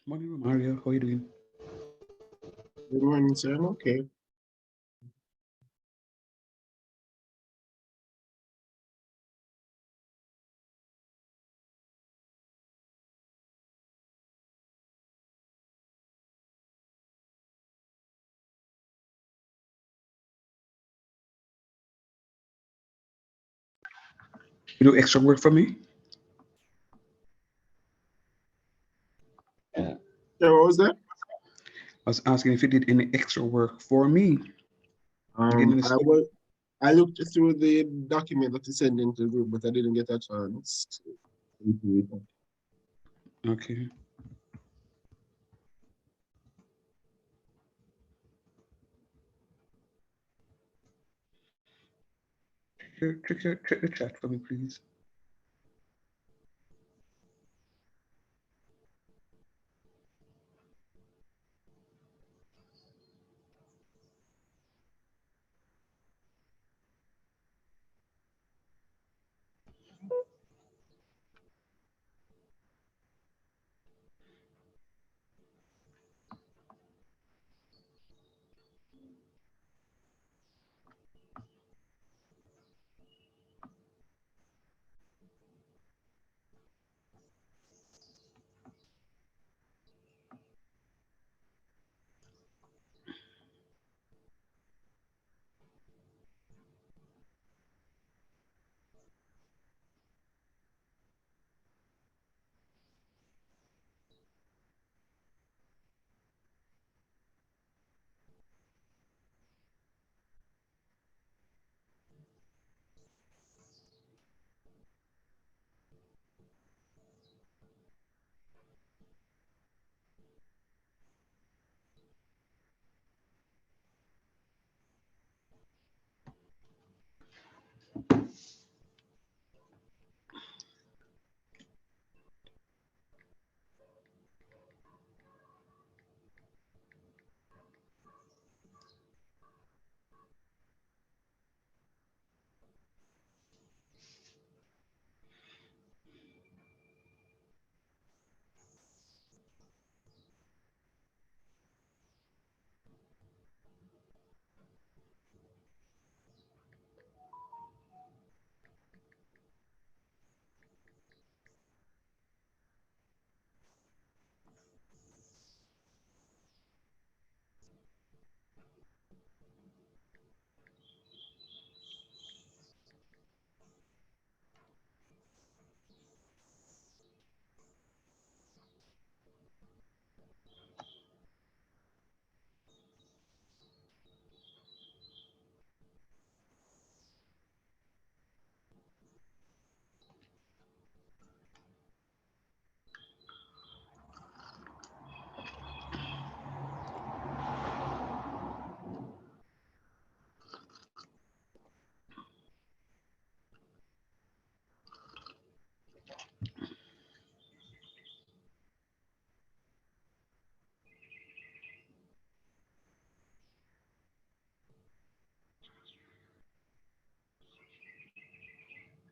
Morning, Mario. How are you doing? Good morning, sir. I'm okay. You do extra work for me? Yeah. Yeah, what was that? I was asking if you did any extra work for me. Again in the I study. was I looked through the document that you sent into the group, but I didn't get a chance to review it. Okay. Check the chat for me, please.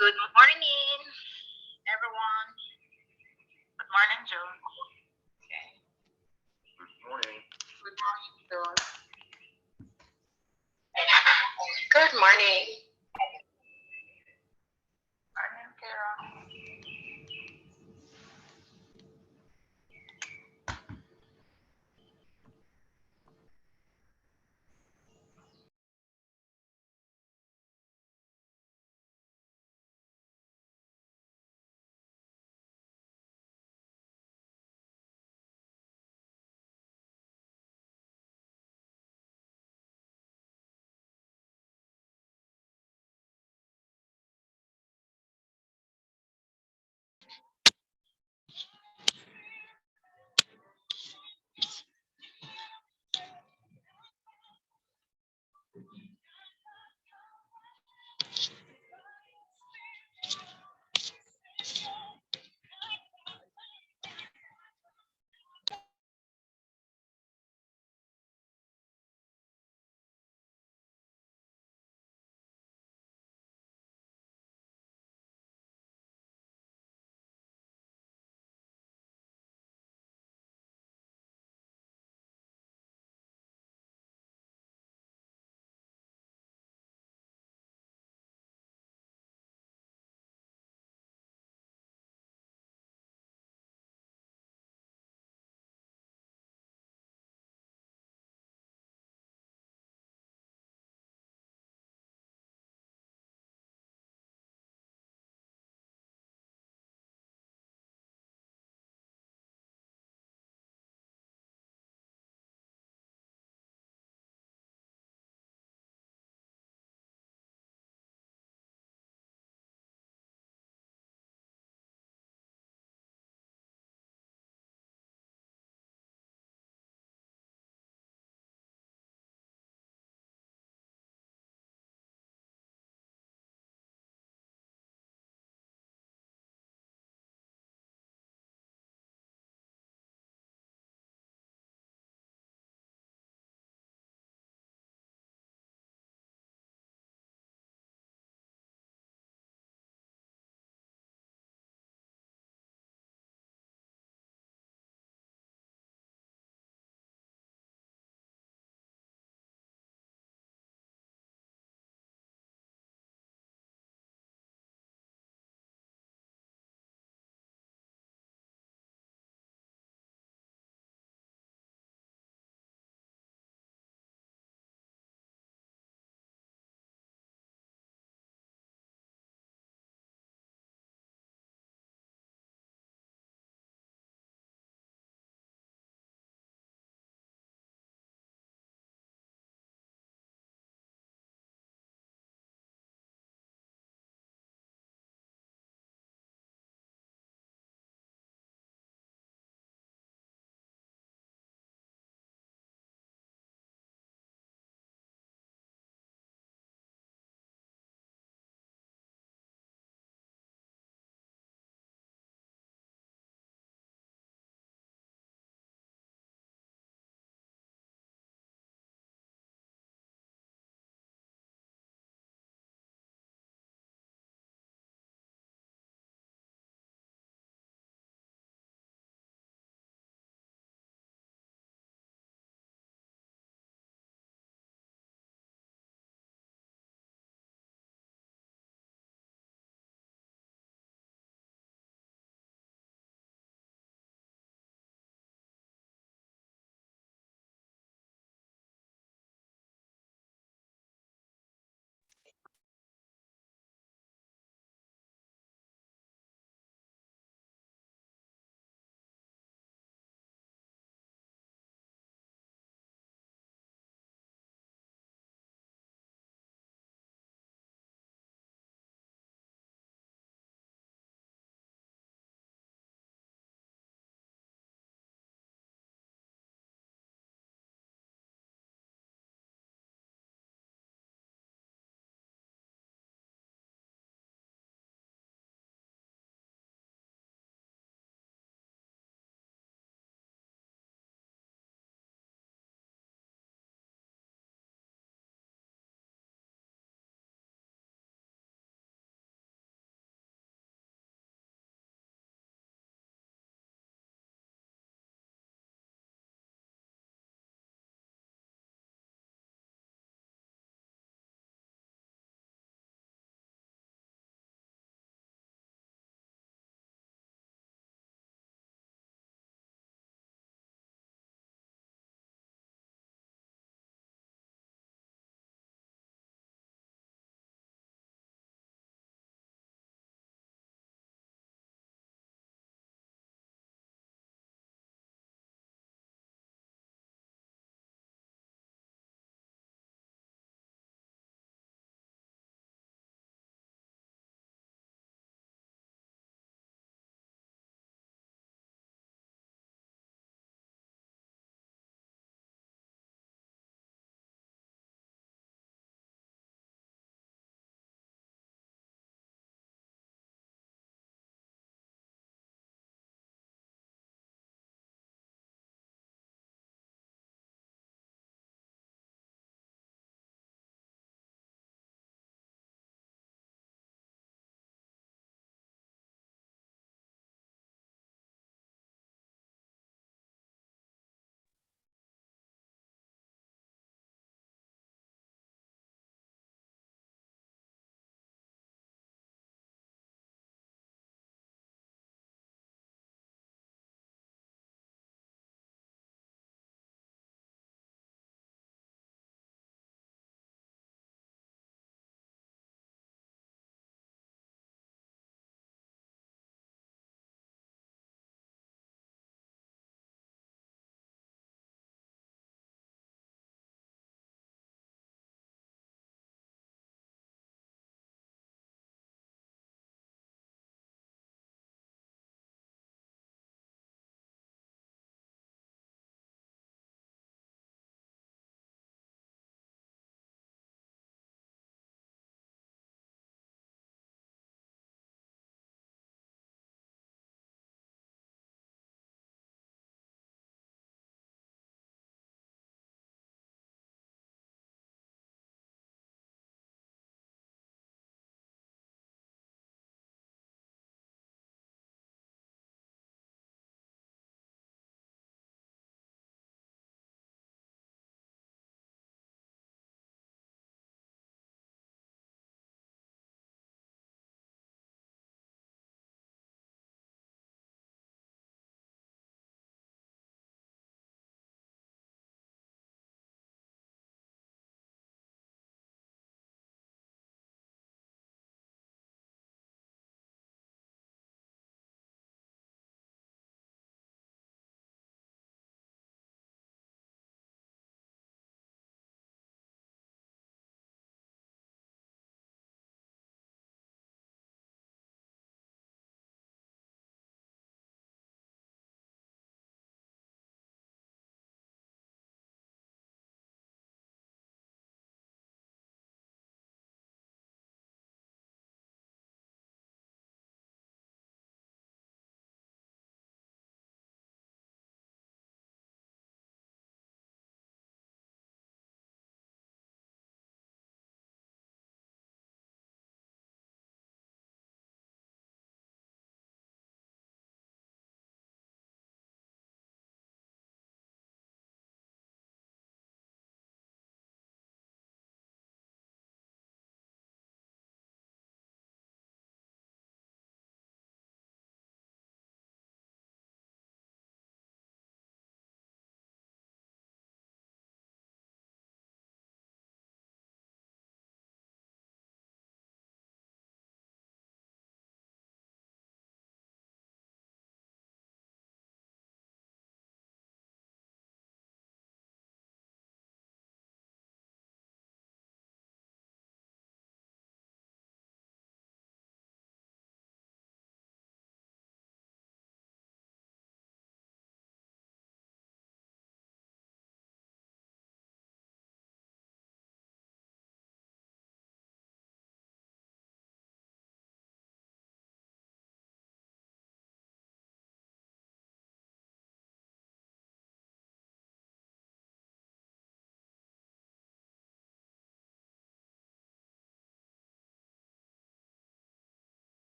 Good morning, everyone. Good morning, Joe. Okay. Good morning. Good morning, Joe. Good morning. Morning, Carol.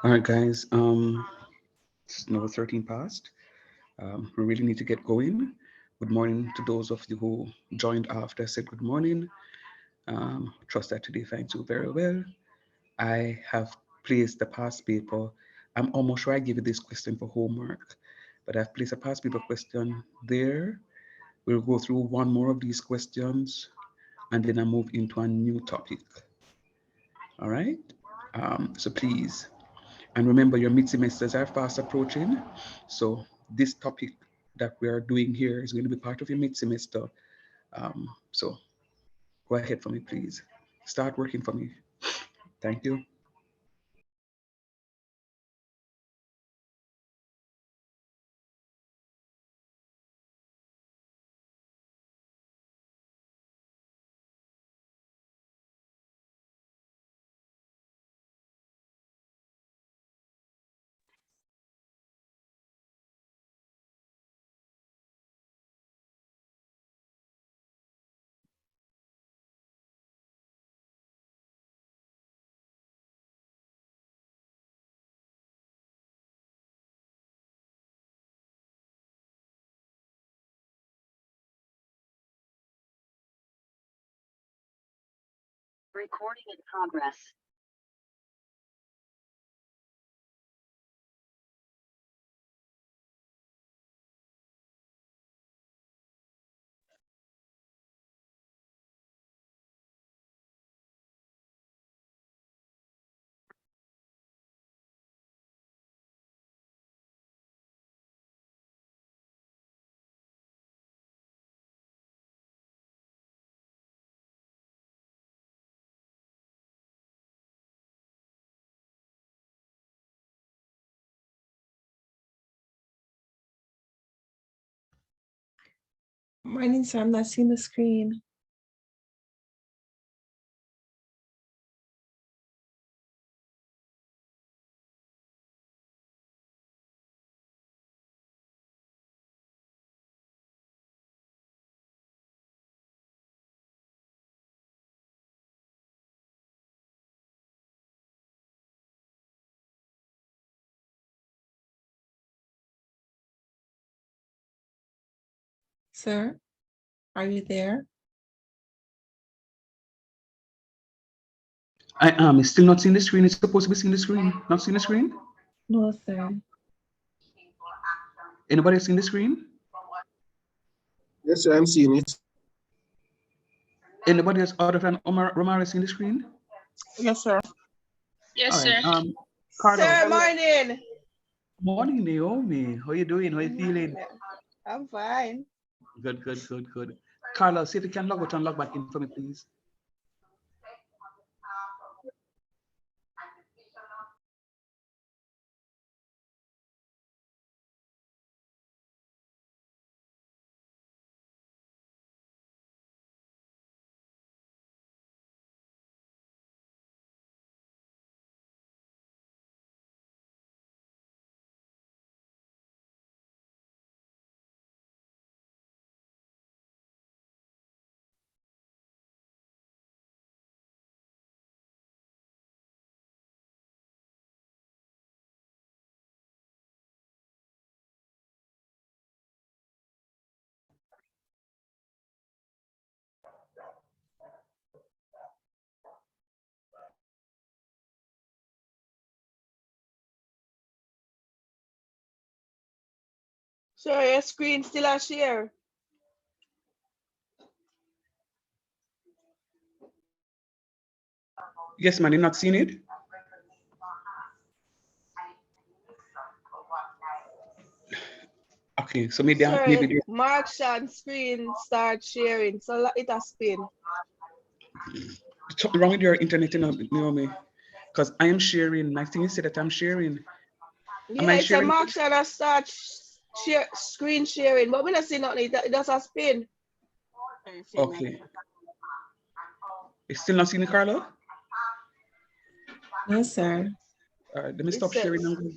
All right, guys. It's number 13 past. We really need to get going. Good morning to those of you who joined after. I said good morning. Trust that today finds you very well. I have placed the past paper. I'm almost sure I gave you this question for homework, but I've placed a past paper question there. We'll go through one more of these questions and then I move into a new topic. All right. So please, and remember your mid semesters are fast approaching. So this topic that we are doing here is going to be part of your mid semester. So go ahead for me, please. Start working for me. Thank you. Recording in progress. Morning, sir. I'm not seeing the screen. Sir, are you there? I am still not seeing the screen. It's supposed to be seeing the screen. Not seeing the screen? No, sir. Anybody seeing the screen? Yes, sir, I'm seeing it. Anybody else other than Omar Romero seeing the screen? Yes, sir. Yes, All right. sir. Carlo. Sir, morning. Morning, Naomi. How you doing? How you feeling? I'm fine. Good, good, good, good. Carla, see if you can log out and log back in for me, please. Sir, your screen still a share. Yes, man, you're not seeing it? Okay, so maybe Sir, maybe Markshan screen start sharing, so it a spin. there's something wrong with your internet, Naomi. Because I am sharing. My thing is that I'm sharing. Am I Yeah, it's a sharing? Markshan a start share screen sharing, but we not see nothing. It does a spin. Okay. It's still not seeing it, Carla? No, sir. All right, let me It stop sharing says. and go.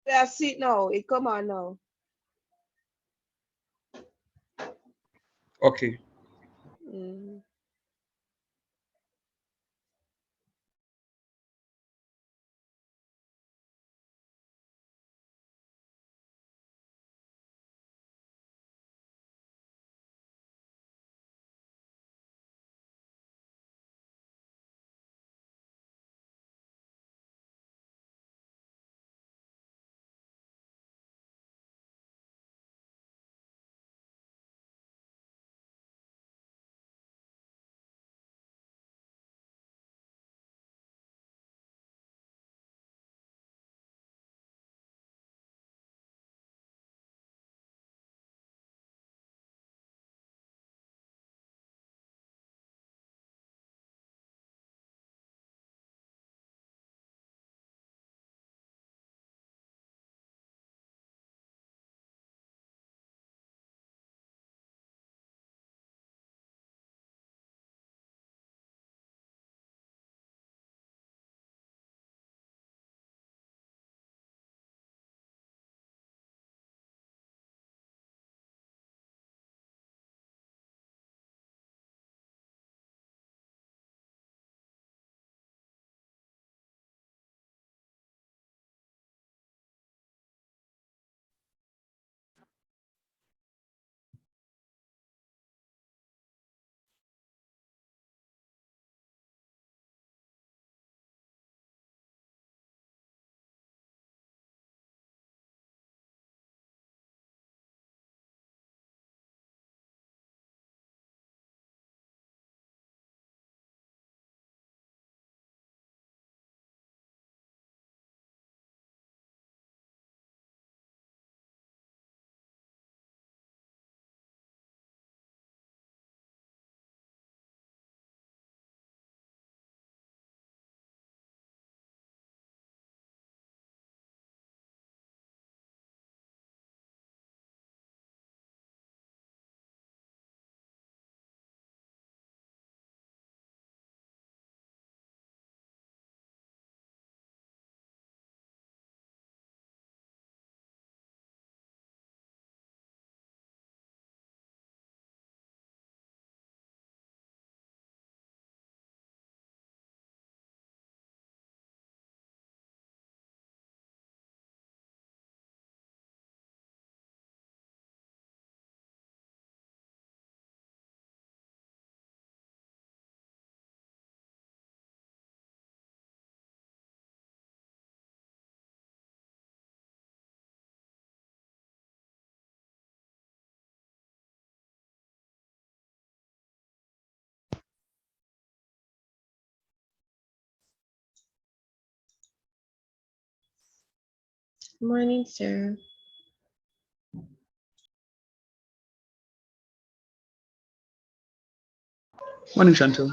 Yeah, see it now. It come on now. Okay. Mm. Morning, sir. Morning, Chantal.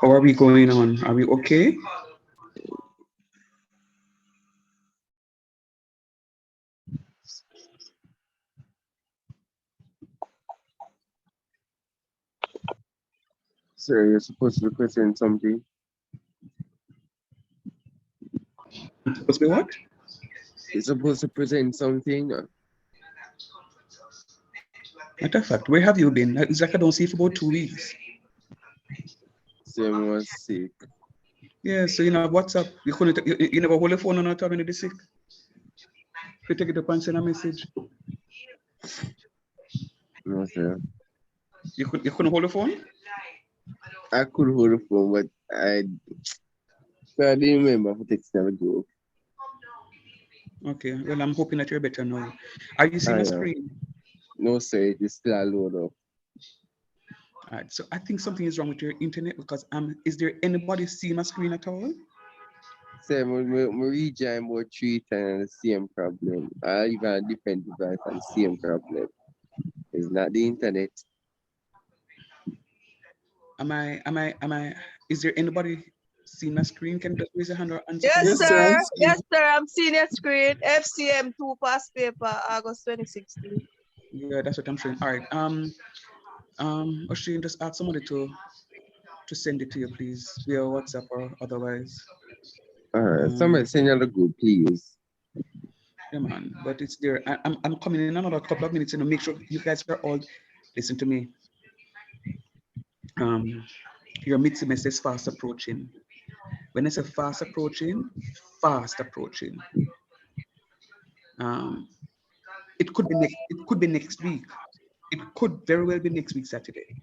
How are we going on? Are we okay? Sir, you're supposed to present something. Supposed to be what? You're supposed to present something. Matter of fact, where have you been? It's like I don't see you for about 2 weeks. Sam was sick. Yeah, so you know WhatsApp. You couldn't. You never hold the phone on talking to the sick. You take it up and send a message. No, sir. You couldn't hold the phone. I could hold the phone, but I didn't remember for text never go. Okay. Well, I'm hoping that you're better now. Are you seeing I a am. screen? No, sir, it is still a load up. All right. So I think something is wrong with your internet because is there anybody seeing my screen at all? Sir, we rejoin about 3 times the same problem. I even a different device and the same problem. It's not the internet. Is there anybody seeing my screen? Can you just raise your hand or answer for Yes, me? Yes, sir, sir. I'm Yes, seeing. sir. I'm seeing your screen. FCM 2 past paper, August 2016. Yeah, that's what I'm saying. All right. Oshin, just ask somebody to send it to you, please, via WhatsApp or otherwise. Somebody send you the group, please. Yeah, man. But it's there. I'm coming in another couple of minutes, make sure you guys are all listen to me. Um, your mid semester is fast approaching. When I say fast approaching. Um, it could be next week. It could very well be next week Saturday.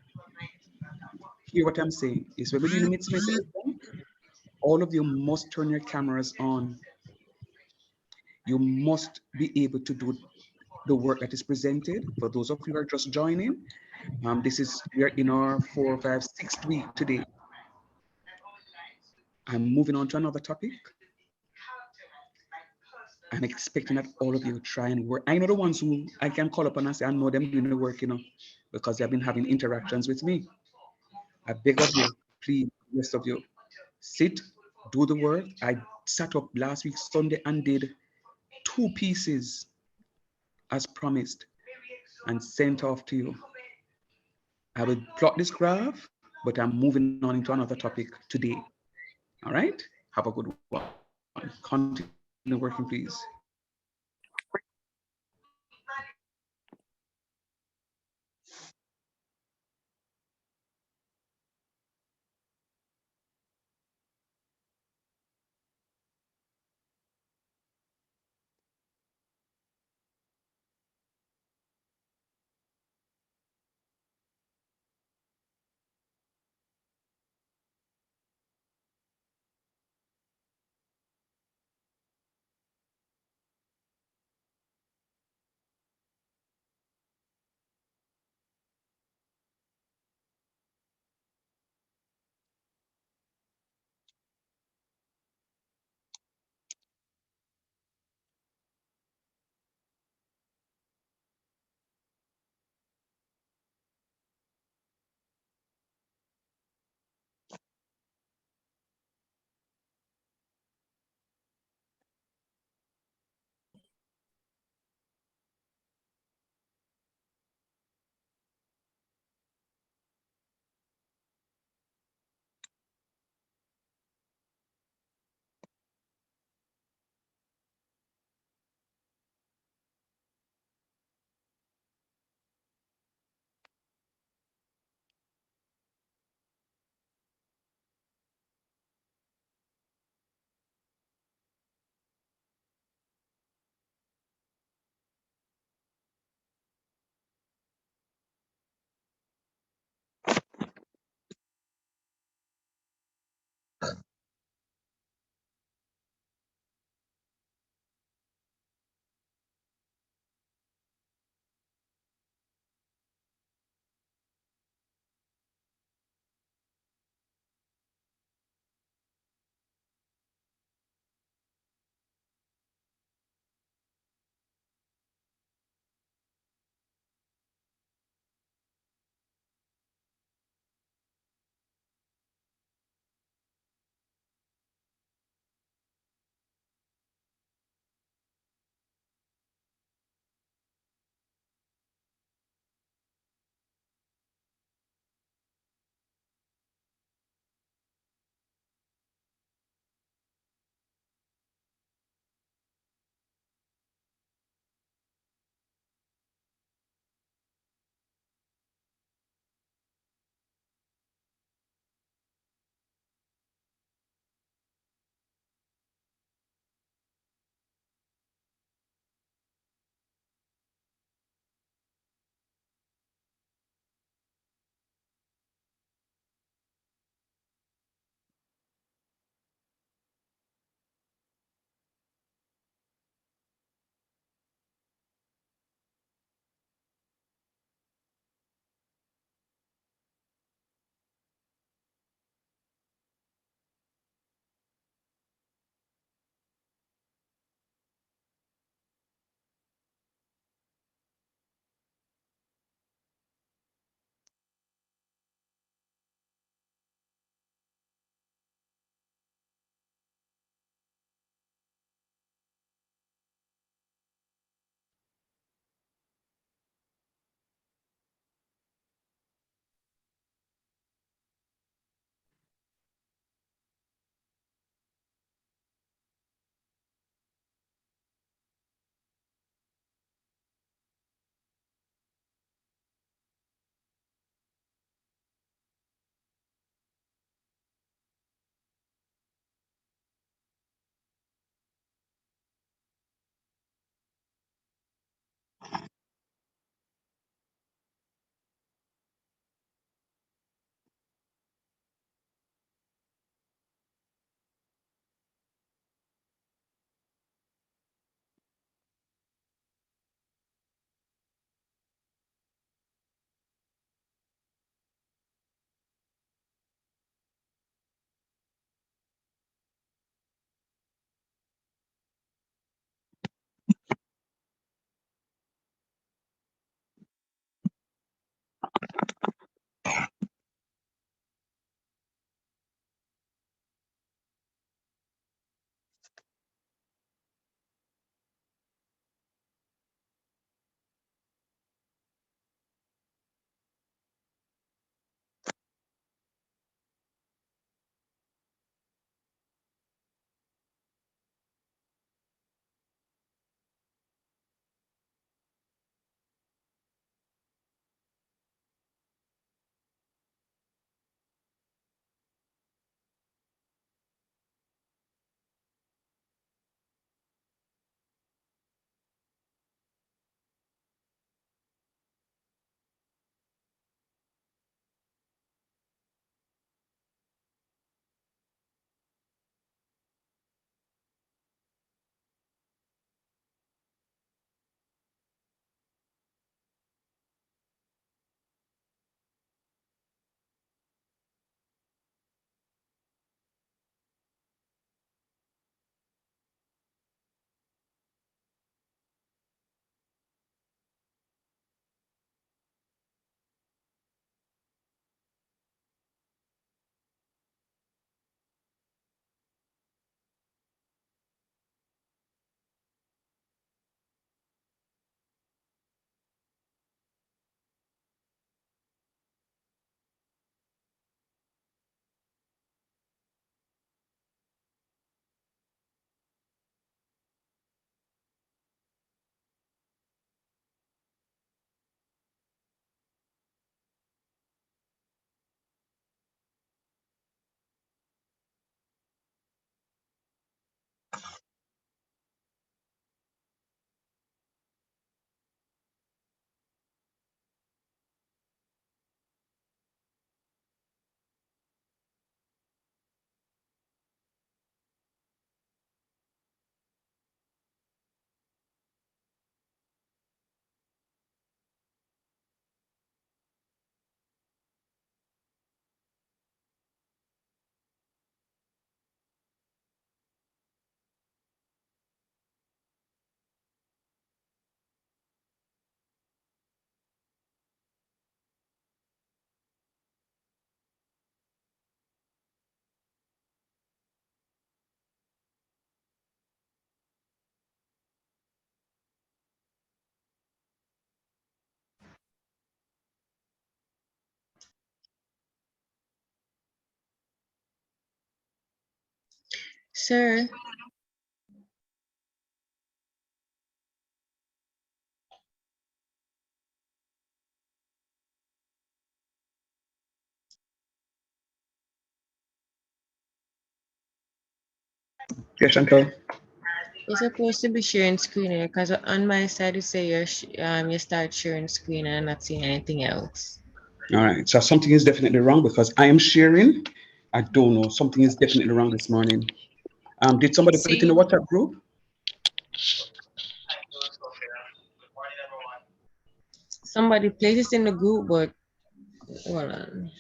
Hear what I'm saying is when we're doing the mid semester exam, all of you must turn your cameras on. You must be able to do the work that is presented. For those of you who are just joining, we are in our 6th week today. I'm moving on to another topic. I'm expecting that all of you try and work. I know the ones who I can call upon and say, I know them doing the work, because they've been having interactions with me. I beg of you, please, rest of you, sit, do the work. I sat up last week, Sunday, and did 2 pieces as promised and sent off to you. I will plot this graph, but I'm moving on into another topic today. All right? Have a good one. Continue working, please. Sir, Yes, Chantal. you're supposed to be sharing screen because on my side it say you start sharing screen and I'm not seeing anything else. All right. So something is definitely wrong because I am sharing. I don't know. Something is definitely wrong this morning. Did somebody put it in the See, WhatsApp group? somebody places in the group, but hold on.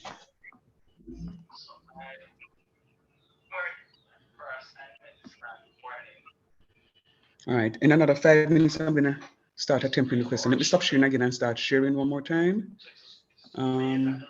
All right. In another 5 minutes, I'm gonna start attempting the question. Let me stop sharing again and start sharing one more time. Um,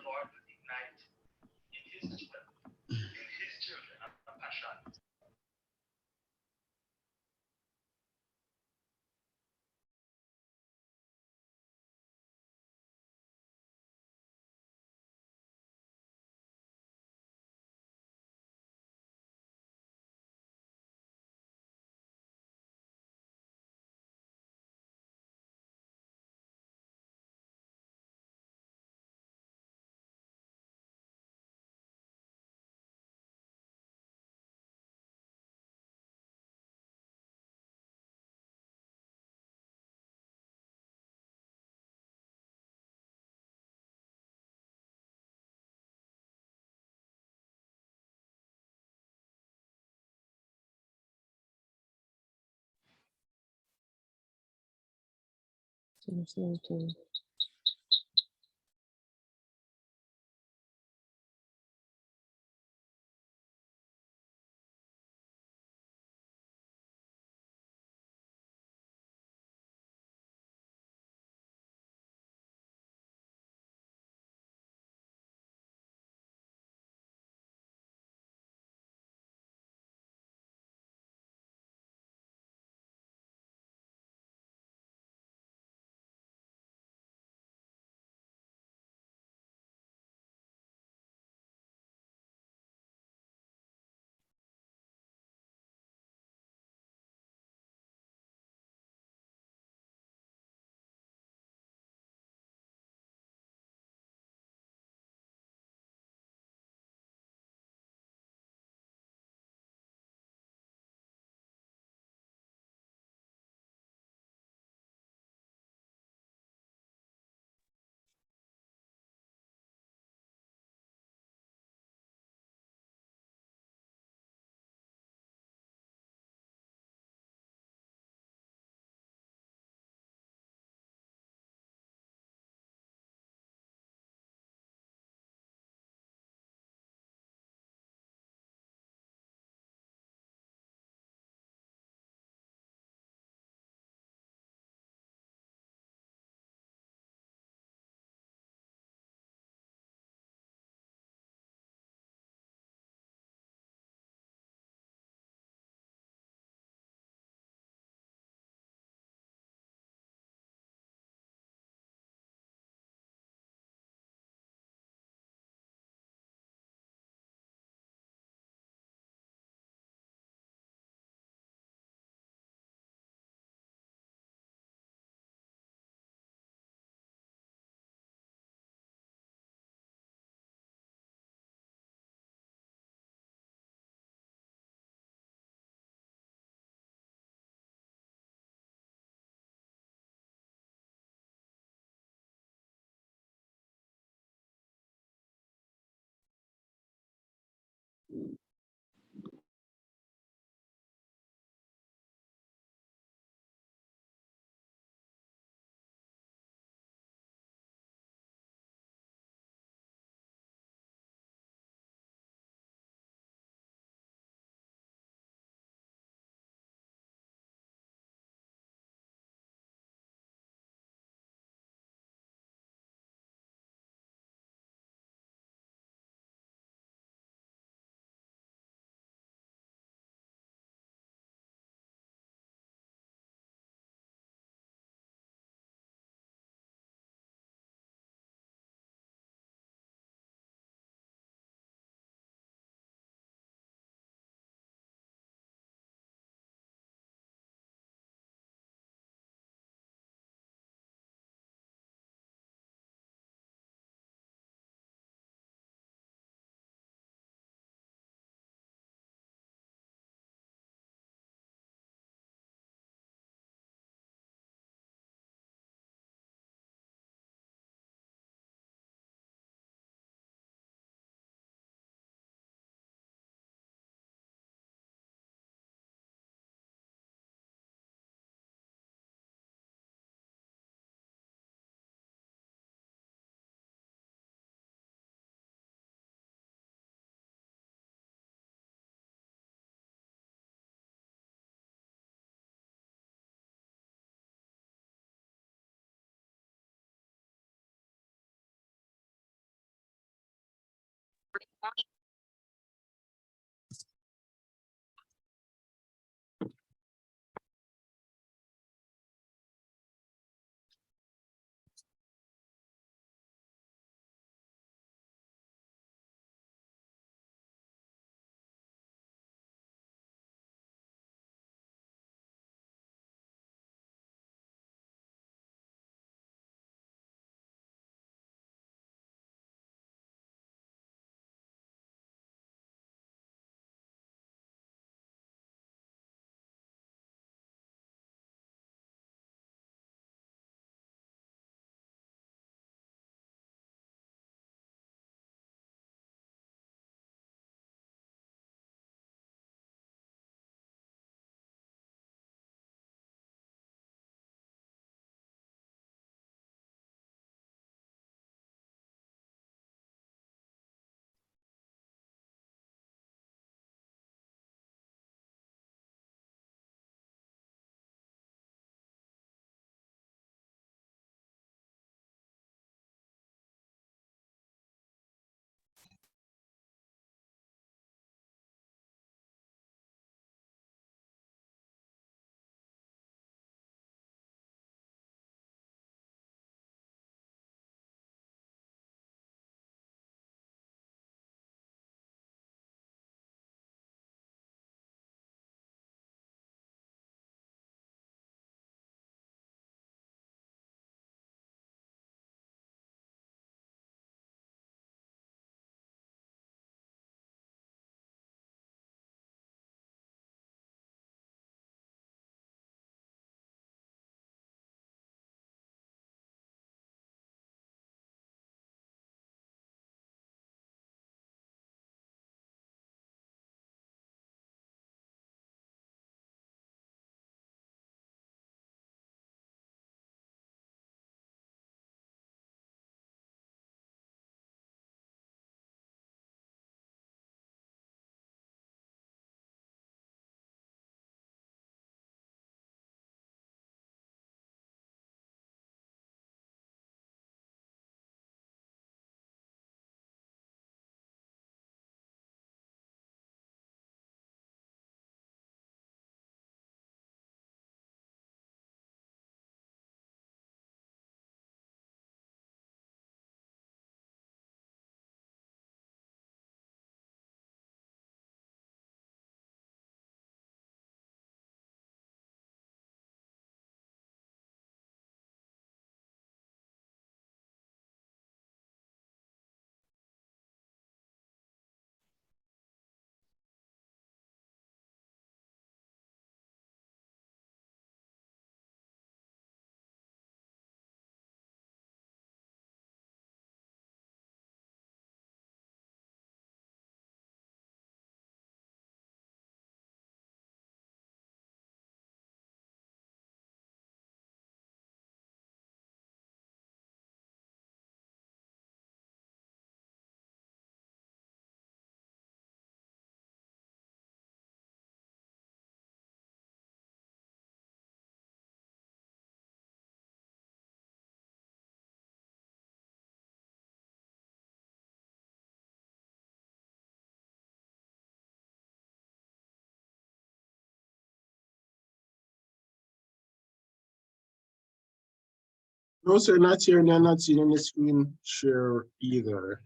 No, sir, not here, and I'm not seeing any screen share either.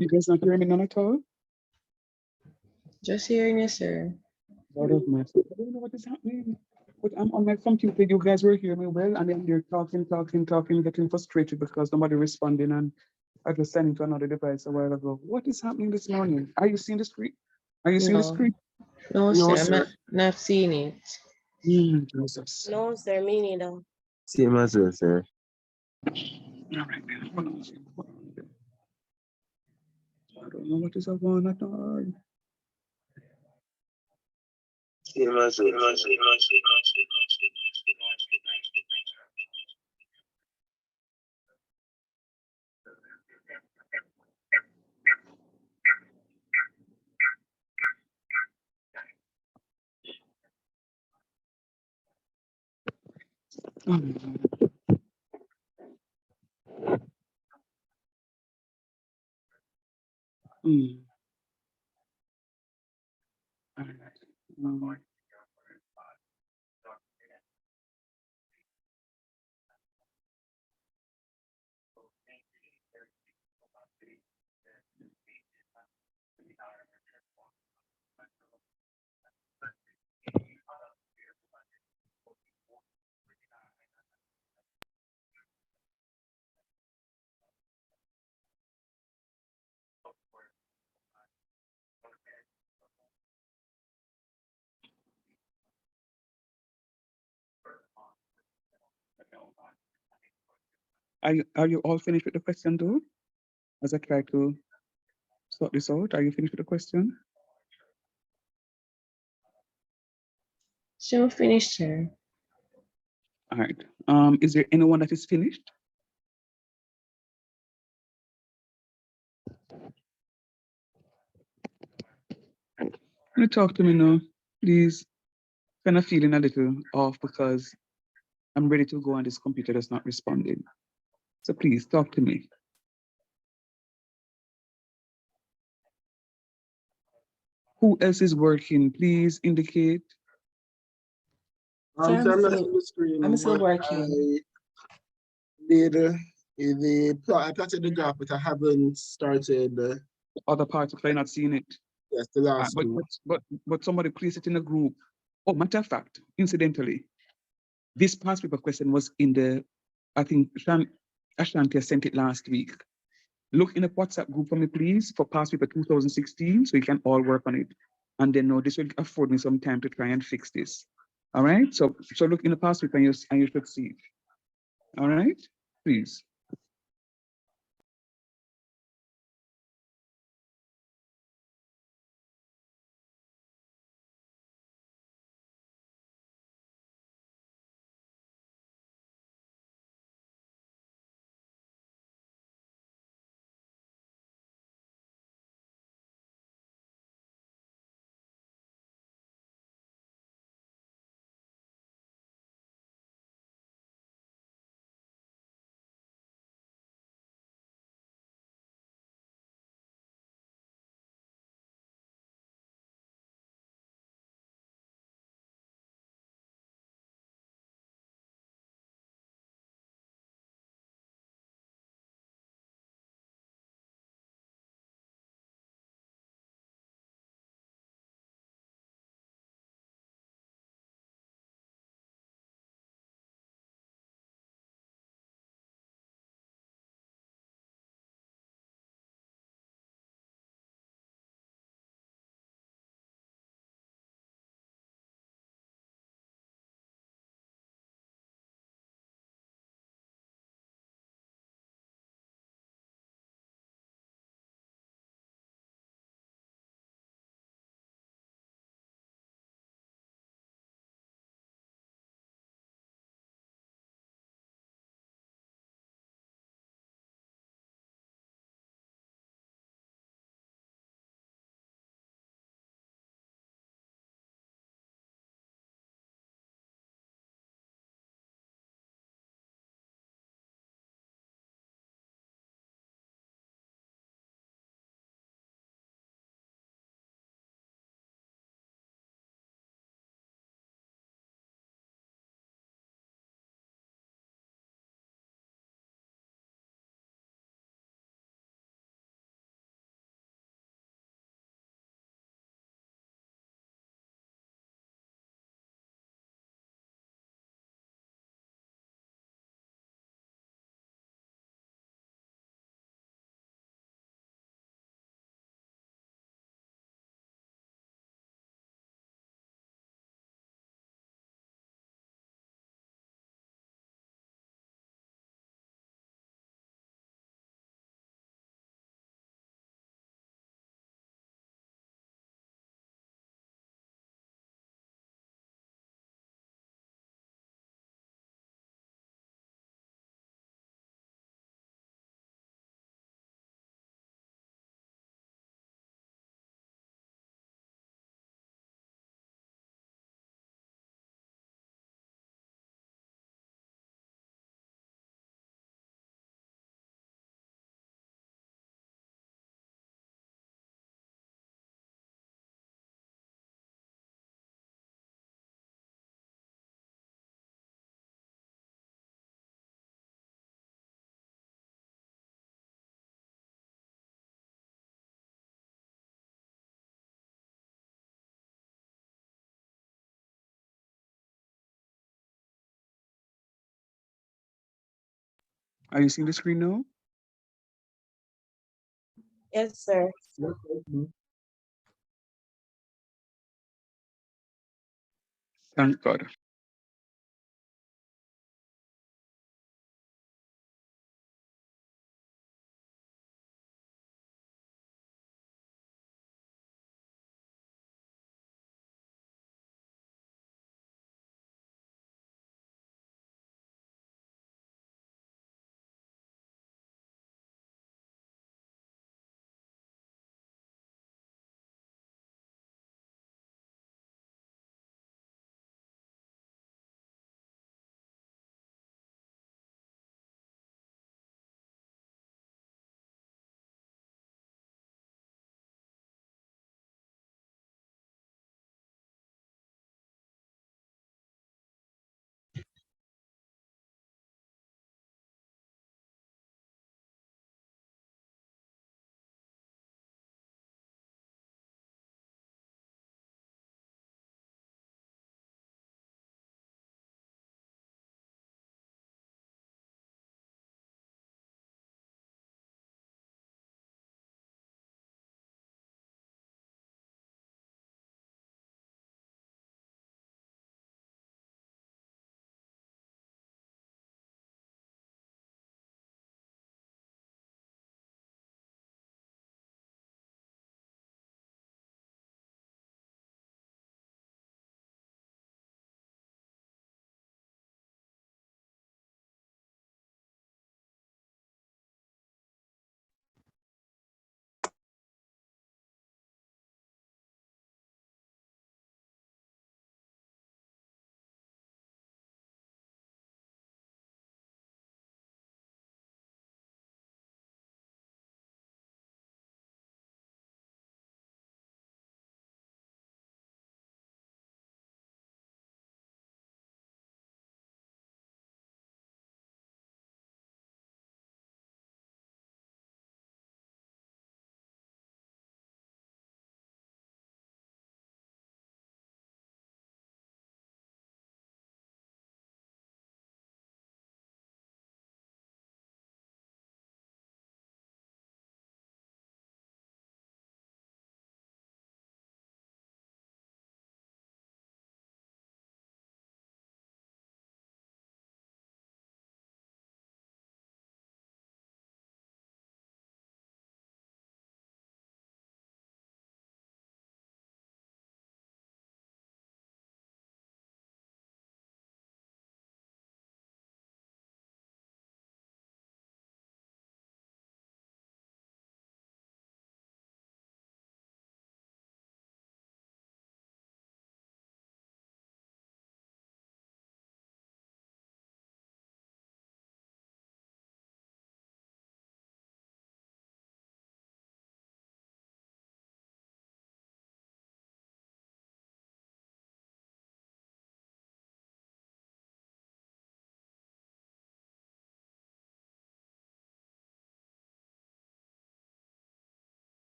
You guys not hearing me none at all? Just hearing you, sir. Lord of mercy. I don't know what is happening. But I'm on my computer. You guys were hearing me well, and then they're talking, getting frustrated because nobody responding, and I just sent it to another device a while ago. What is happening this morning? Are you seeing the screen? Are you seeing the No, screen? no, No, sir. I'm sir. not seeing it. Jesus. No, sir, me neither. Same as well, sir. All right, then. Hold on. I don't know what is going on at all. Same as well. Mm. All right. Are you all finished with the question though? As I try to sort this out, are you finished with the question? So finished, sir. All right. Is there anyone that is finished? Can you talk to me now, please? Kind of feeling a little off because I'm ready to go and this computer is not responding. So please talk to me. Who else is working? Please indicate. I'm Sir, not seeing the screen, I'm still but working. I plotted the graph, but I haven't started. The other parts of you not seeing it. Yes, the Uh, last but, two. but somebody place it in a group. Oh, matter of fact, incidentally, this past paper question was in the, I think Ashanti sent it last week. Look in the WhatsApp group for me, please, for past paper 2016, so you can all work on it. And then this will afford me some time to try and fix this. All right. So look in the past paper and you should see it. All right, please. Are you seeing the screen now? Yes, sir. Thank God.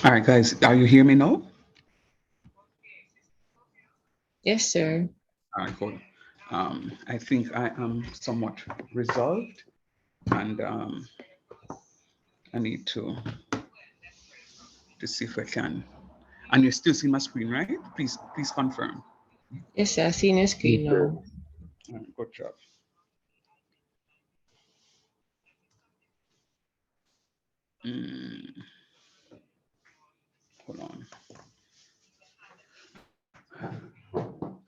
All right, guys, are you hearing me now? Yes, sir. All right, cool. I think I am somewhat resolved, and I need to see if I can. And you still see my screen, right? Please confirm. Yes, sir. I see your screen now. All right, good job. Mm, hold on.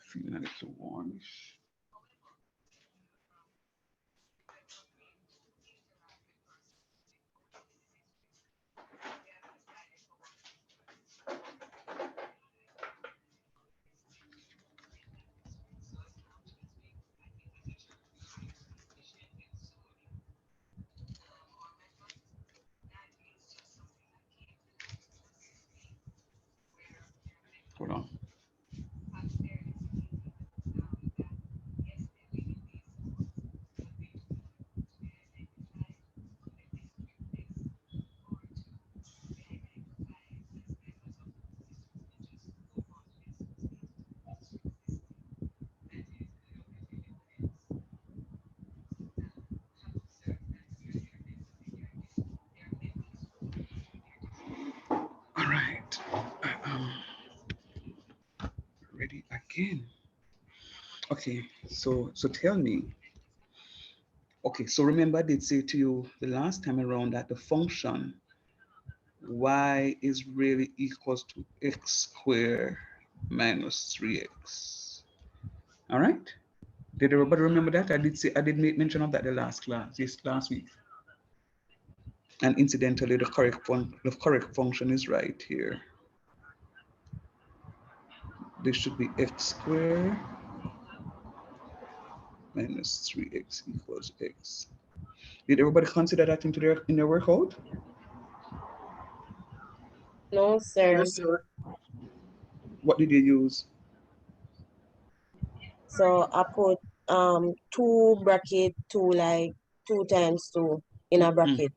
Feeling that it's a warmish. Hold on. All right. I am ready again. Okay, so tell me. Okay, so remember I did say to you the last time around that the function y is really equals to x squared minus 3x. All right? Did everybody remember that? I did make mention of that the last class, yes, last week. And incidentally, the correct function is right here. This should be x squared minus 3x equals x. Did everybody consider that in their workout? No, sir. Yes, sir. What did you use? So I put two bracket two like 2 times 2 in a bracket.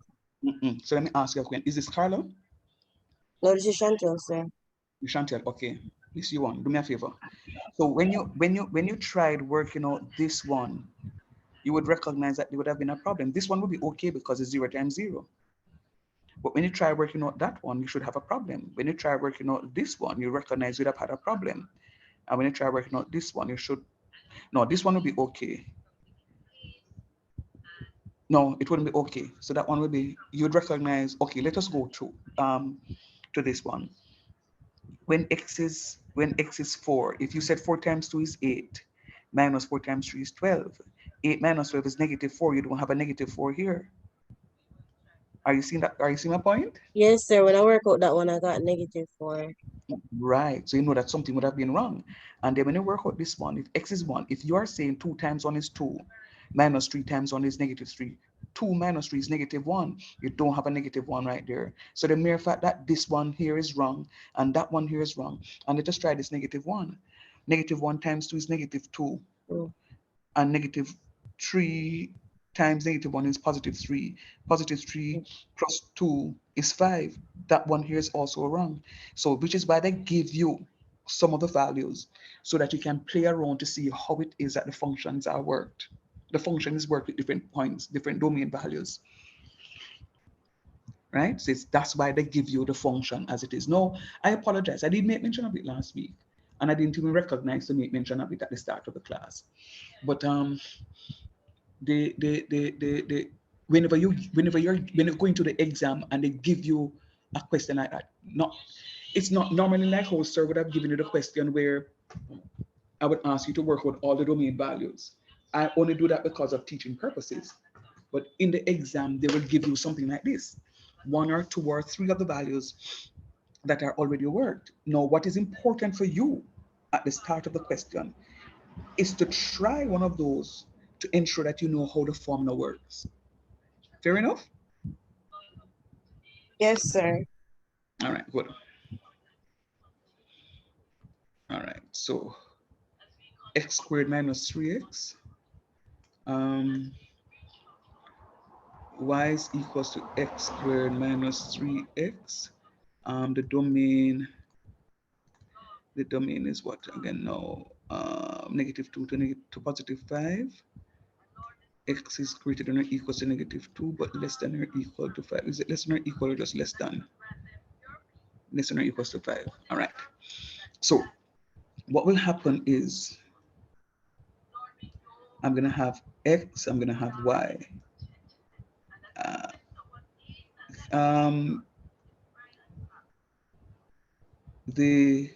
So let me ask you a question. Is this Carlo? No, this is Chantel, sir. You Chantel, okay. This you want. Do me a favor. So when you tried working out this one, you would recognize that there would have been a problem. This one would be okay because it's 0 times 0. But when you try working out that one, you should have a problem. When you try working out this one, you recognize you'd have had a problem. And when you try working out this one, you should, no, this one will be okay. No, it wouldn't be okay. So that one would be, you'd recognize, okay, let us go to this one. When x is 4, if you said 4 times 2 is 8, minus 4 times 3 is 12. 8 minus 12 is -4. You don't have a -4 here. Are you seeing that? Are you seeing my point? Yes, sir. When I work out that one, I got -4. Right. So you know that something would have been wrong. And then when you work out this one, if x is 1, if you are saying 2 times 1 is 2, minus 3 times 1 is -3, 2 minus 3 is -1, you don't have a -1 right there. So the mere fact that this one here is wrong and that one here is wrong, and let us try this -1. -1 times 2 is -2, and -3 times -1 is +3. +3 plus 2 is 5. That one here is also wrong. So which is why they give you some of the values so that you can play around to see how it is that the functions are worked. The function is worked with different points, different domain values. Right? So that's why they give you the function as it is. No, I apologize. I did make mention of it last week, and I didn't even recognize to make mention of it at the start of the class. But whenever you're going to the exam and they give you a question like that, it's not normally like how sir would have given you the question where I would ask you to work with all the domain values. I only do that because of teaching purposes. But in the exam, they will give you something like this: 1 or 2 or 3 of the values that are already worked. Now, what is important for you at the start of the question is to try one of those to ensure that you know how the formula works. Fair enough? Yes, sir. All right, good. All right, so x squared minus 3x, um, y is equals to x squared minus 3x. The domain is what again now? -2 to +5. X is greater than or equals to -2, but less than or equal to 5. Is it less than or equal or just less than? Less than or equals to 5. All right. So what will happen is I'm going to have X, I'm going to have Y. Uh, um, the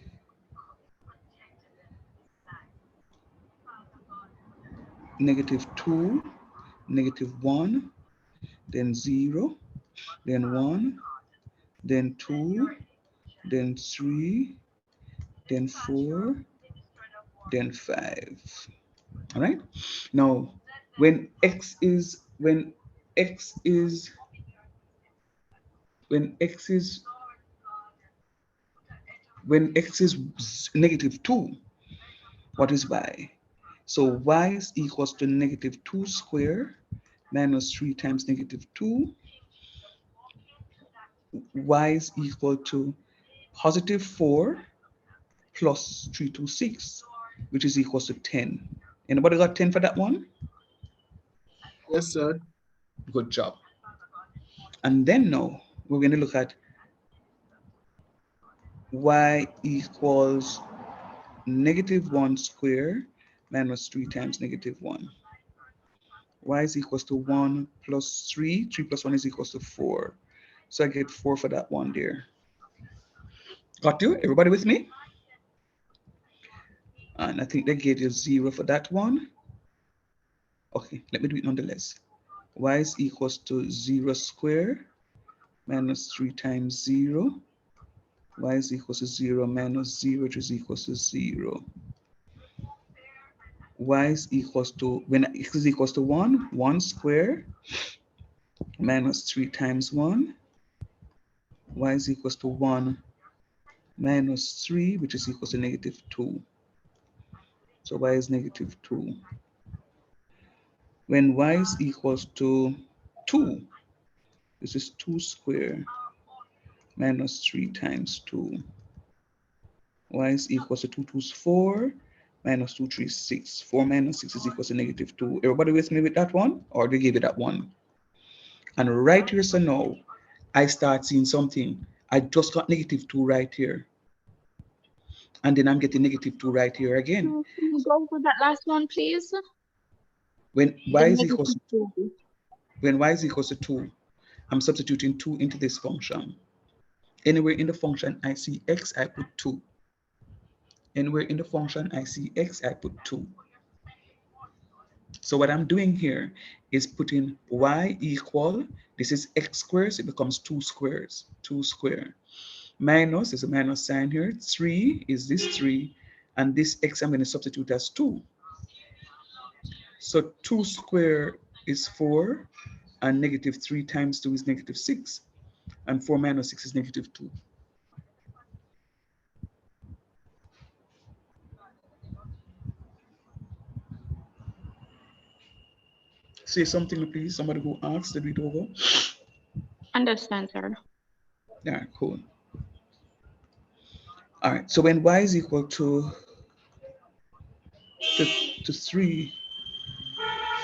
-2, -1, then 0, then 1, then 2, then 3, then 4, then 5. All right. Now, when x is when x is when x is when x is -2, what is y? So y is equals to -2 square minus 3 times -2. Y is equal to +4 plus 326, which is equals to 10. Anybody got 10 for that one? Yes, sir. Good job. And then now we're going to look at y equals -1 square minus 3 times -1. Y is equals to 1 plus 3. 3 plus 1 is equals to 4. So I get 4 for that one there. Got you? Everybody with me? And I think they gave you 0 for that one. Okay, let me do it nonetheless. Y is equals to 0 square minus 3 times 0. Y is equals to 0 minus 0, which is equals to 0. Y is equals to, when x is equals to 1, 1 square minus 3 times 1. Y is equals to 1 minus 3, which is equals to -2. So y is -2. When y is equals to 2, this is 2 square minus 3 times 2. Y is equals to 2 2's 4 minus 2 3 6. 4 minus 6 is equals to -2. Everybody with me with that one? Or they give you that one? And right here, so now, I start seeing something. I just got -2 right here. And then I'm getting -2 right here again. Can you go to that last one, please? When The y is equals -2. when y is equals to 2, I'm substituting 2 into this function. Anywhere in the function I see x, I put 2. Anywhere in the function I see x, I put 2. So what I'm doing here is putting y equal, this is x squared, so it becomes 2 squares, 2 squared. Minus, there's a minus sign here, 3 is this 3, and this x I'm going to substitute as 2. So 2 squared is 4, and -3 times 2 is -6, and 4 minus 6 is -2. Say something, please. Somebody who asked to read over. Understand, sir. Yeah, cool. All right. So when y is equal to 3,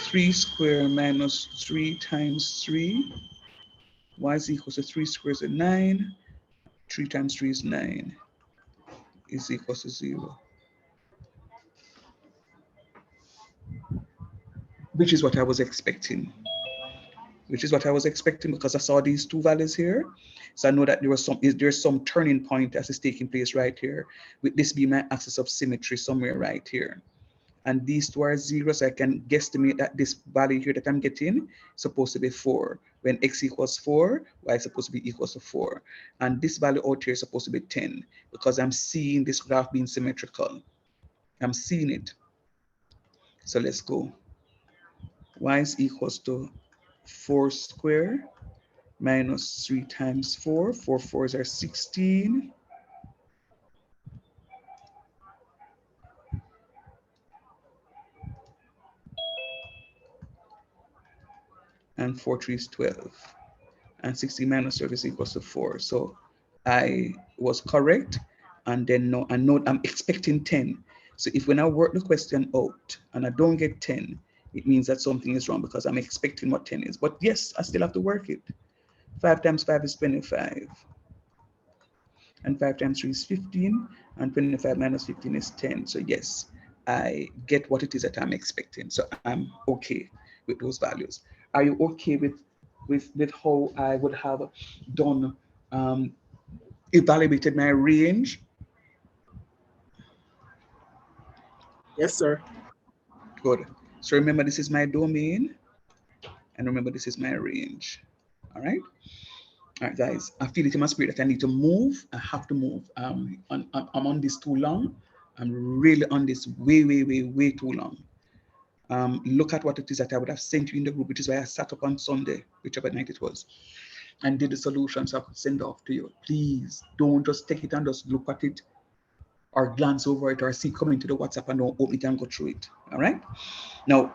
3 squared minus 3 times 3, y is equal to 3 squared is 9. 3 times 3 is 9. Is equals to 0. Which is what I was expecting. Which is what I was expecting because I saw these two values here. So I know that there's some turning point that is taking place right here, with this being my axis of symmetry somewhere right here. and these two are 0, so I can guesstimate that this value here that I'm getting is supposed to be 4. When x equals 4, y is supposed to be equals to 4. And this value out here is supposed to be 10 because I'm seeing this graph being symmetrical. I'm seeing it. So let's go. Y is equals to 4 squared minus 3 times 4. 4 4s are 16. And 4 3 is 12. And 60 minus 12 is equals to 4. So I was correct. And then no, I know I'm expecting 10. So if when I work the question out and I don't get 10, it means that something is wrong because I'm expecting what 10 is. But yes, I still have to work it. 5 times 5 is 25. And 5 times 3 is 15. And 25 minus 15 is 10. So yes, I get what it is that I'm expecting. So I'm okay with those values. Are you okay with how I would have done evaluated my range? Yes, sir. Good. So remember, this is my domain, and remember, this is my range. All right. All right, guys. I feel it in my spirit that I need to move. I have to move. I'm on this too long. I'm really on this way too long. Look at what it is that I would have sent you in the group, which is why I sat up on Sunday, whichever night it was, and did the solution so I could send off to you. Please don't just take it and just look at it or glance over it or see coming to the WhatsApp and don't open it and go through it. All right. Now,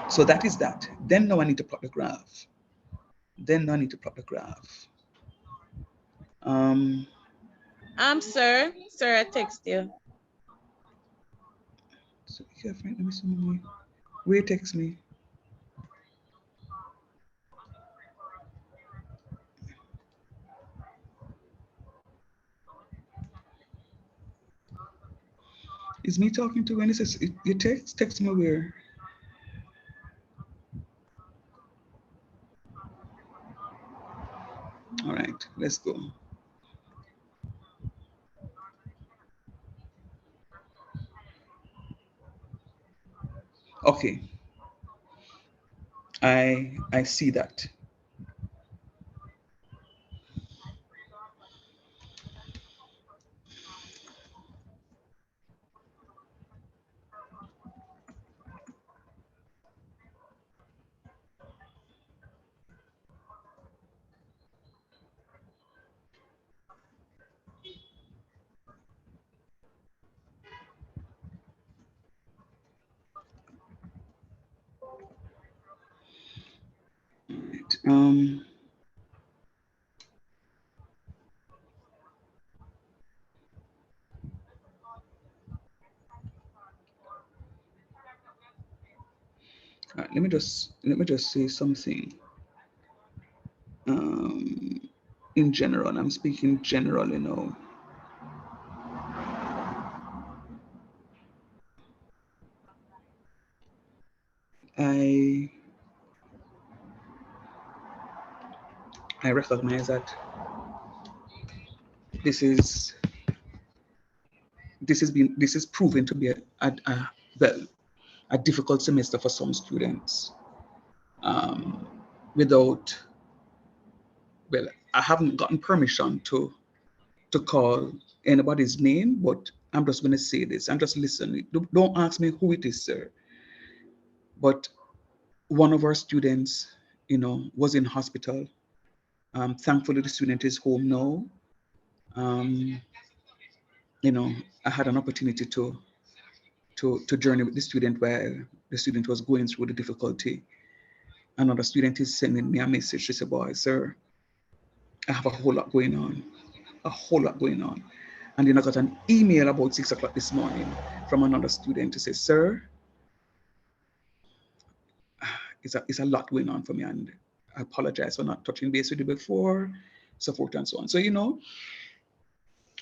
so that is that. Then now I need to plot the graph. Sir, I text you. So yeah, let me see. Where text me? Is me talking to when it says you text me where? All right, let's go. Okay, I see that. All right. All right, let me just say something. In general, I'm speaking general, you know. I recognize that this is proven to be well, a difficult semester for some students. Without, well, I haven't gotten permission to call anybody's name, but I'm just going to say this. I'm just listening. Don't ask me who it is, sir. But one of our students, you know, was in hospital. Thankfully, the student is home now. You know, I had an opportunity to journey with the student while the student was going through the difficulty. Another student is sending me a message. She said, "Boy, sir, I have a whole lot going on, a whole lot going on." And then I got an email about 6 o'clock this morning from another student to say, "Sir, it's a lot going on for me, and I apologize for not touching base with you before, so forth and so on." So, you know,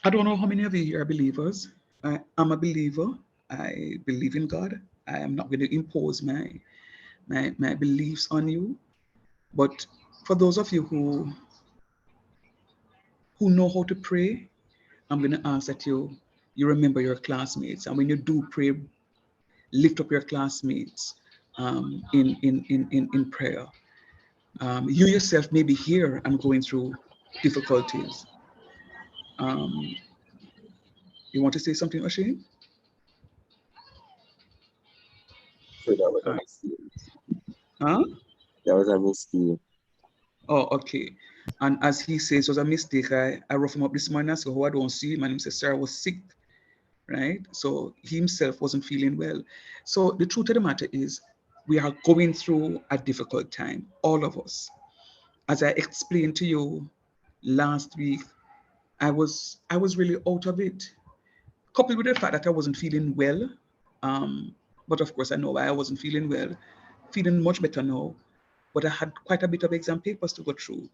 I don't know how many of you here are believers. I'm a believer. I believe in God. I am not going to impose my beliefs on you. But for those of you who know how to pray, I'm going to ask that you remember your classmates. And when you do pray, lift up your classmates in prayer. You yourself may be here and going through difficulties. You want to say something, Oshie? So that was a Uh, mistake. huh? That was a mistake. Oh, okay. And as he says, it was a mistake. I roughed him up this morning. So, who I don't see him, and he said, "Sir, I was sick," right? So he himself wasn't feeling well. So the truth of the matter is, we are going through a difficult time, all of us. As I explained to you last week, I was really out of it, coupled with the fact that I wasn't feeling well. Um, but of course, I know why I wasn't feeling well. Feeling much better now, but I had quite a bit of exam papers to go through.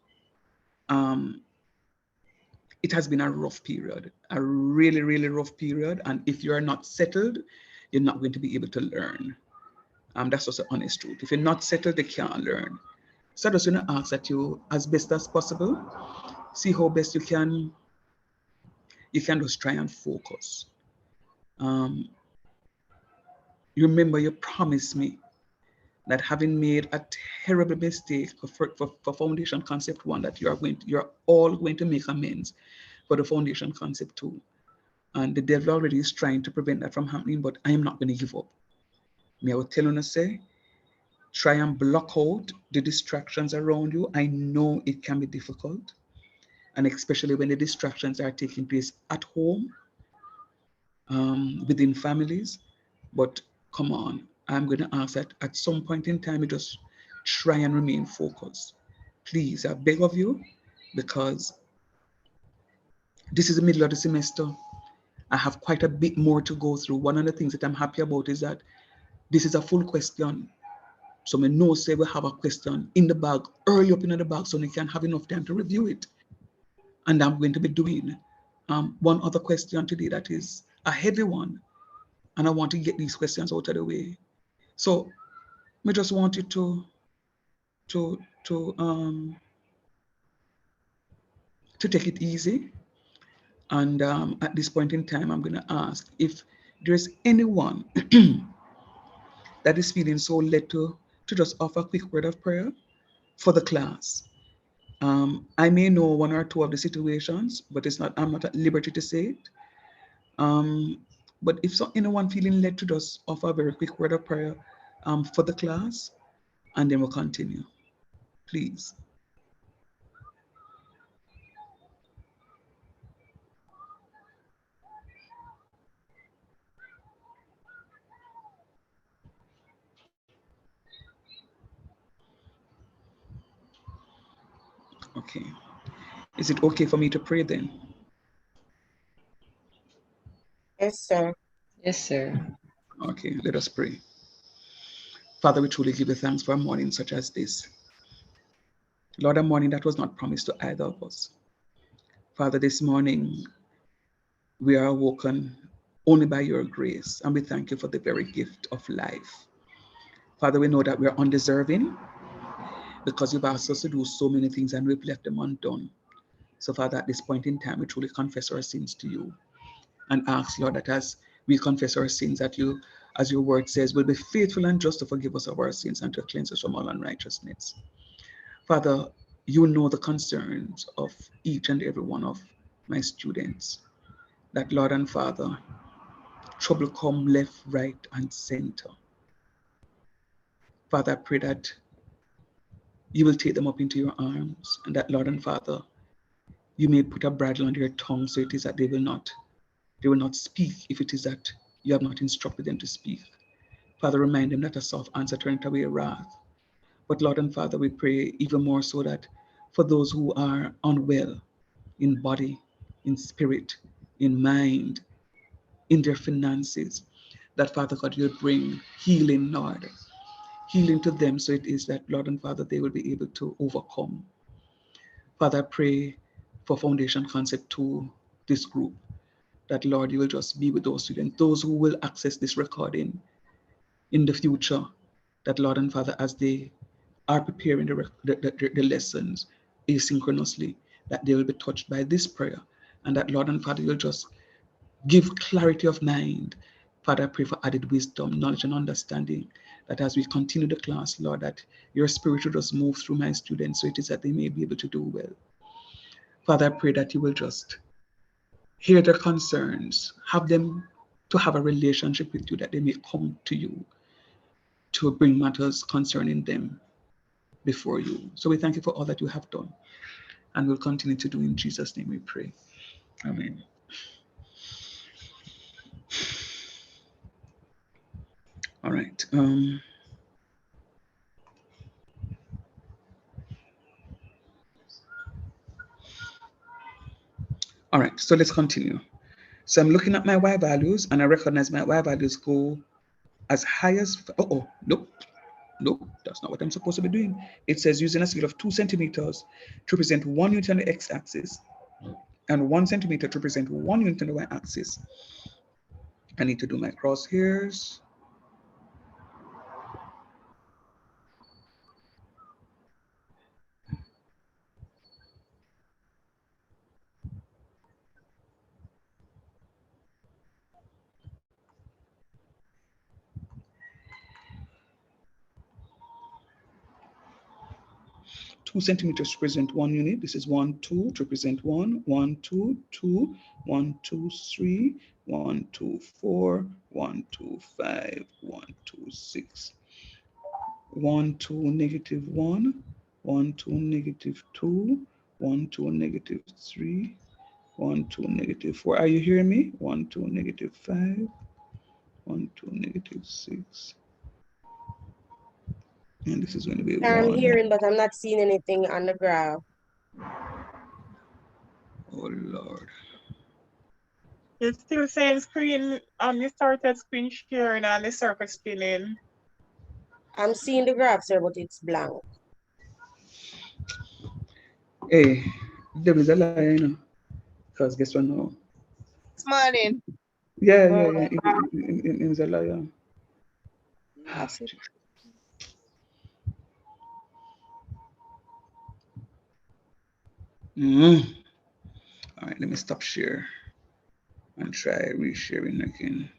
Um, it has been a rough period, a really, really rough period. And if you are not settled, you're not going to be able to learn. That's just the honest truth. If you're not settled, you can't learn. So I just want to ask that you, as best as possible, see how best you can just try and focus. Um, you remember you promised me that having made a terrible mistake for foundation concept 1, that you're all going to make amends for the foundation concept 2. And the devil already is trying to prevent that from happening, but I am not going to give up. Me, I will tell you to say, try and block out the distractions around you. I know it can be difficult, and especially when the distractions are taking place at home, within families. But come on, I'm going to ask that at some point in time, you just try and remain focused. Please, I beg of you, because this is the middle of the semester. I have quite a bit more to go through. One of the things that I'm happy about is that this is a full question. So we know say we have a question in the bag, early up in the bag, so we can have enough time to review it. And I'm going to be doing one other question today that is a heavy one. And I want to get these questions out of the way. So we just want you to to um to take it easy. And at this point in time, I'm going to ask if there's anyone that is feeling so led to just offer a quick word of prayer for the class. I may know one or two of the situations, but I'm not at liberty to say it. But if anyone feeling led to just offer a very quick word of prayer for the class, and then we'll continue, please. Okay. Is it okay for me to pray then? Yes, sir. Yes, sir. Okay, let us pray. Father, we truly give you thanks for a morning such as this. Lord, a morning that was not promised to either of us. Father, this morning we are awoken only by your grace, and we thank you for the very gift of life. Father, we know that we are undeserving because you've asked us to do so many things and we've left them undone. So, Father, at this point in time, we truly confess our sins to you and ask, Lord, that as we confess our sins, that you, as your word says, will be faithful and just to forgive us of our sins and to cleanse us from all unrighteousness. Father, you know the concerns of each and every one of my students. That, Lord and Father, trouble come left, right, and center. Father, I pray that you will take them up into your arms, and that, Lord and Father, you may put a bridle on their tongue so it is that they will not speak if it is that you have not instructed them to speak. Father, remind them that a soft answer turneth away wrath. But Lord and Father, we pray even more so that for those who are unwell in body, in spirit, in mind, in their finances, that Father God, you'll bring healing, Lord, healing to them so it is that, Lord and Father, they will be able to overcome. Father, I pray for Foundation Concept 2, this group, that Lord, you will just be with those students, those who will access this recording in the future, that Lord and Father, as they are preparing the lessons asynchronously, that they will be touched by this prayer, and that Lord and Father, you'll just give clarity of mind, Father, I pray for added wisdom, knowledge, and understanding, that as we continue the class, Lord, that your spirit will just move through my students so it is that they may be able to do well. Father, I pray that you will just hear their concerns, have them to have a relationship with you, that they may come to you to bring matters concerning them before you. So we thank you for all that you have done and will continue to do. In Jesus' name we pray. Amen. All right. All right, so let's continue. So I'm looking at my Y values and I recognize my Y values go as high as, nope, that's not what I'm supposed to be doing. It says using a scale of 2 centimeters to represent 1 unit on the X axis and 1 centimeter to represent 1 unit on the Y axis. I need to do my crosshairs. 2 centimeters to represent 1 unit. This is 1, 2 to represent 1, 1, 2, 2, 1, 2, 3, 1, 2, 4, 1, 2, 5, 1, 2, 6, 1, 2, negative 1, 1, 2, negative 2, 1, 2, negative 3, 1, 2, negative 4. Are you hearing me? 1, 2, negative 5, 1, 2, negative 6. And this is going to be I'm 1. hearing, but I'm not seeing anything on the graph. Oh, Lord. It's still saying screen, you started screen sharing and the circle spinning. I'm seeing the graph, sir, but it's blank. Hey, the devil is a liar, you know. Because guess what now? It's morning. Yeah. He was a liar. That's it. All right, let me stop share and try resharing again.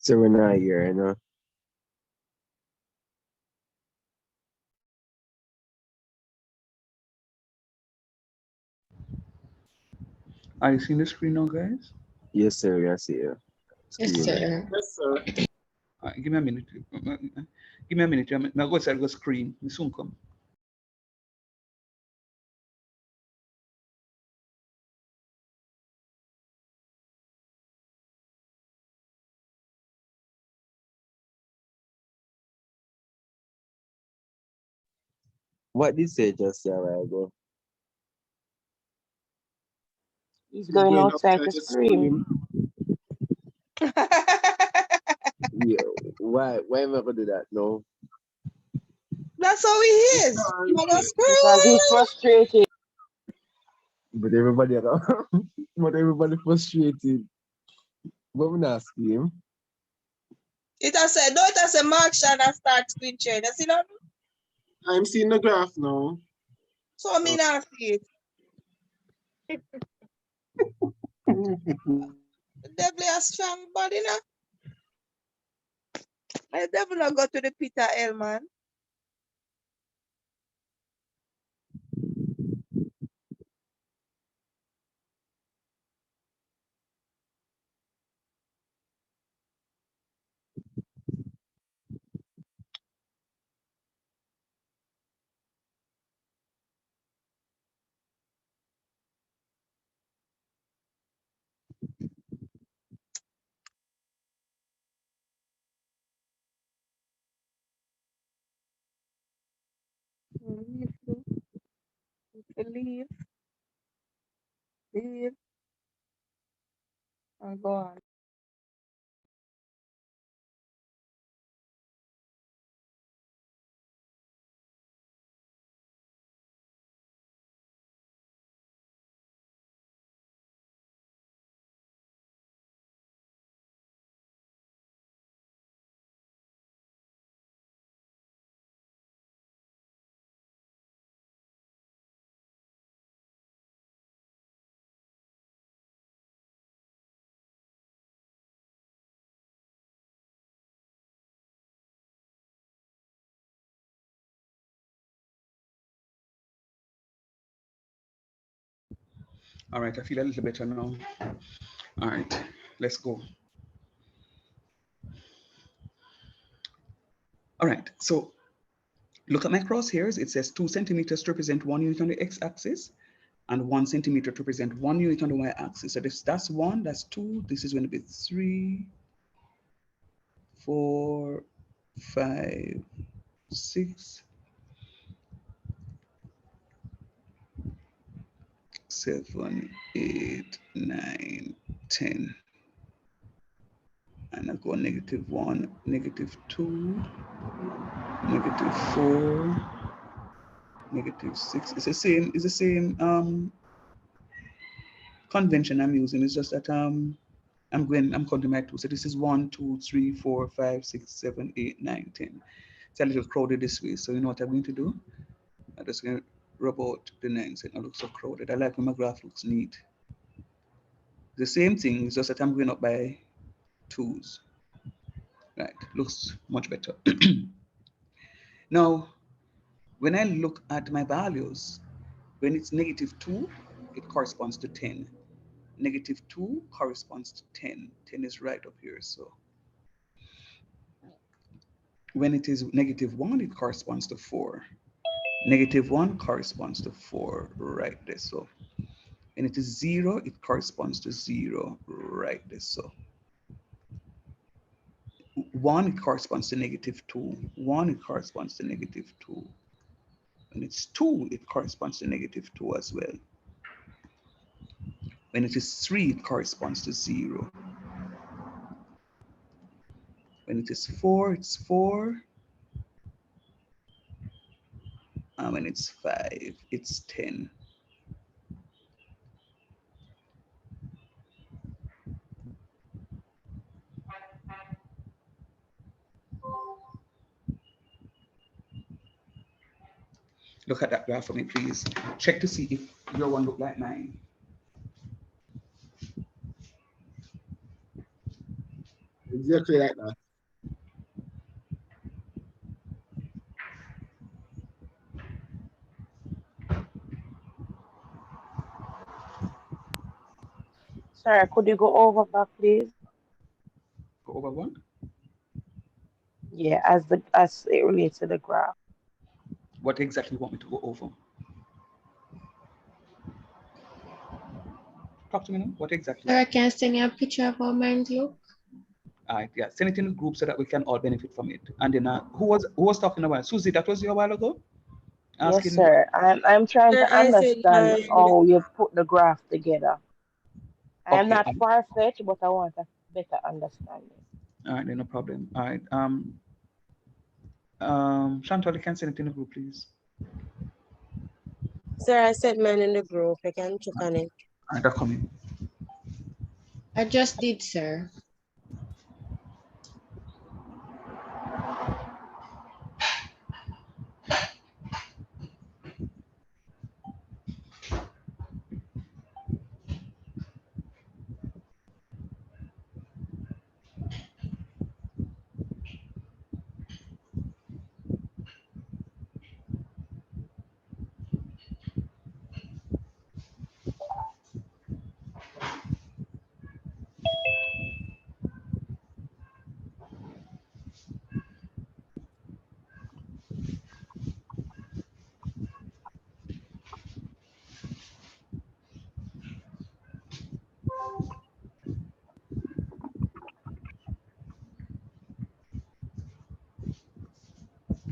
So we're not here, you know. Are you seeing the screen now, guys? Yes, sir. Yes, sir. Yes, sir. Yes, sir. Give me a minute. Give me a minute. I'll go outside, go screen. We soon come. What did you say just a while ago? He's He's going going outside outside to to scream. scream. Yeah. Why am I gonna do that? No. That's how he is. You Because gonna Because he's scream. frustrated. But everybody but everybody frustrated. But we not scream. It has said, don't have say Mark Shannon start screen sharing. You see that? I'm seeing the graph now. So I mean I see it. The devil is a strong body now. The devil not go to the pit of hell, man. Leave, leave, leave, and go on. All right, I feel a little better now. All right, let's go. All right, so look at my crosshairs. It says 2 centimeters to represent 1 unit on the x-axis and 1 centimeter to represent 1 unit on the y-axis. So that's 1, that's 2. This is going to be 3, 4, 5, 6, 7, 8, 9, 10. And I go -1, -2, -4, -6. It's the same convention I'm using. It's just that I'm counting my 2. So this is 1, 2, 3, 4, 5, 6, 7, 8, 9, 10. It's a little crowded this way. So you know what I'm going to do? I'm just going to rub out the 9 so it not look so crowded. I like when my graph looks neat. The same thing, it's just that I'm going up by 2s. Right, looks much better. Now, when I look at my values, when it's -2, it corresponds to 10. -2 corresponds to 10. 10 is right up here. So when it is -1, it corresponds to 4. -1 corresponds to 4 right there. So when it is 0, it corresponds to 0 right there. So 1, it corresponds to -2. 1, it corresponds to -2. When it's 2, it corresponds to -2 as well. When it is 3, it corresponds to 0. When it is 4, it's 4. And when it's 5, it's 10. Look at that graph for me, please. Check to see if your one look like mine. Exactly like that. Sorry, could you go over back, please? Go over one. Yeah, as it relates to the graph. What exactly you want me to go over? Talk to me now. What exactly? Sir, I can send you a picture of how mine look. All right, yeah. Send it in the group so that we can all benefit from it. And then who was talking about? Susie, that was you a while ago? Yes, Asking. sir. I'm trying Sir, to I said understand how you put the graph together. I am Okay. not far-fetched, but I want a better understanding. All right, then no problem. All right. Chantal, you can send it in the group, please. Sir, I said mine in the group. I can check on it. All right, they're coming. I just did, sir.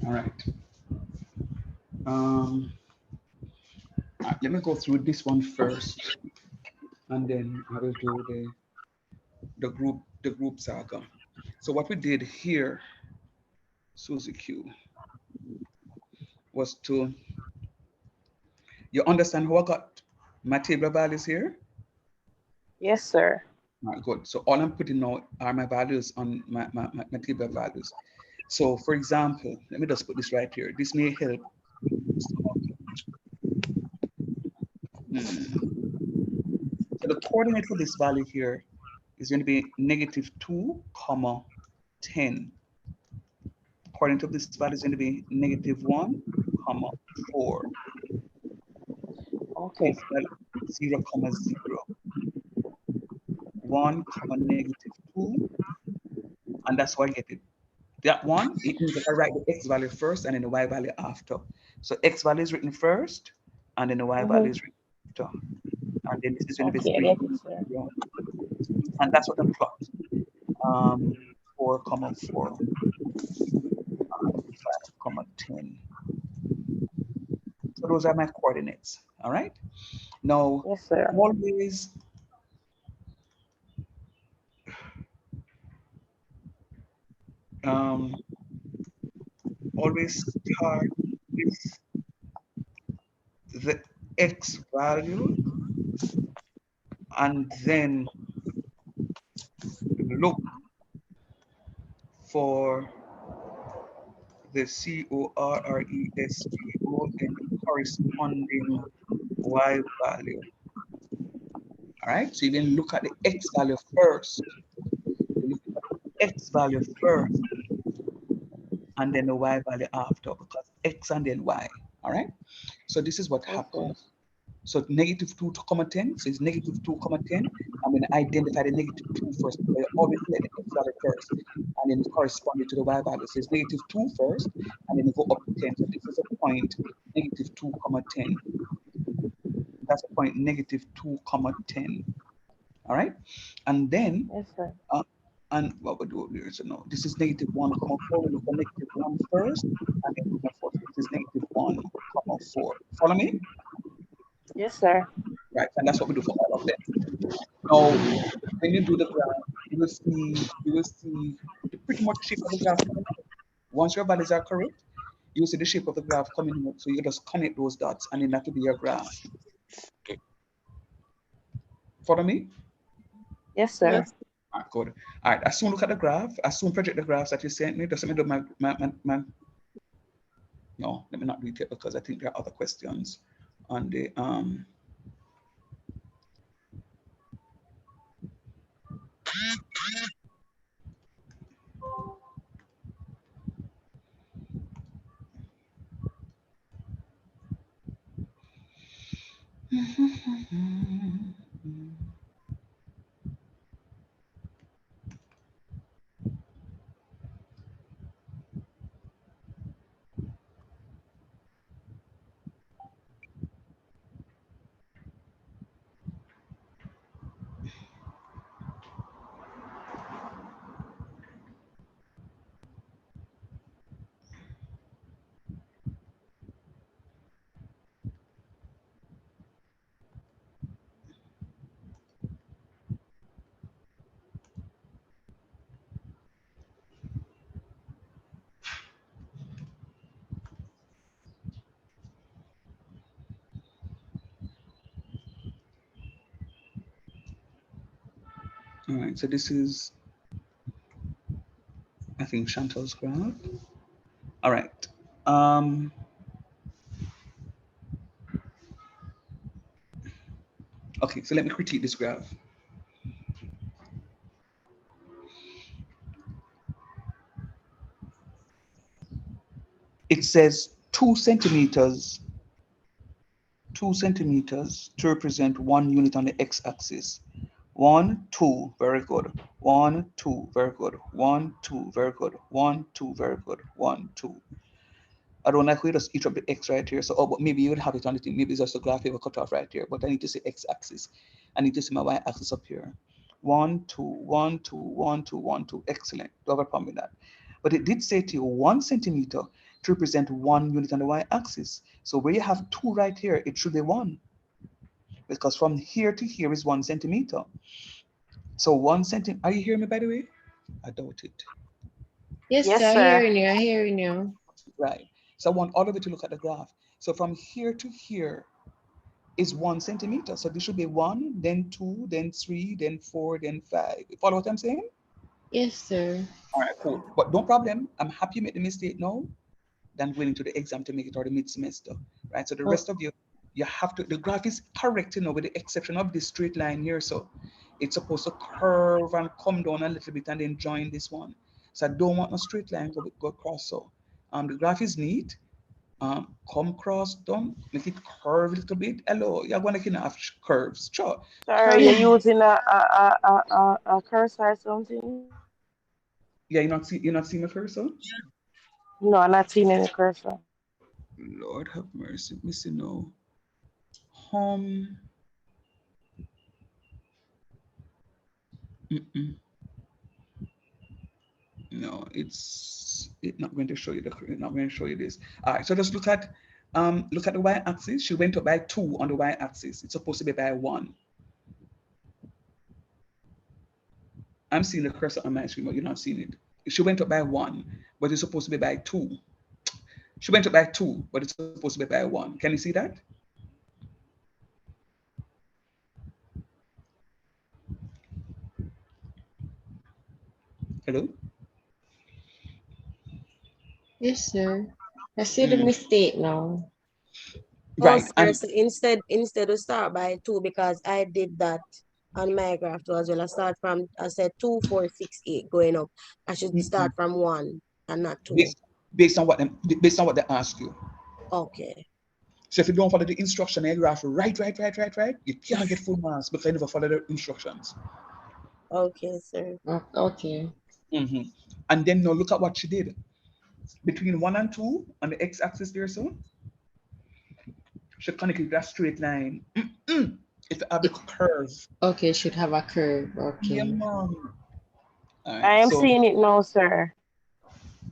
All right. Let me go through this one first, and then I will do the group saga. So what we did here, Susie Q, was to, you understand how I got my table of values here? Yes, sir. All right, good. So all I'm putting now are my values on my table of values. So for example, let me just put this right here. This may help. So the coordinate for this value here is going to be -2, 10. Coordinate of this value is going to be -1, 4. Okay. X value 0, 0. 1, -2, and that's why I get it. That one, it means that I write the x value first and then the y value after. So x value is written first, and then the y value is written after. And then this is going to be Okay, I 3, get it, sir. and that's what I plot. 4, 4, 5, 10. So those are my coordinates. All right. Now, yes, sir. Always start with the x value and then look for the CORRESPO and corresponding y value. All right, so you then look at the x value first. You look at the x value first and then the y value after, because x and then y. All right, so this is what happens. So -2, 10. So it's -2, 10. I'm going to identify the -2 first. I always select the x value first, and then it corresponding to the y value. So it's -2 first, and then you go up to 10. So this is a point -2, 10. That's a point -2, 10. All right, and then yes, sir. And what we do here? So no, this is -1, 4. We look at -1 first, and then 4. So this is -1, 4. Follow me? Yes, sir. Right, and that's what we do for all of them. Now, when you do the graph, you will see pretty much the shape of the graph coming out. Once your values are correct, you will see the shape of the graph coming out. So you just connect those dots, and then that will be your graph. Follow me? Yes, sir. Yes. All right, good. All right, I soon look at the graph. I soon project the graphs that you sent me. Just let me do my no, let me not read it because I think there are other questions on the All right, so this is, I think, Chantal's graph. All right. Okay, so let me critique this graph. It says 2 centimeters to represent 1 unit on the x-axis. 1, 2, very good. 1, 2, very good. 1, 2, very good. 1, 2, very good. 1, 2. I don't like how you just eat up the x right here. So, but maybe you would have it on the thing. Maybe it's just a graph paper cut off right here. But I need to see x-axis. I need to see my y-axis up here. 1, 2, 1, 2, 1, 2, 1, 2. Excellent. Don't have a problem with that. But it did say to you 1 centimeter to represent 1 unit on the y-axis. So where you have 2 right here, it should be 1. Because from here to here is 1 centimeter. So 1 centimeter. Are you hearing me, by the way? I doubt it. Yes, Yes, sir. I'm sir. hearing you. I'm hearing you. Right. So I want all of you to look at the graph. So from here to here is 1 centimeter. So this should be 1, then 2, then 3, then 4, then 5. You follow what I'm saying? Yes, sir. All right, cool. But no problem. I'm happy you made the mistake now than going to the exam to make it or the mid-semester. Right. So the rest of you have to, the graph is correct, with the exception of this straight line here. So it's supposed to curve and come down a little bit and then join this one. So I don't want no straight line go across. So the graph is neat. Come across, don't make it curve a little bit. Hello, you're gonna have curves. Sure. Sir, Curve. you're using a cursor or something? Yeah, you're not seeing the cursor? No, I'm not seeing any cursor. Lord have mercy. Missing no. Home. No, it's not going to show you not going to show you this. All right, so just look at the y-axis. She went up by 2 on the y-axis. It's supposed to be by 1. I'm seeing the cursor on my screen, but you're not seeing it. She went up by 1, but it's supposed to be by 2. She went up by 2, but it's supposed to be by 1. Can you see that? Hello? Yes, sir. I see the mistake now. Right. Oh, sir, so instead of start by 2, because I did that on my graph too as well. I said 2, 4, 6, 8 going up. I should start from 1 and not 2. Based on what they ask you. Okay. So if you don't follow the instruction, you have to right, you can't get full marks because you never follow the instructions. Okay, sir. Okay. And then now look at what she did. Between 1 and 2 on the x-axis there, so she connected that straight line. It have a curve. Okay, it should have a curve. Okay. Yeah, mom. All right, I am so seeing it now, sir.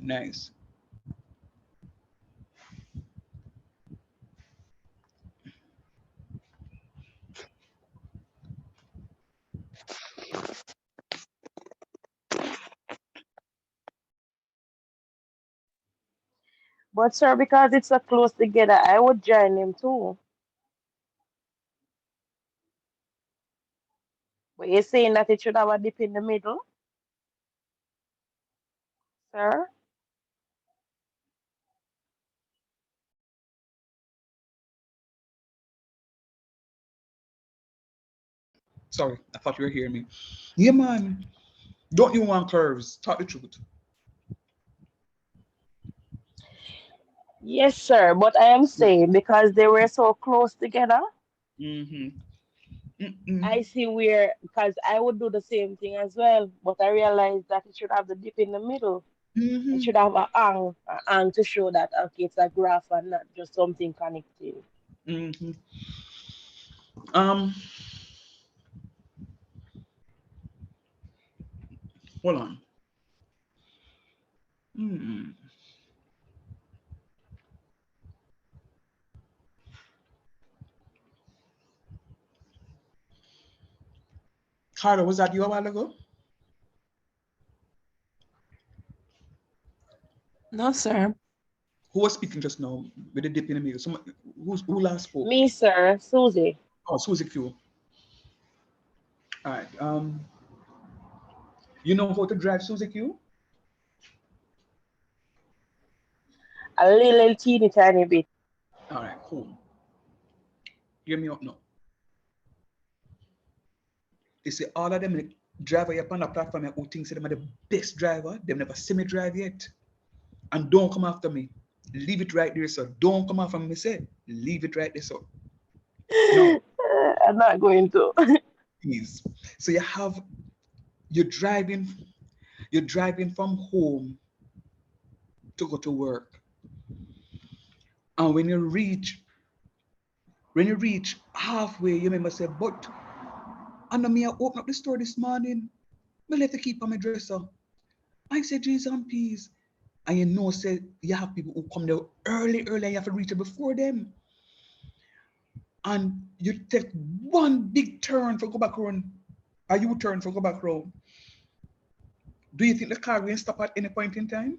nice. But sir, because it's so close together, I would join them too. But you're saying that it should have a dip in the middle, sir? Sorry, I thought you were hearing me. Yeah, man. Don't you want curves? Talk the truth. Yes, sir. But I am saying because they were so close together, I see where, because I would do the same thing as well, but I realized that it should have the dip in the middle. It should have a ang to show that okay, it's a graph and not just something connecting. Hold on. Carla, was that you a while ago? No, sir. Who was speaking just now with the dip in the middle? Who last spoke? Me, sir, Susie. Oh, Susie Q. All right. You know how to drive, Susie Q? A little teeny tiny bit. All right, cool. Hear me up now. You see, all of them the driver up on the platform who thinks them are the best driver, they've never seen me drive yet. And don't come after me. Leave it right there, sir. Don't come after me, say. Leave it right there, sir. No, I'm not going to. please. So you're driving from home to go to work. And when you reach halfway, you remember say, but I know me, I opened up the store this morning. I left the key on my dresser. I said, Jesus and peace. And you know, say you have people who come there early, and you have to reach it before them. And you take one big turn for go back around, a U-turn for go back round. Do you think the car will stop at any point in time?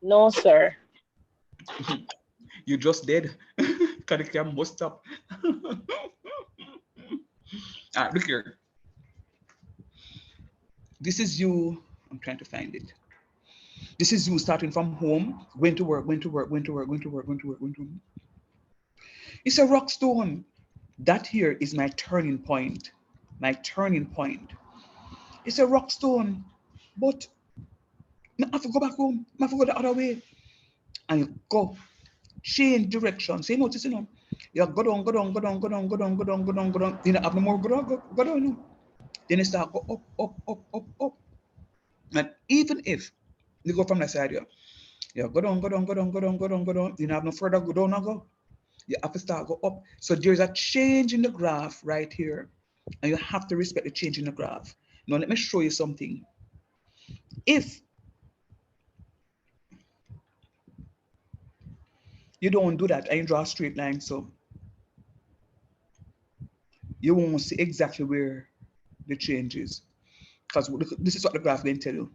No, sir. You just dead. Because the car must stop. All right, look here. This is you. I'm trying to find it. This is you starting from home, going to work, going to work, going to work, going to work, going to work, going to work. It's a rock stone. That here is my turning point. My turning point. It's a rock stone. But I have to go back home. I have to go the other way. And you go. Change direction. So you notice, you know, you go down, go down, go down, go down, go down, go down, go down, go down. You know, have no more go down, go down. You know. Then you start go up, up, up, up, up. And even if you go from the side here, you go down, go down, go down, go down, go down, go down. You know, have no further go down and go. You have to start go up. So there's a change in the graph right here. And you have to respect the change in the graph. Now let me show you something. If you don't do that and you draw a straight line, so you won't see exactly where the change is. Because this is what the graph will tell you.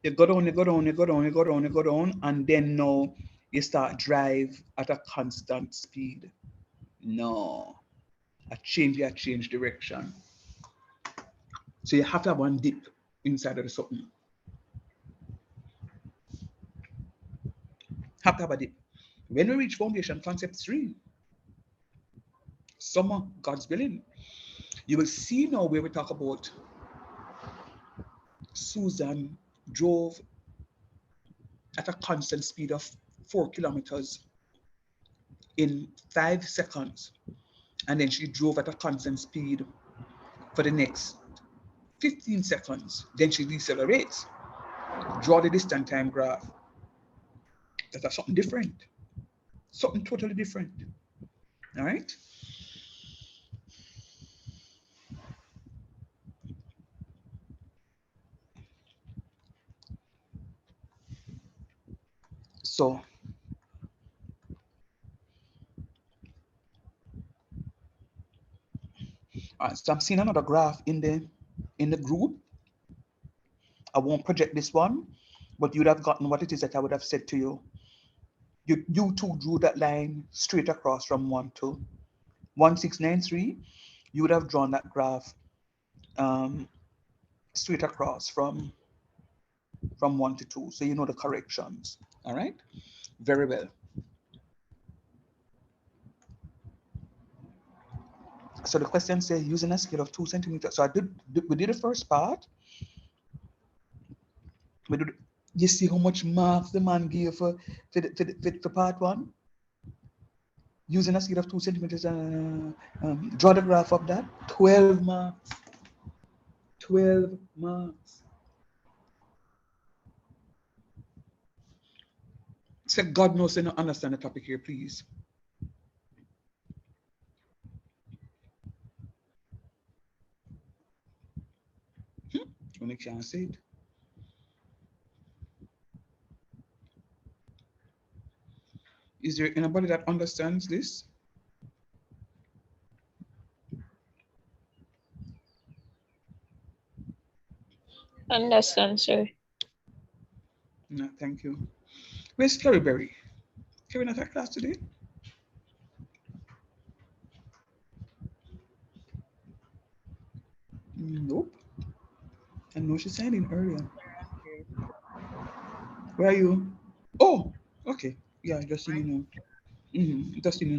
You go down, you go down, you go down, you go down, you go down, and then now you start drive at a constant speed. No. You change direction. So you have to have one dip inside of the something. Have to have a dip. When we reach foundation concept 3, summer, God's willing, you will see now where we talk about Susan drove at a constant speed of 4 kilometers in 5 seconds. And then she drove at a constant speed for the next 15 seconds. Then she decelerates. Draw the distance time graph. That's something different. Something totally different. All right? So so I'm seeing another graph in the group. I won't project this one, but you'd have gotten what it is that I would have said to you. You two drew that line straight across from 1 to 1693. You would have drawn that graph straight across from 1 to 2. So you know the corrections. All right? Very well. So the question says using a scale of 2 centimeters. So we did the first part. You see how much marks the man gave for part one? Using a scale of 2 centimeters, draw the graph of that. 12 marks. 12 marks. Say God knows they don't understand the topic here, please. When I can't say it. Is there anybody that understands this? Understand, sir. No, thank you. Where's Carrie Berry? Carrie not at class today? Nope. I know she signed in earlier. Where are you? Oh, okay. Yeah, just seen you now. Just seen you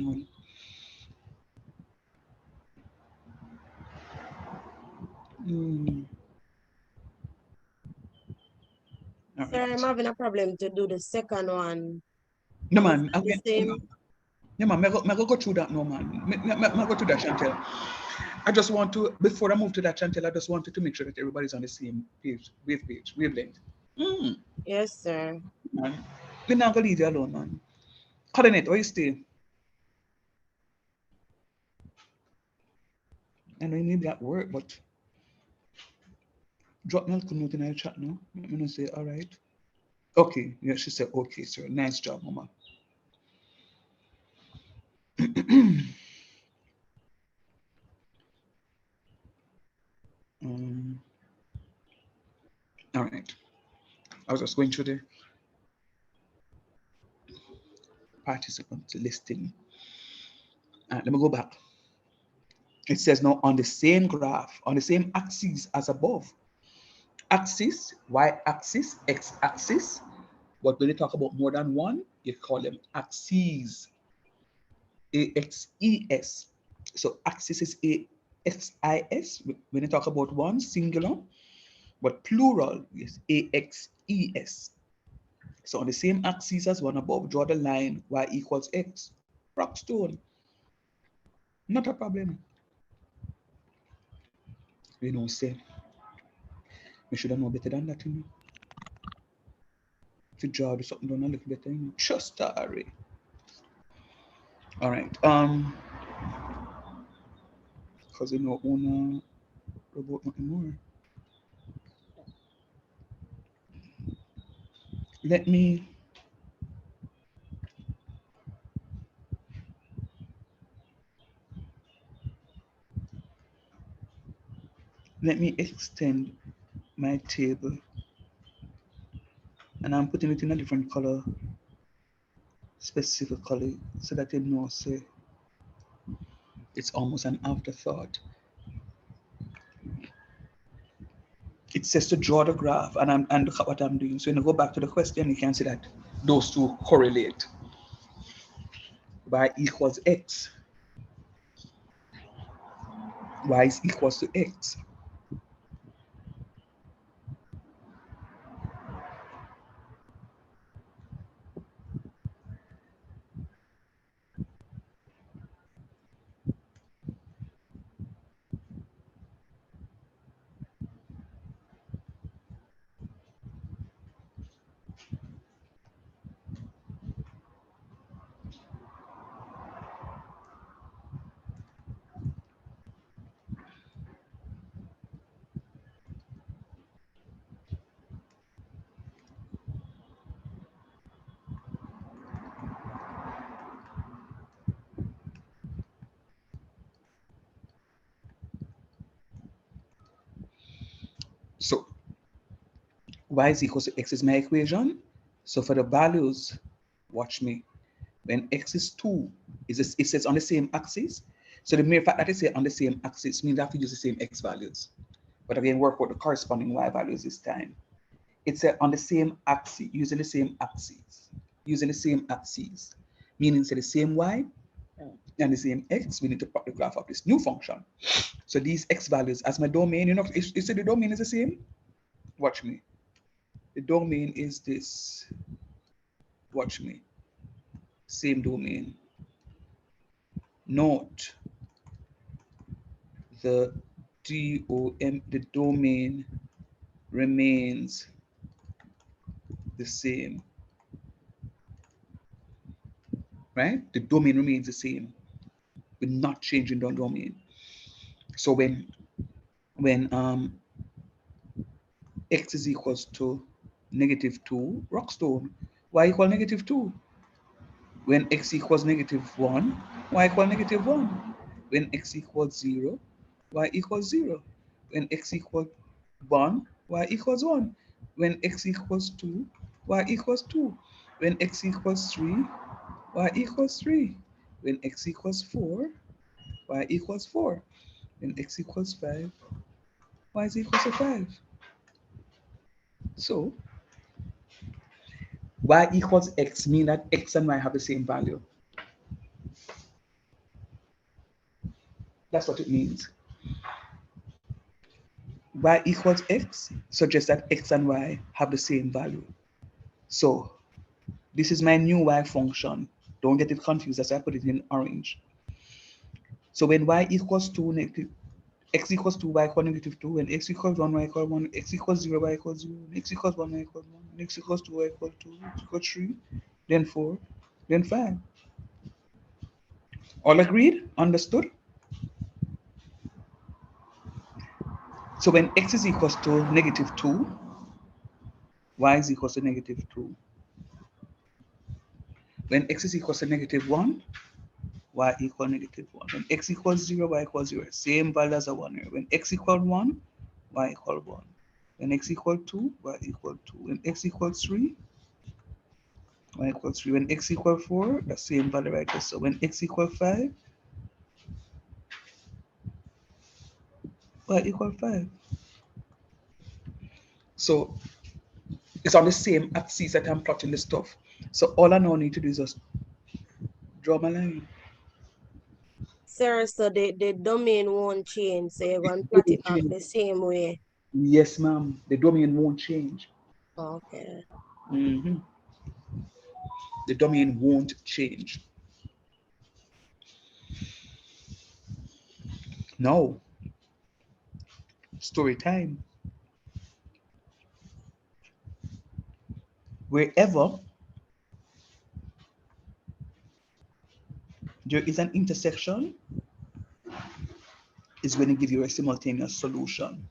now. Sir, I'm having a problem to do the second one. No man, the same. No man, I go through that no man. I go through that, Chantel. I just want to, before I move to that, Chantel, I just wanted to make sure that everybody's on the same page, wavelength. Yes, sir. Man, we're not gonna leave you alone, man. Coordinate, where you stay? I know you need that work, but drop me a little note in our chat now. I'm gonna say, all right. Okay, yeah, she said, okay, sir. Nice job, mama. All right. I was just going through the participant listing. Let me go back. It says now on the same graph, on the same axis as above. Axis, y-axis, x-axis. But when you talk about more than one, you call them axes. A-X-E-S. So axis is A-X-I-S. When you talk about one, singular. But plural is A-X-E-S. So on the same axis as one above, draw the line y equals x. Rock stone. Not a problem. You know, say, we should have known better than that, you know. To draw something done a little better, you know. Just story. All right. Because you know, own robot nothing more. Let me extend my table, and I'm putting it in a different color specifically so that you know, say, it's almost an afterthought. It says to draw the graph, and look at what I'm doing. So when you go back to the question, you can see that those two correlate. Y equals x. Y is equals to x. So y is equals to x is my equation. So for the values, watch me. When x is 2, it says on the same axis. So the mere fact that it says on the same axis means I have to use the same x values. But again, work out the corresponding y values this time. It said on the same axis, using the same axes, meaning say the same y and the same x. We need to plot the graph of this new function. So these x values as my domain, you know, you see the domain is the same. Watch me. The domain is this. Watch me. Same domain. Note the the domain remains the same. Right? The domain remains the same. We're not changing the domain. So when x is equals to -2, Rockstone, y equal -2. When x equals -1, y equal -1. When x equals 0, y equals 0. When x equals 1, y equals 1. When x equals 2, y equals 2. When x equals 3, y equals 3. When x equals 4, y equals 4. When x equals 5, y is equals to 5. So y equals x mean that x and y have the same value. That's what it means. Y equals x suggests that x and y have the same value. So this is my new y function. Don't get it confused, that's why I put it in orange. So when y equals 2, x equals 2, y equals -2. When x equals 1, y equals 1. X equals 0, y equals 0. When x equals 1, y equals 1. When x equals 2, y equals 2. X equals 3, then 4, then 5. All agreed? Understood? So when x is equals to -2, y is equals to -2. When x is equals to -1, y equal -1. When x equals 0, y equals 0. Same value as a 1 here. When x equals 1, y equals 1. When x equals 2, y equals 2. When x equals 3, y equals 3. When x equals 4, the same value right there. So when x equals 5, y equals 5. So it's on the same axis that I'm plotting the stuff. So all I now need to do is just draw my line. Sarah, so the domain won't change, so you're going to plot it out the same way. Yes, ma'am. The domain won't change. Okay. The domain won't change. Now, story time. Wherever there is an intersection, is going to give you a simultaneous solution.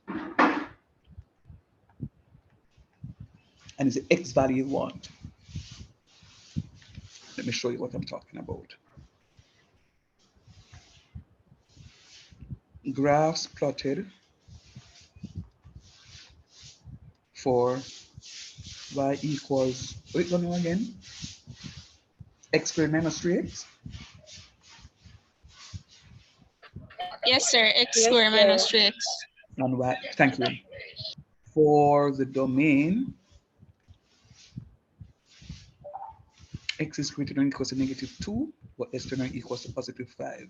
And it's the x value you want. Let me show you what I'm talking about. Graphs plotted for y equals, wait, one more again. X squared minus 3x. Yes, sir. X Yes, square sir. minus 3x. And y, thank you. For the domain, x is greater than or equals to -2, but s greater than or equals to +5.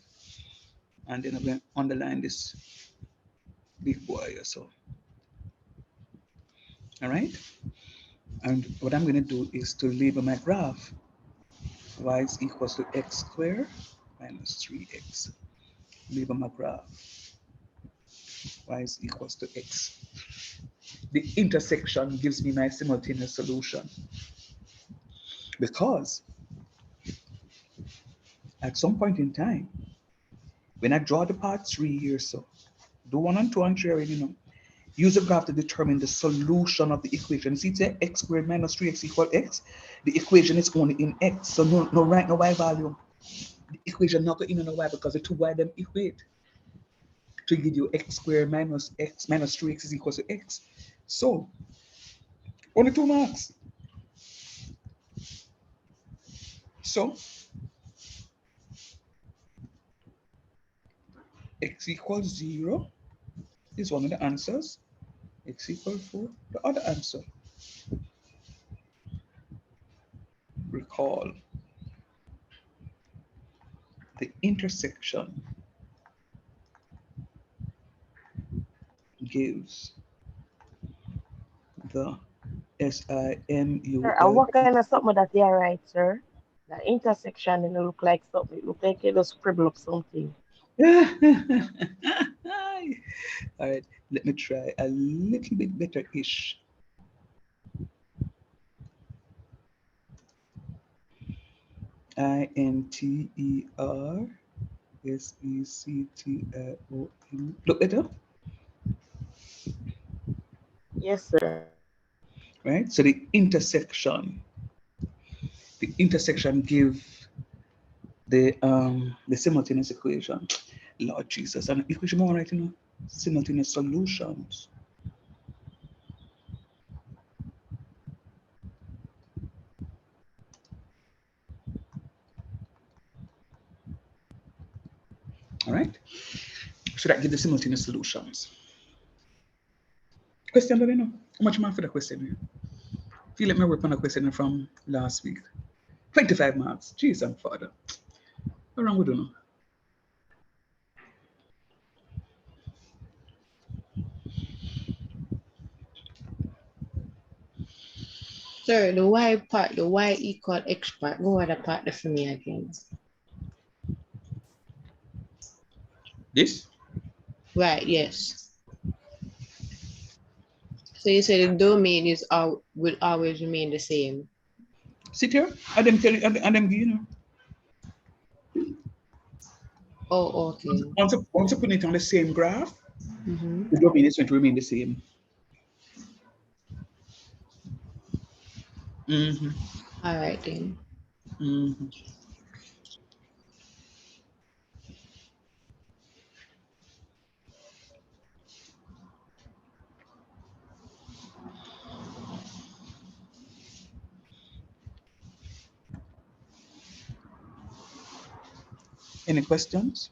And then I'm going to underline this big boy here. So, all right. And what I'm going to do is to label my graph. Y is equals to x squared minus 3x. Label my graph. Y is equals to x. The intersection gives me my simultaneous solution. Because at some point in time, when I draw the part 3 here, so do 1 and 2 and 3 already know. Use a graph to determine the solution of the equation. See, it's x squared minus 3x equal x. The equation is only in x, so no right no y value. The equation not going in on a y because the two y them equate to give you x squared minus x minus 3x is equal to x. So only 2 marks. So x equals 0 is one of the answers. X equals 4, the other answer. Recall the intersection gives the Sir, I work SIMUL. on something that you right, sir. The intersection and it look like something. It look like you just scribble up something. All right, let me try a little bit better-ish. INTERSECTION. Look better, Yes, sir. right? So the intersection give the simultaneous equation. Lord Jesus, and equation more right, simultaneous solutions. All right. So that give the simultaneous solutions. Question, let me know. How much more for the question? Feel like me work on a question from last week. 25 marks. Jeez, I'm father. What wrong with you? Sir, the y part, the y equal x part, go other part there for me again. This? Right, yes. So you said the domain is will always remain the same. Sit here. And them tell you, and them give you. Oh, okay. Once you put it on the same graph, Mm-hmm. the domain is going to remain the same. Mm-hmm. All right then. Mm-hmm. Any questions?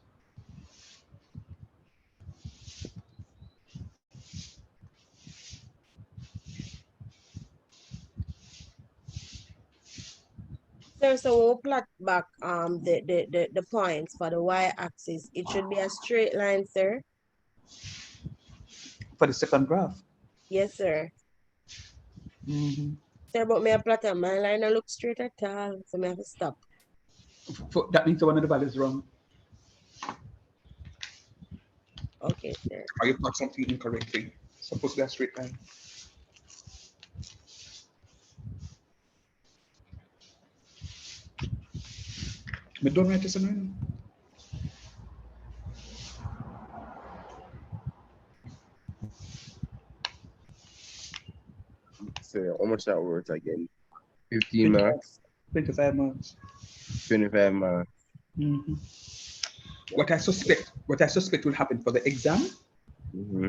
Sir, so we'll plot back the points for the y-axis. It should be a straight line, sir. For the second graph. Yes, sir. Mm-hmm. Sir, but me a plot on my line and look straight at all. So me have to stop. That means one of the values wrong. Okay, sir. Or you plot something incorrectly. Supposed to be a straight line. But don't write this in. So how much that worth again? 15 marks, 25 marks. 25 marks. Mm-hmm. What I suspect will happen for the exam Mm-hmm.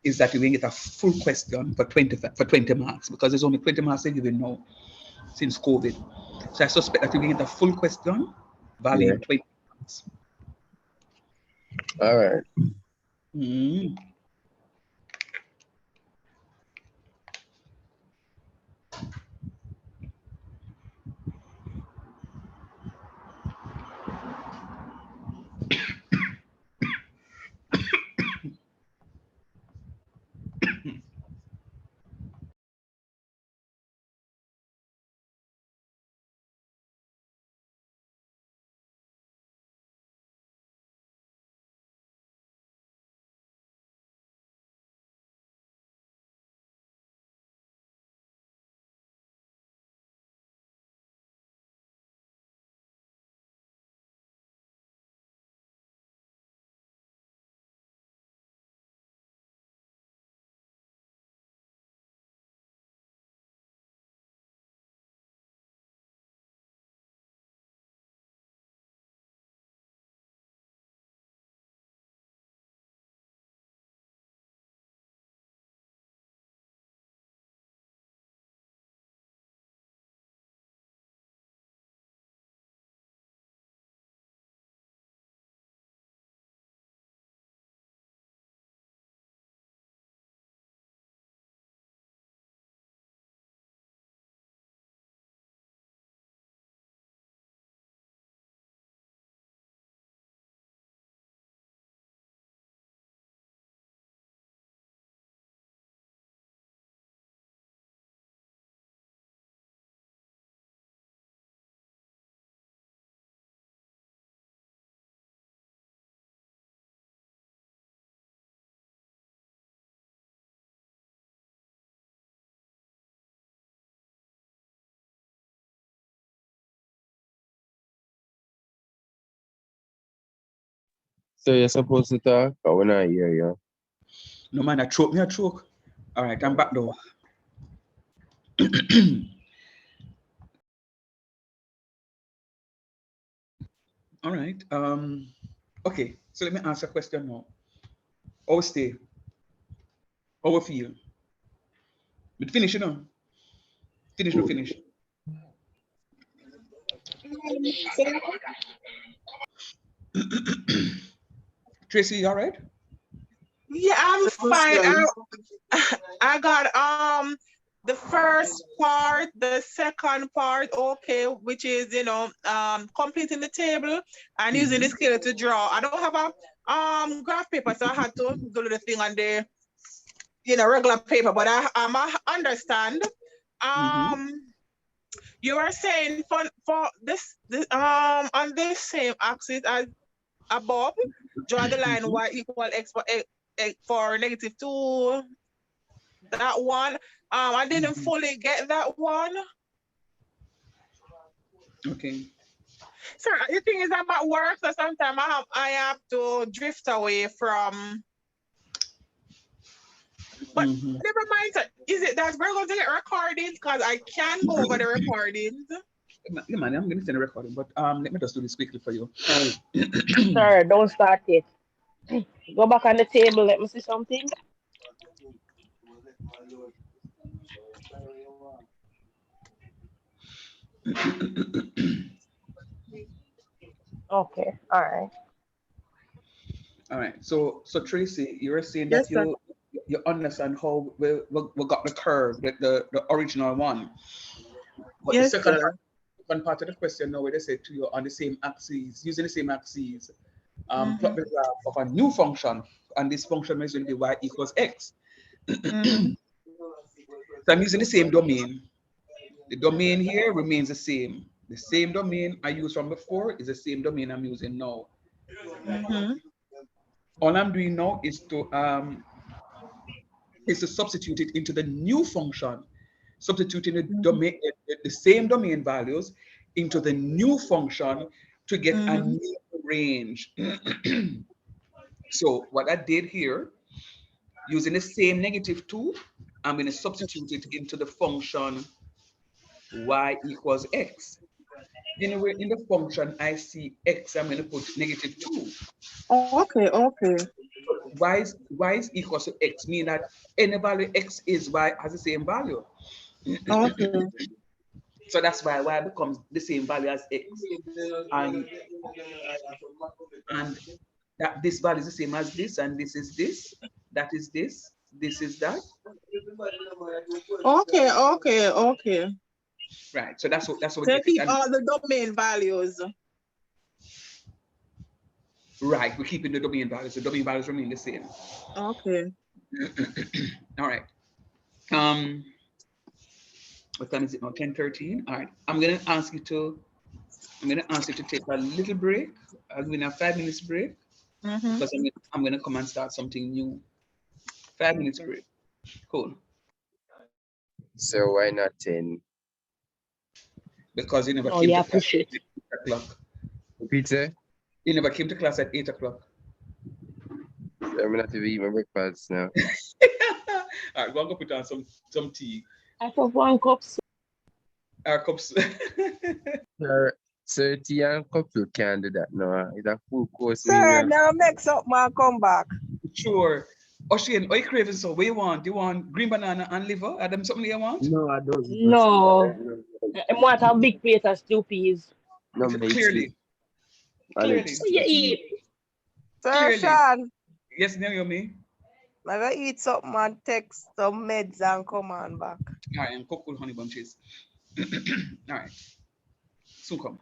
is that you will get a full question for 20 marks, because there's only 20 marks they given now since COVID. So I suspect that you will get a full question Yeah. valuing 20 marks. All right. Mm. So you're supposed to talk, but when I hear you. No man, I choke me, I choke. All right, I'm back though. All right. Okay, so let me answer a question now. How stay? How feel? But finish, you know. Finish, no finish. Tracy, you all right? Yeah, I'm fine. I got the first part, the second part, okay, which is completing the table and using the scale to draw. I don't have a graph paper, so I had to do the thing on the regular paper, but I understand. You are saying for this on this same axis as above, draw the line y equal x for -2. That one. I didn't fully get that one. Okay. Sir, the thing is I'm at work, so sometimes I have to drift away from. But never mind, sir. Is it that we're going to get recordings? Because I can go over the recordings. Yeah, man, I'm going to send a recording, but let me just do this quickly for you. Sir, don't start it. Go back on the table. Let me see something. Okay. All right. All right. So Tracy, you were saying Yes, that sir. you understand how we got the curve, the original one. But the Yes, sir. second part of the question now, where they say to you on the same axis, using the same axis, plot the graph of a new function, and this function is going to be y equals x. So I'm using the same domain. The domain here remains the same. The same domain I used from before is the same domain I'm using now. All I'm doing now is to substitute it into the new function, substituting the same domain values into the new function to get a new range. So what I did here, using the same -2, I'm going to substitute it into the function y equals x. Anywhere in the function I see x, I'm going to put -2. Okay. Y is equals to x, meaning that any value x is, y has the same value. Okay. So that's why y becomes the same value as x. And that this value is the same as this, and this is this, that is this is that. Okay. Right. So that's what we They get it. keep And all the domain values. right, we're keeping the domain values. The domain values remain the same. Okay. All right. What time is it now? 10:13. All right. I'm gonna ask you to take a little break. I'm gonna have 5 minutes break because I'm gonna come and start something new. 5 minutes break. Cool. So why not 10? Because you never No, came yeah, to class push it. at 8 o'clock. Pizza? You never came to class at 8 o'clock. I'm gonna have to eat my breakfast now. All right, go and go put on some tea. I have 1 cup. Our cups. Sir, tea and cup, you can't do that now. It's a full course Sir, meal. now mix up my comeback. Sure. Ocean, are you craving so? What you want? Do you want green banana and liver? Are them something you want? No, I don't. No. I want a big plate of stew peas. No, mate. Clearly. Clearly. What you eat? Sir Clearly. Sean, Yes, Naomi. I gotta eat something and take some meds and come on back. All right, and cocoa honey bunches. All right. Soon come.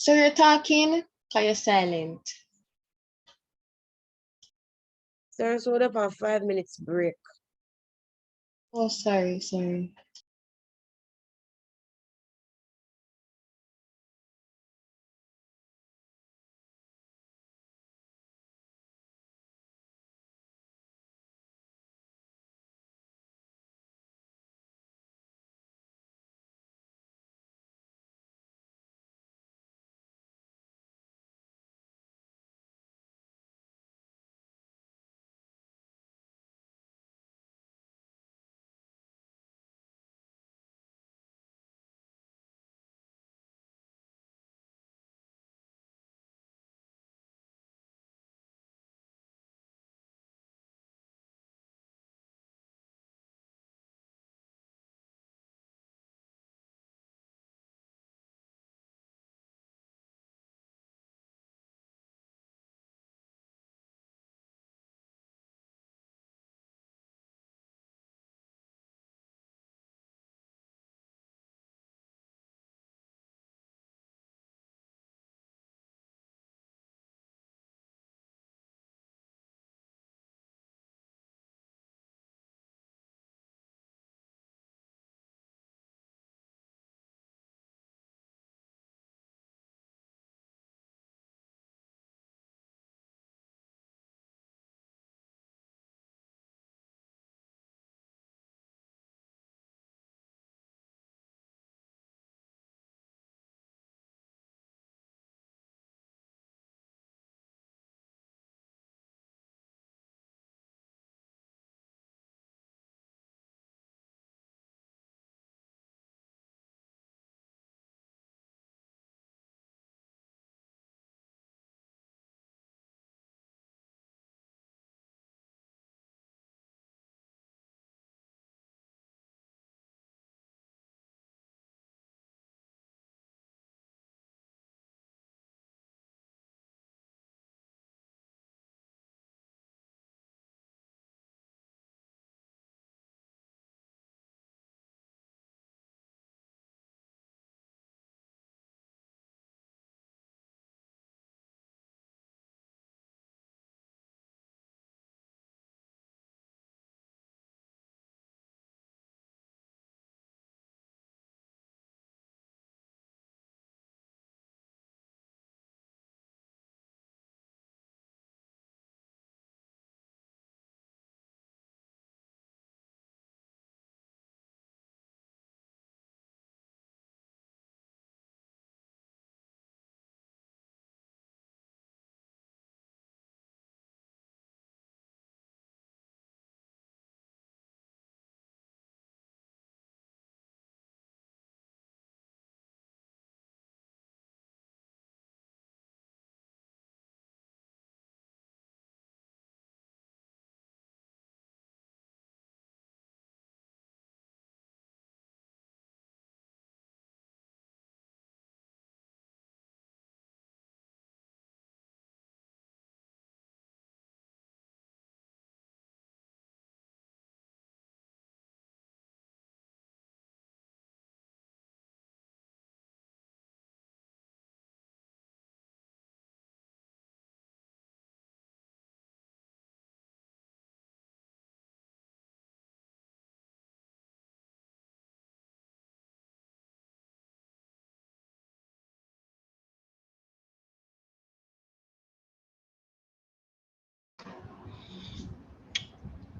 So you're talking, or you're silent? Sir, so up on 5 minutes break. Oh, sorry.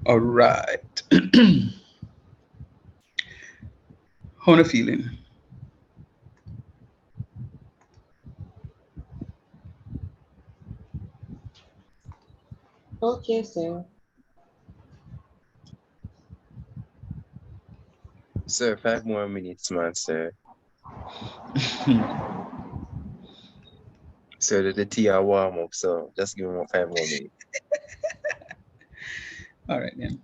All right. How am I feeling? Okay, sir. Sir, 5 more minutes, man, sir. So the tea are warm up, so just give him 5 more minutes. All right, then.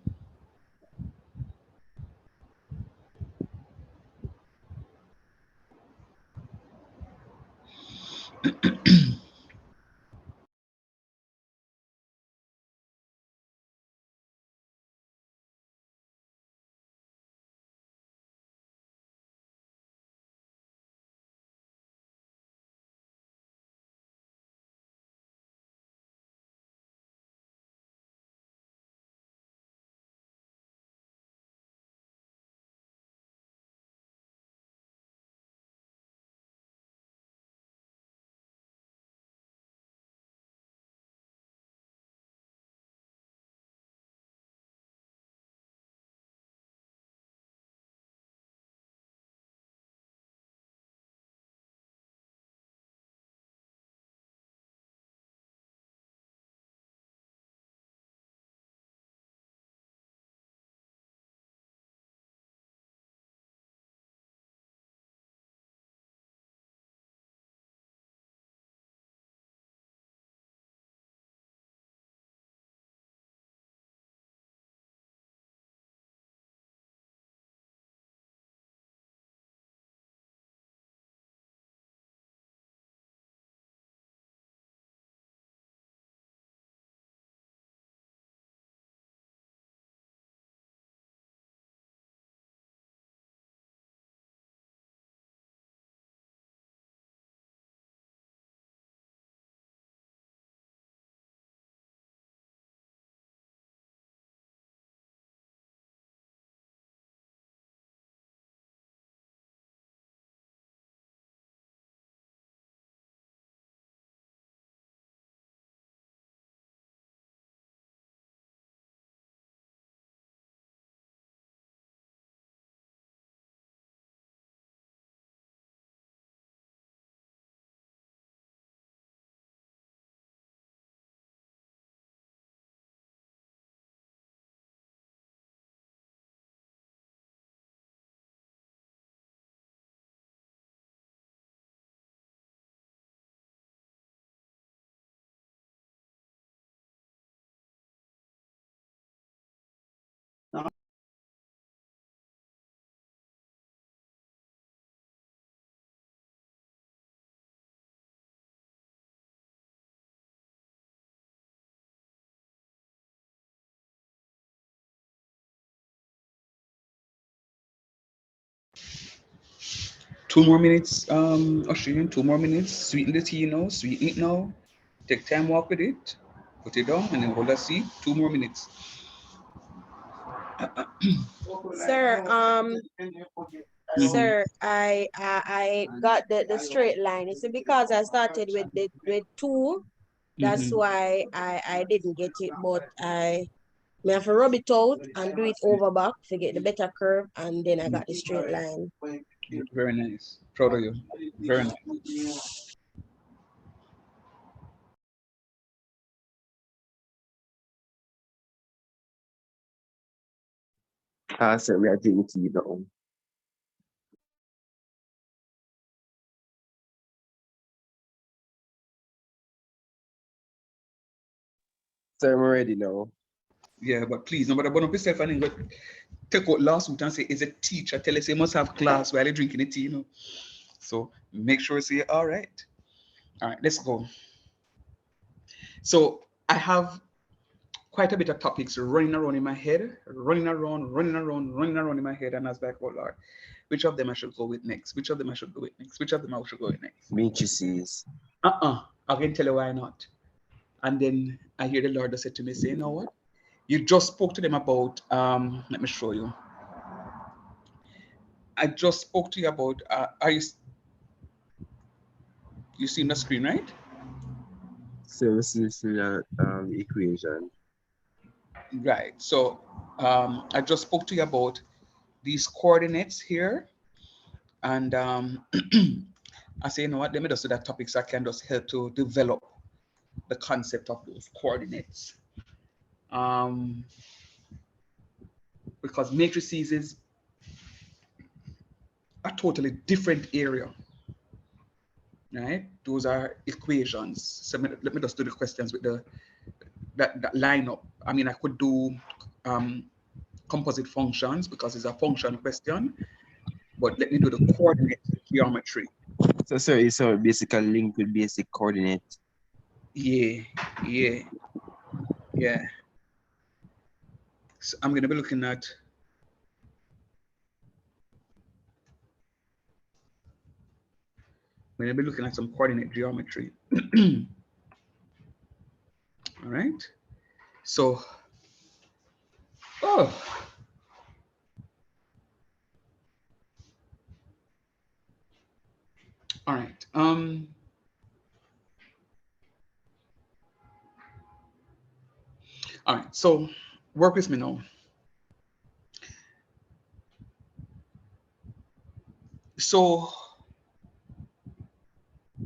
2 more minutes, Australian, 2 more minutes. Sweeten the tea now, sweeten it now. Take time, walk with it. Put it down and then hold a seat. 2 more minutes. Sir, sir, I got the straight line. It's because I started with 2. That's why I didn't get it, but I have to rub it out and do it over back to get the better curve, and then I got the straight line. Very nice. Proud of you. Very nice. So we are taking tea now. So I'm ready now. Yeah, but please, nobody burn up yourself and then go take out last week and say, is a teacher tell us you must have class while you're drinking the tea, you know. So make sure you say, all right. All right, let's go. So I have quite a bit of topics running around in my head, running around in my head. And I was like, oh Lord, which of them I should go with next? Which of them I should go with next? Which of them I should go with next? Matrices. I can tell you why not. And then I hear the Lord that said to me, say, you know what? You just spoke to them about, let me show you. I just spoke to you about, are you seeing the screen, right? So this is equation. Right. So I just spoke to you about these coordinates here. And I say, you know what, let me just do that topic so I can just help to develop the concept of those coordinates. Because matrices is a totally different area, right? Those are equations. So let me just do the questions with that line up. I mean, I could do composite functions because it's a function question, but let me do the coordinate geometry. So sorry, so basically linked with basic coordinate. Yeah. So I'm going to be looking at some coordinate geometry. All right. So, all right. All right. So work with me now. So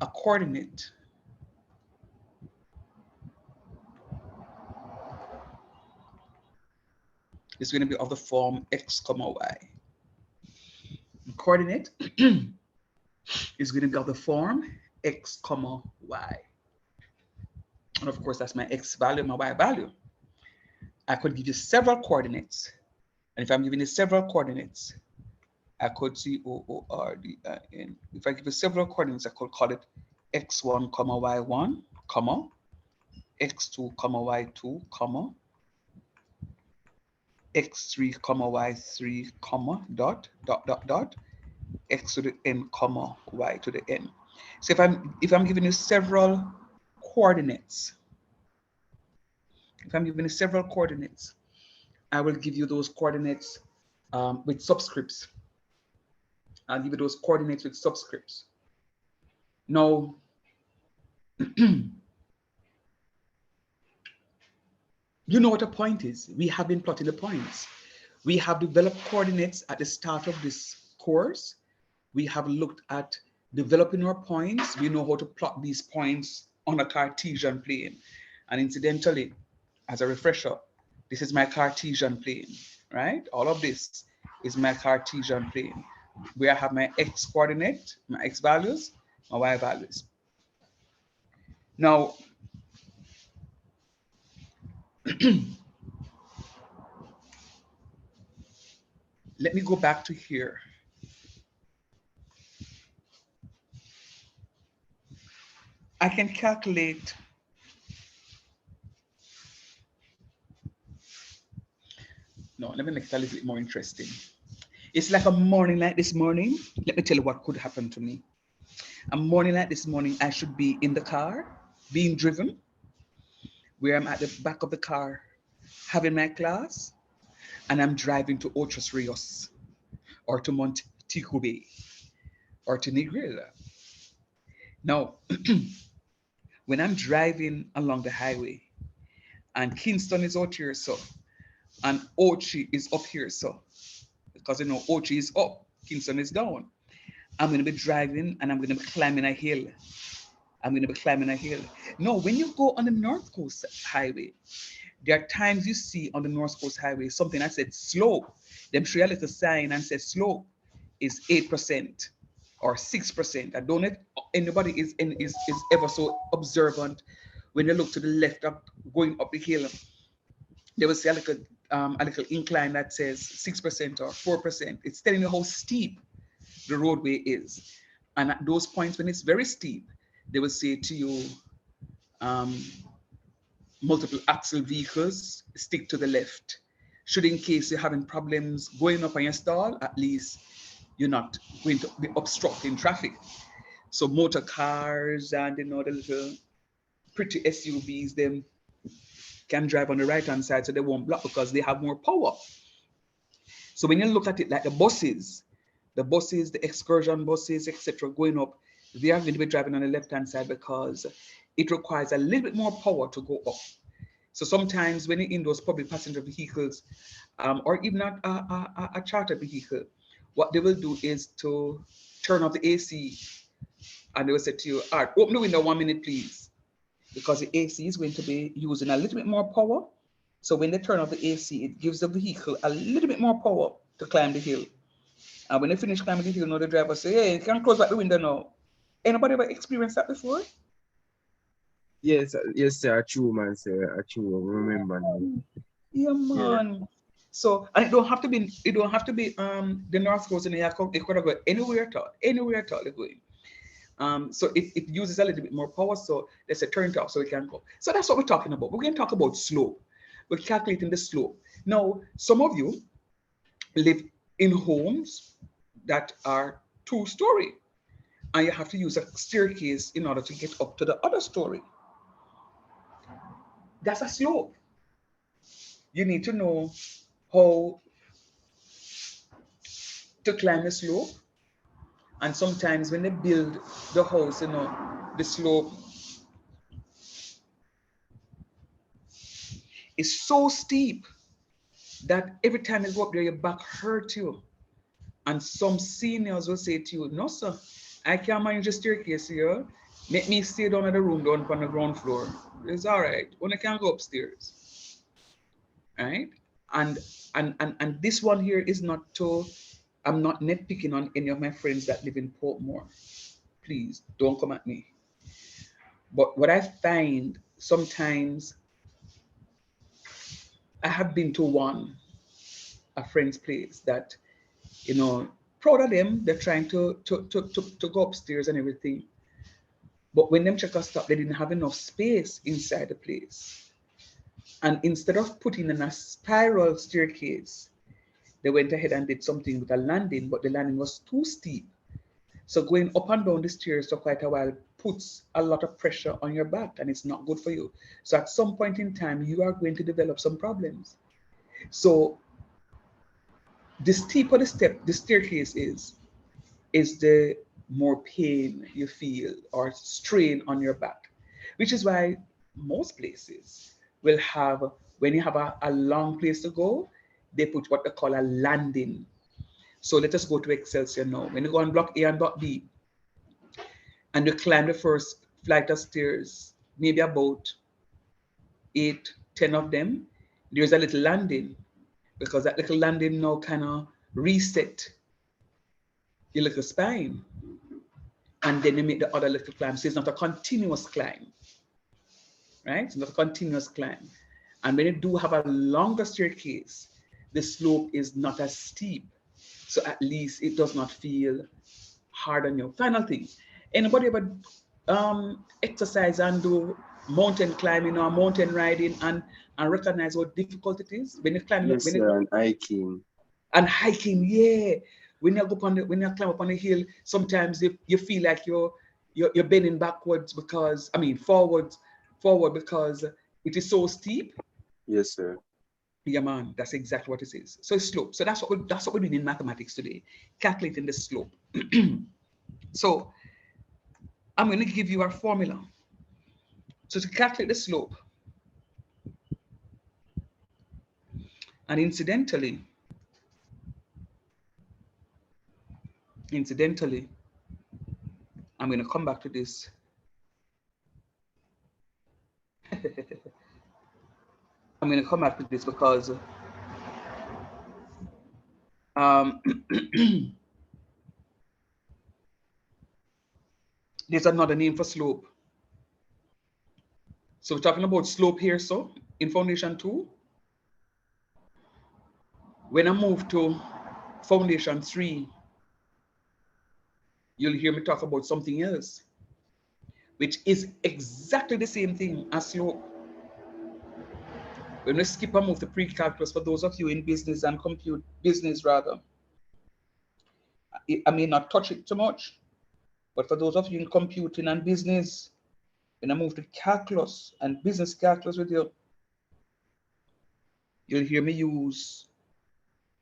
a coordinate is going to be of the form x comma y. Coordinate is going to be of the form x comma y. And of course, that's my x value, my y value. I could give you several coordinates. And if I'm giving you several coordinates, I could see coordin. If I give you several coordinates, I could call it x1 comma y1 comma x2 comma y2 comma x3 comma y3 comma dot x to the n comma y to the n. So if I'm giving you several coordinates, I will give you those coordinates with subscripts. I'll give you those coordinates with subscripts. Now, you know what a point is. We have been plotting the points. We have developed coordinates at the start of this course. We have looked at developing our points. We know how to plot these points on a Cartesian plane. And incidentally, as a refresher, this is my Cartesian plane, right? All of this is my Cartesian plane, where I have my x coordinate, my x values, my y values. Now, Let me go back to here. I can calculate no, let me make it a little bit more interesting. It's like a morning like this morning. Let me tell you what could happen to me. A morning like this morning, I should be in the car, being driven, where I'm at the back of the car, having my class, and I'm driving to Otros Rios, or to Montego Bay, or to Negrilla. Now, when I'm driving along the highway, and Kingston is out here, so, and Ochi is up here, so, because you know Ochi is up, Kingston is down. I'm going to be driving and I'm going to be climbing a hill. I'm going to be climbing a hill. No, when you go on the North Coast Highway, there are times you see on the North Coast Highway something that said slope. Them show you a little sign and says slope is 8% or 6%. I don't know if anybody is ever so observant when they look to the left of going up the hill. They will see a little incline that says 6% or 4%. It's telling you how steep the roadway is. And at those points when it's very steep, they will say to you, multiple axle vehicles, stick to the left. Should in case you're having problems going up on your stall, at least you're not going to be obstructing traffic. So motor cars and the little pretty SUVs, them can drive on the right hand side so they won't block because they have more power. So when you look at it like the buses, the excursion buses, etc., going up, they are going to be driving on the left hand side because it requires a little bit more power to go up. So sometimes when you're in those public passenger vehicles, or even a charter vehicle, what they will do is to turn off the AC, and they will say to you, all right, open the window 1 minute, please, because the AC is going to be using a little bit more power. So when they turn off the AC, it gives the vehicle a little bit more power to climb the hill. And when they finish climbing the hill, now the driver say, hey, you can close back the window now. Anybody ever experienced that before? Yes, yes, sir. True, man, sir. True. Remember now. Yeah, man. Yeah. So, and it don't have to be the North Coast, and it could go anywhere at all they're going. So it uses a little bit more power, so let's say turn it off so we can go. So that's what we're talking about. We're going to talk about slope. We're calculating the slope. Now, some of you live in homes that are 2-story, and you have to use a staircase in order to get up to the other story. That's a slope. You need to know how to climb the slope. And sometimes when they build the house, the slope is so steep that every time you go up there, your back hurts you. And some seniors will say to you, no, sir, I can't manage the staircase here. Make me stay down in the room down on the ground floor. It's all right. Only can go upstairs. Right? And this one here is not to, I'm not nitpicking on any of my friends that live in Portmore. Please don't come at me. But what I find sometimes, I have been to a friend's place that, proud of them, they're trying to go upstairs and everything. But when them checkers stopped, they didn't have enough space inside the place. And instead of putting in a spiral staircase, they went ahead and did something with a landing, but the landing was too steep. So going up and down the stairs for quite a while puts a lot of pressure on your back, and it's not good for you. So at some point in time, you are going to develop some problems. So the steeper the staircase is the more pain you feel or strain on your back, which is why most places will have, when you have a long place to go, they put what they call a landing. So let us go to Excelsior now. When you go on block A and block B, and you climb the first flight of stairs, maybe about 8, 10 of them, there's a little landing, because that little landing now kind of reset your little spine. And then you make the other little climb. So it's not a continuous climb, right? It's not a continuous climb. And when you do have a longer staircase, the slope is not as steep. So at least it does not feel hard on you. Final thing, anybody ever exercise and do mountain climbing or mountain riding and recognize how difficult it is when you're climbing up, Yes, sir, and hiking. and hiking, yeah. When you go up on when you climb up on a hill, sometimes you feel like you're bending backwards because forward because it is so steep. Yes, sir. Yeah, man, that's exactly what it is. So it's slope. So that's what we're doing in mathematics today, calculating the slope. So I'm going to give you our formula. So to calculate the slope, and incidentally, I'm going to come back to this. I'm going to come back to this because there's another name for slope. So we're talking about slope here. So in foundation 2, when I move to foundation 3, you'll hear me talk about something else, which is exactly the same thing as slope. When we skip and move to pre-calculus, for those of you in business and compute business rather, I may not touch it too much, but for those of you in computing and business, when I move to calculus and business calculus with you, you'll hear me use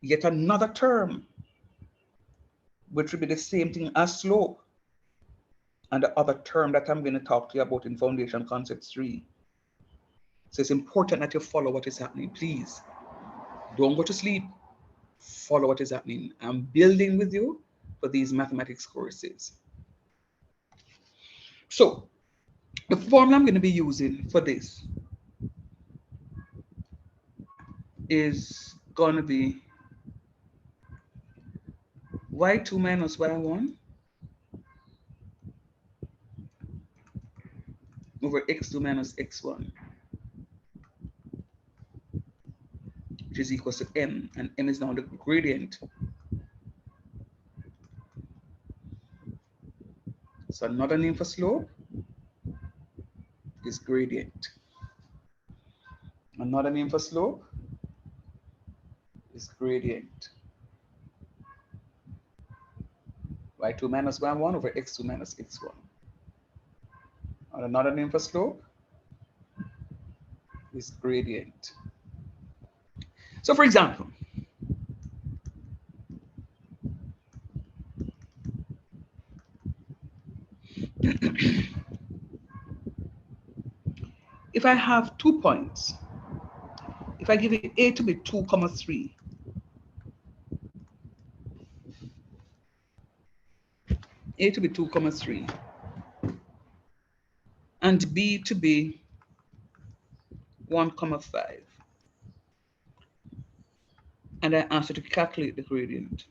yet another term, which will be the same thing as slope, and the other term that I'm going to talk to you about in Foundation Concepts 3. So it's important that you follow what is happening. Please, don't go to sleep. Follow what is happening. I'm building with you for these mathematics courses. So the formula I'm going to be using for this is going to be y2 minus y1 over x2 minus x1, which is equal to m, and m is now the gradient. So another name for slope is gradient. Another name for slope is gradient. y2 minus y1 over x2 minus x1. And another name for slope is gradient. So for example, if I have 2 points, if I give it a to be 2, 3, a to be 2, 3, and b to be 1, 5, and I ask you to calculate the gradient.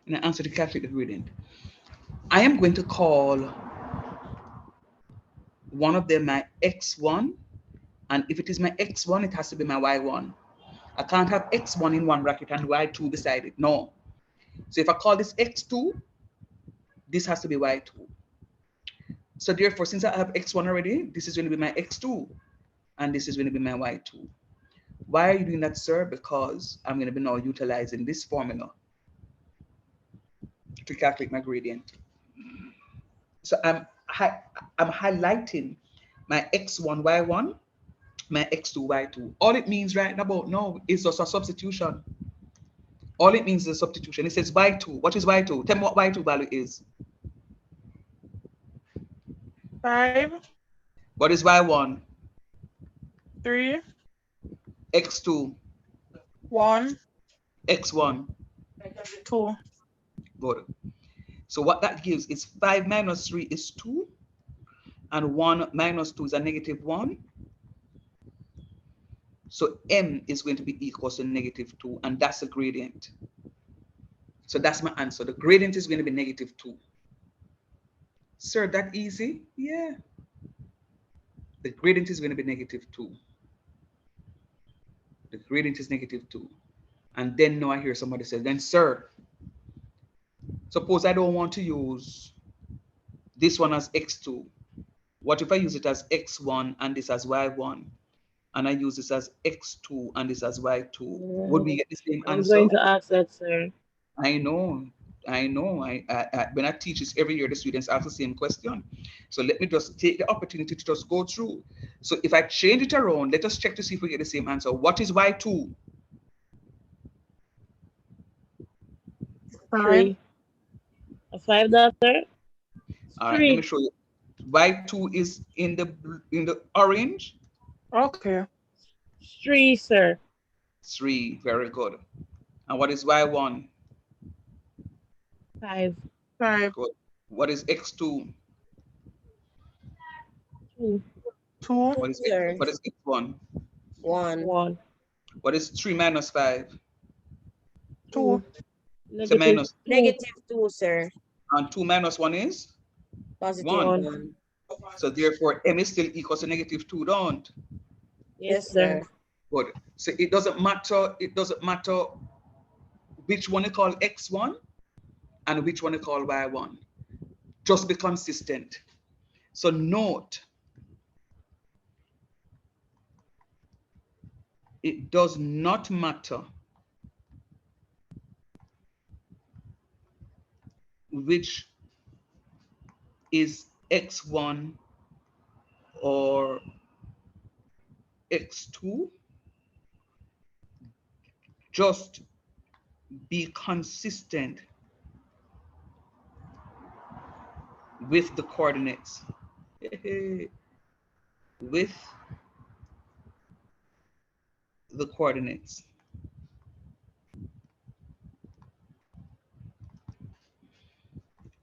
And I ask you to calculate the gradient. I am going to call one of them my x1, and if it is my x1, it has to be my y1. I can't have x1 in one bracket and y2 beside it. No. So if I call this x2, this has to be y2. So therefore, since I have x1 already, this is going to be my x2, and this is going to be my y2. Why are you doing that, sir? Because I'm going to be now utilizing this formula to calculate my gradient. So I'm highlighting my x1, y1, my x2, y2. All it means right about now is just a substitution. All it means is a substitution. It says y2. What is y2? Tell me what y2 value is. 5. What is y1? 3. x2. 1. x1. 2. Good. So what that gives is 5 minus 3 is 2, and 1 minus 2 is a negative 1. So m is going to be equal to negative 2, and that's the gradient. So that's my answer. The gradient is going to be negative 2. Sir, that easy? Yeah. The gradient is going to be negative 2. gradient is -2. And then now I hear somebody say, then sir, suppose I don't want to use this one as x2. What if I use it as x1 and this as y1? And I use this as x2 and this as y2. Would we get the same I'm answer? going to ask that, sir. I know. When I teach this every year, the students ask the same question. So let me just take the opportunity to just go through. So if I change it around, let us check to see if we get the same answer. What is y2? 3. A 5, doctor? All right, let me 3. show you. Y2 is in the orange. Okay. 3, sir. 3, very good. And what is y1? 5. 5. Good. What is x2? 2. 2. What is x1? 1. 1. What is 3 minus 5? 2. So minus -2, sir. and 2 minus 1 is +1. 1. So therefore m is still equal to -2, don't? Yes, sir. Good. So it doesn't matter which one you call x1 and which one you call y1. Just be consistent. So note, it does not matter which is x1 or x2. Just be consistent with the coordinates. With the coordinates.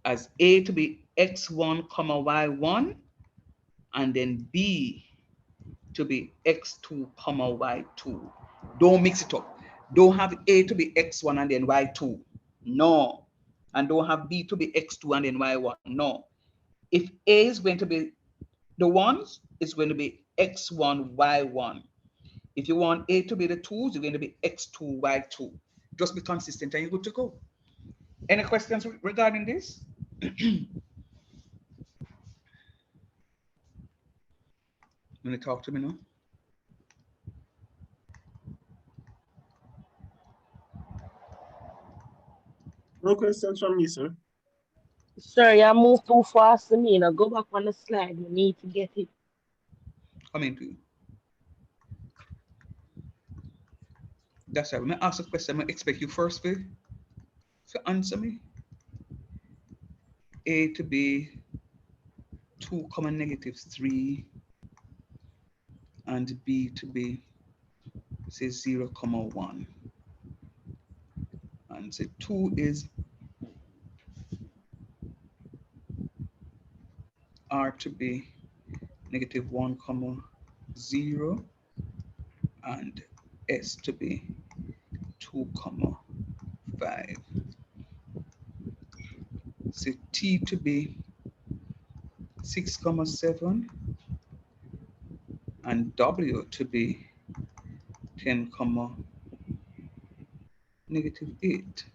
As A to be x1 comma y1, and then B to be x2 comma y2. Don't mix it up. Don't have A to be x1 and then y2. No. And don't have B to be x2 and then y1. No. If A is going to be the ones, it's going to be x1, y1. If you want A to be the twos, you're going to be x2, y2. Just be consistent and you're good to go. Any questions regarding this? Want to talk to me now? No questions from me, sir. Sir, you move too fast to me. Now go back on the slide. You need to get it. Coming to you. That's right. When I ask a question, I expect you first to answer me. A to be 2 comma -3 and B to be say 0 comma 1. And say 2 is R to be -1 comma 0 and S to be 2 comma 5. Say T to be 6 comma 7 and W to be 10 comma -8.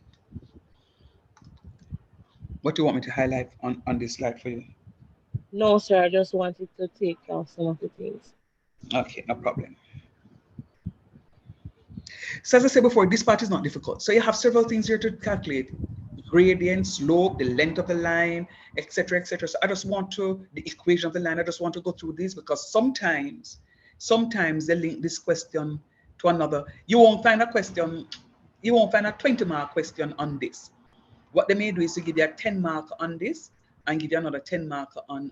What do you want me to highlight on this slide for you? No, sir. I just wanted to take out some of the things. Okay, no problem. So as I said before, this part is not difficult. So you have several things here to calculate. Gradient, slope, the length of the line, etc., etc. So I just want to, the equation of the line, I just want to go through this because sometimes they link this question to another. You won't find a 20-mark question on this. What they may do is to give you a 10-mark on this and give you another 10-mark on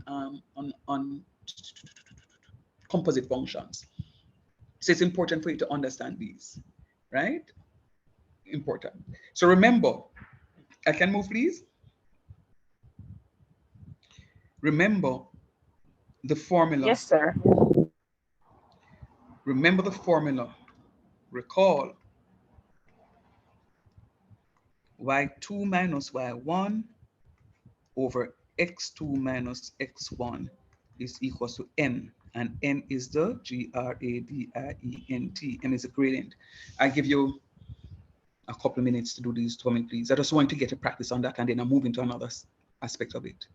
composite functions. So it's important for you to understand these, right? Important. So remember, I can move, please. Remember the formula. Yes, sir. Remember the formula. Recall y2 minus y1 over x2 minus x1 is equal to m and N is the gradient. N is a gradient. I give you a couple of minutes to do these for me, please. I just want to get a practice on that, and then I'll move into another aspect of it.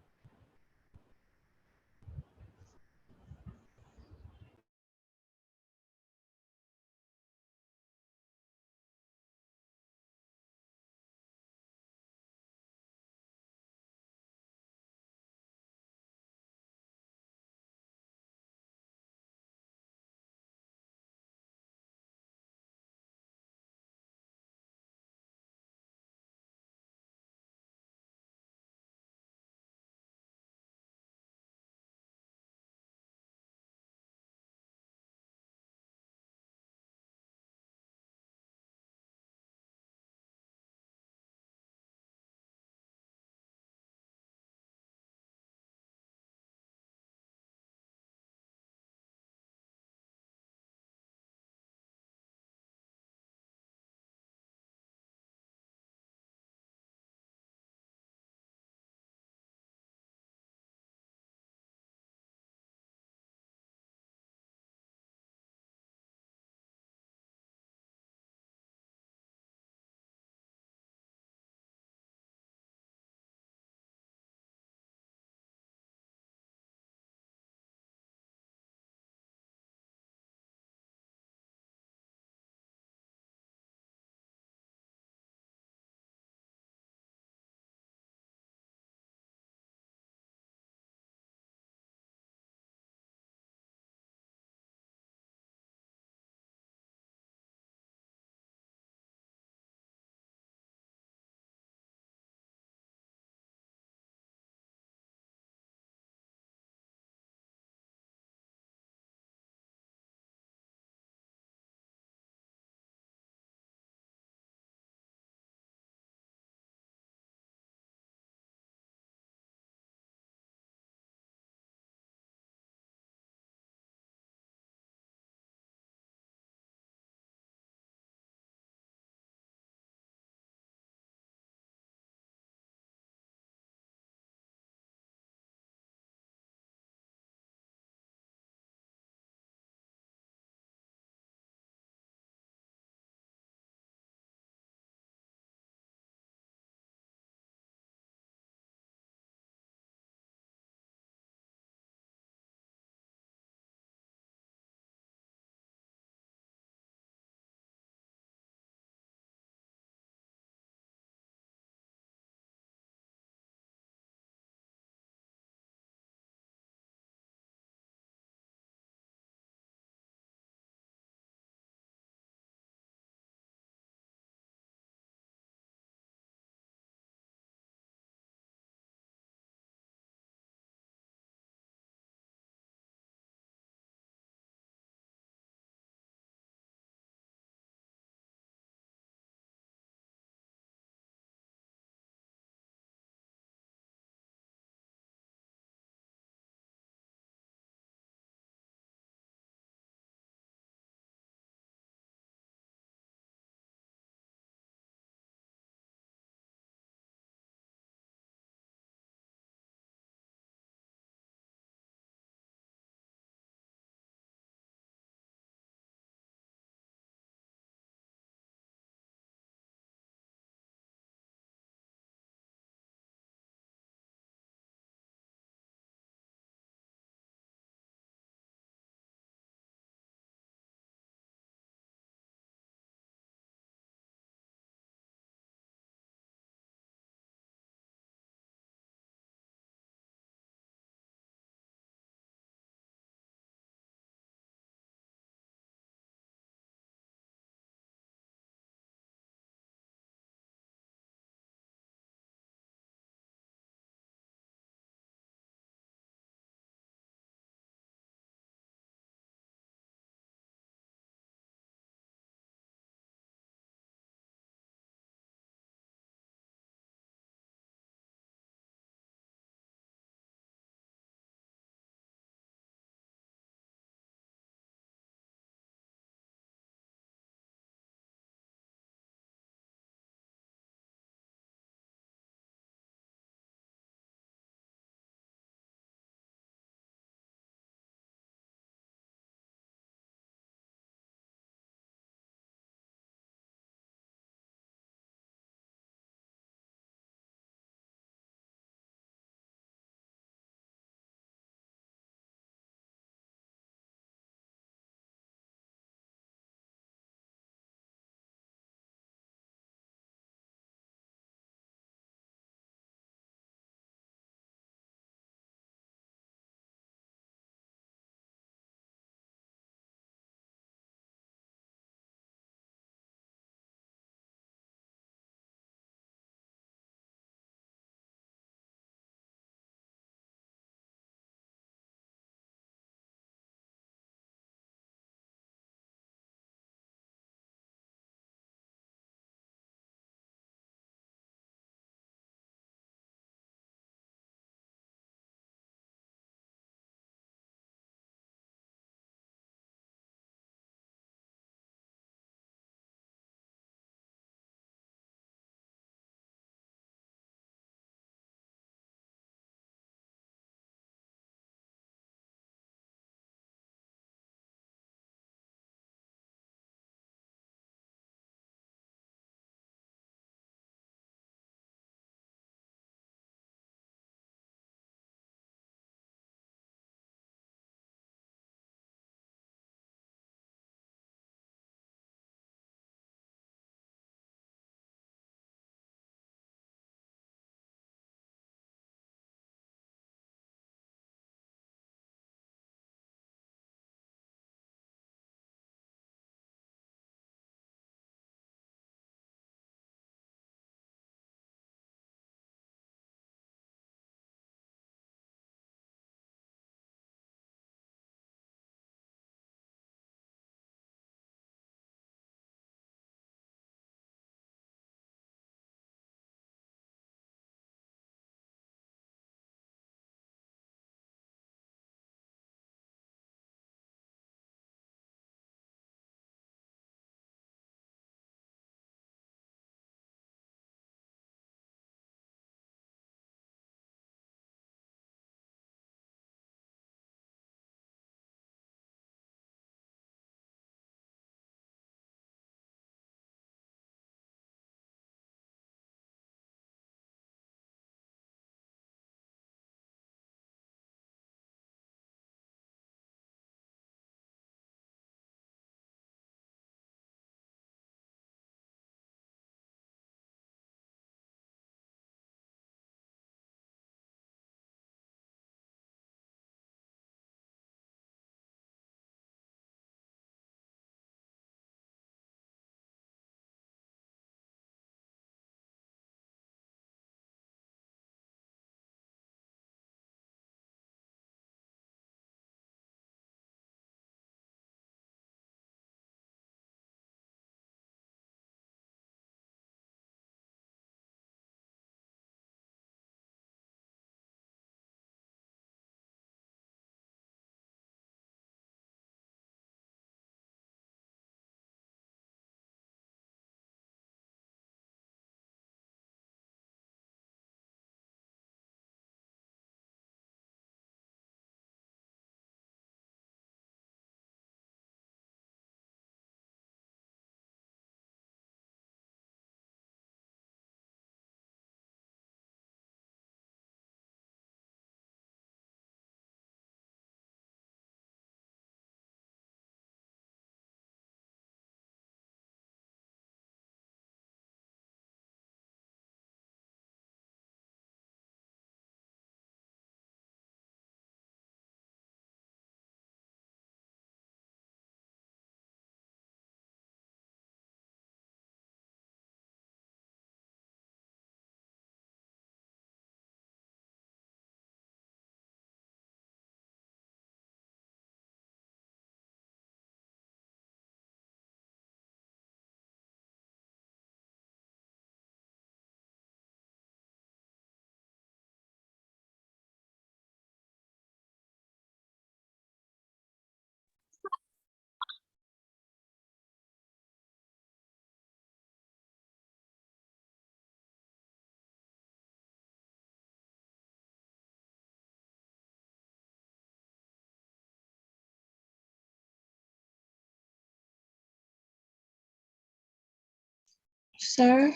Sir,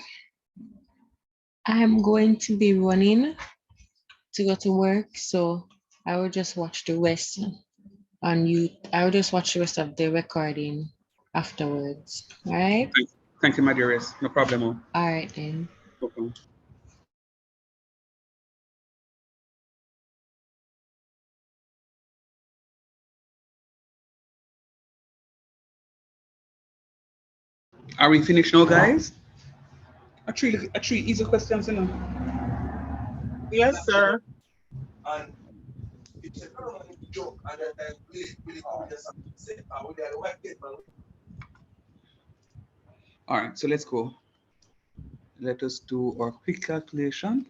I'm going to be running to go to work, so I will just watch the rest on you. I will just watch the rest of the recording afterwards. All right? Thank you, my dearest. No problem. All right then. Okay. Are we finished now, guys? Actually, easy questions, you know. Yes, sir. All right, so let's go. Let us do our quick calculation.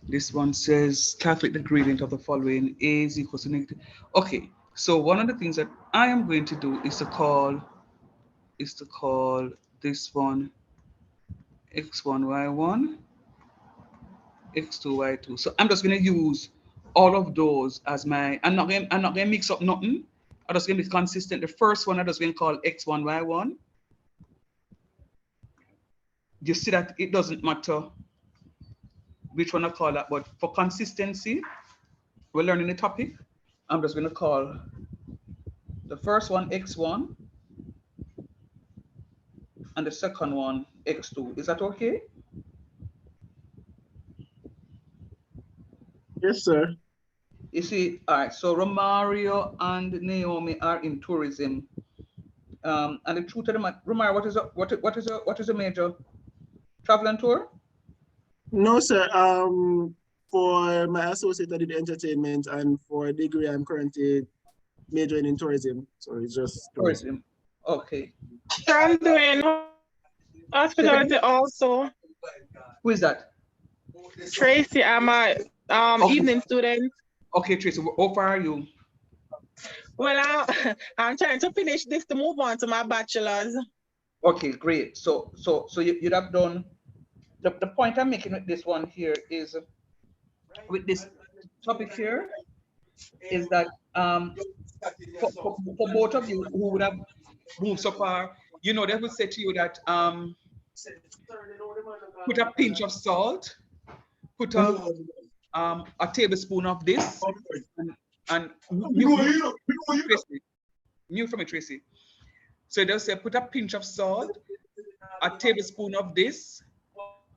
This one says calculate the gradient of the following. A is equal to negative. Okay, so one of the things that I am going to do is to call this one x1 y1 x2 y2. So I'm just going to use all of those as my. I'm not going to mix up nothing. I'm just going to be consistent. The first one I'm just going to call x1 y1. You see that it doesn't matter which one I call that, but for consistency, we're learning the topic. I'm just going to call the first one x1 and the second one x2. Is that okay? Yes, sir. You see, all right, so Romario and Naomi are in tourism. And the truth of the matter, Romario, what is a major? Travel and tour? No, sir. For my associate, I did entertainment, and for a degree, I'm currently majoring in tourism. So it's just tourism. Okay. I'm doing hospitality also. Who is that? Tracy, I'm a Okay. evening student. Okay, Tracy, how far are you? Well, I'm trying to finish this to move on to my bachelor's. Okay, great. So you'd have done the point I'm making with this one here is with this topic here is that for both of you who would have moved so far, you know, they would say to you that put a pinch of salt, put a tablespoon of this, and mute from it, Tracy. So they'll say put a pinch of salt, a tablespoon of this,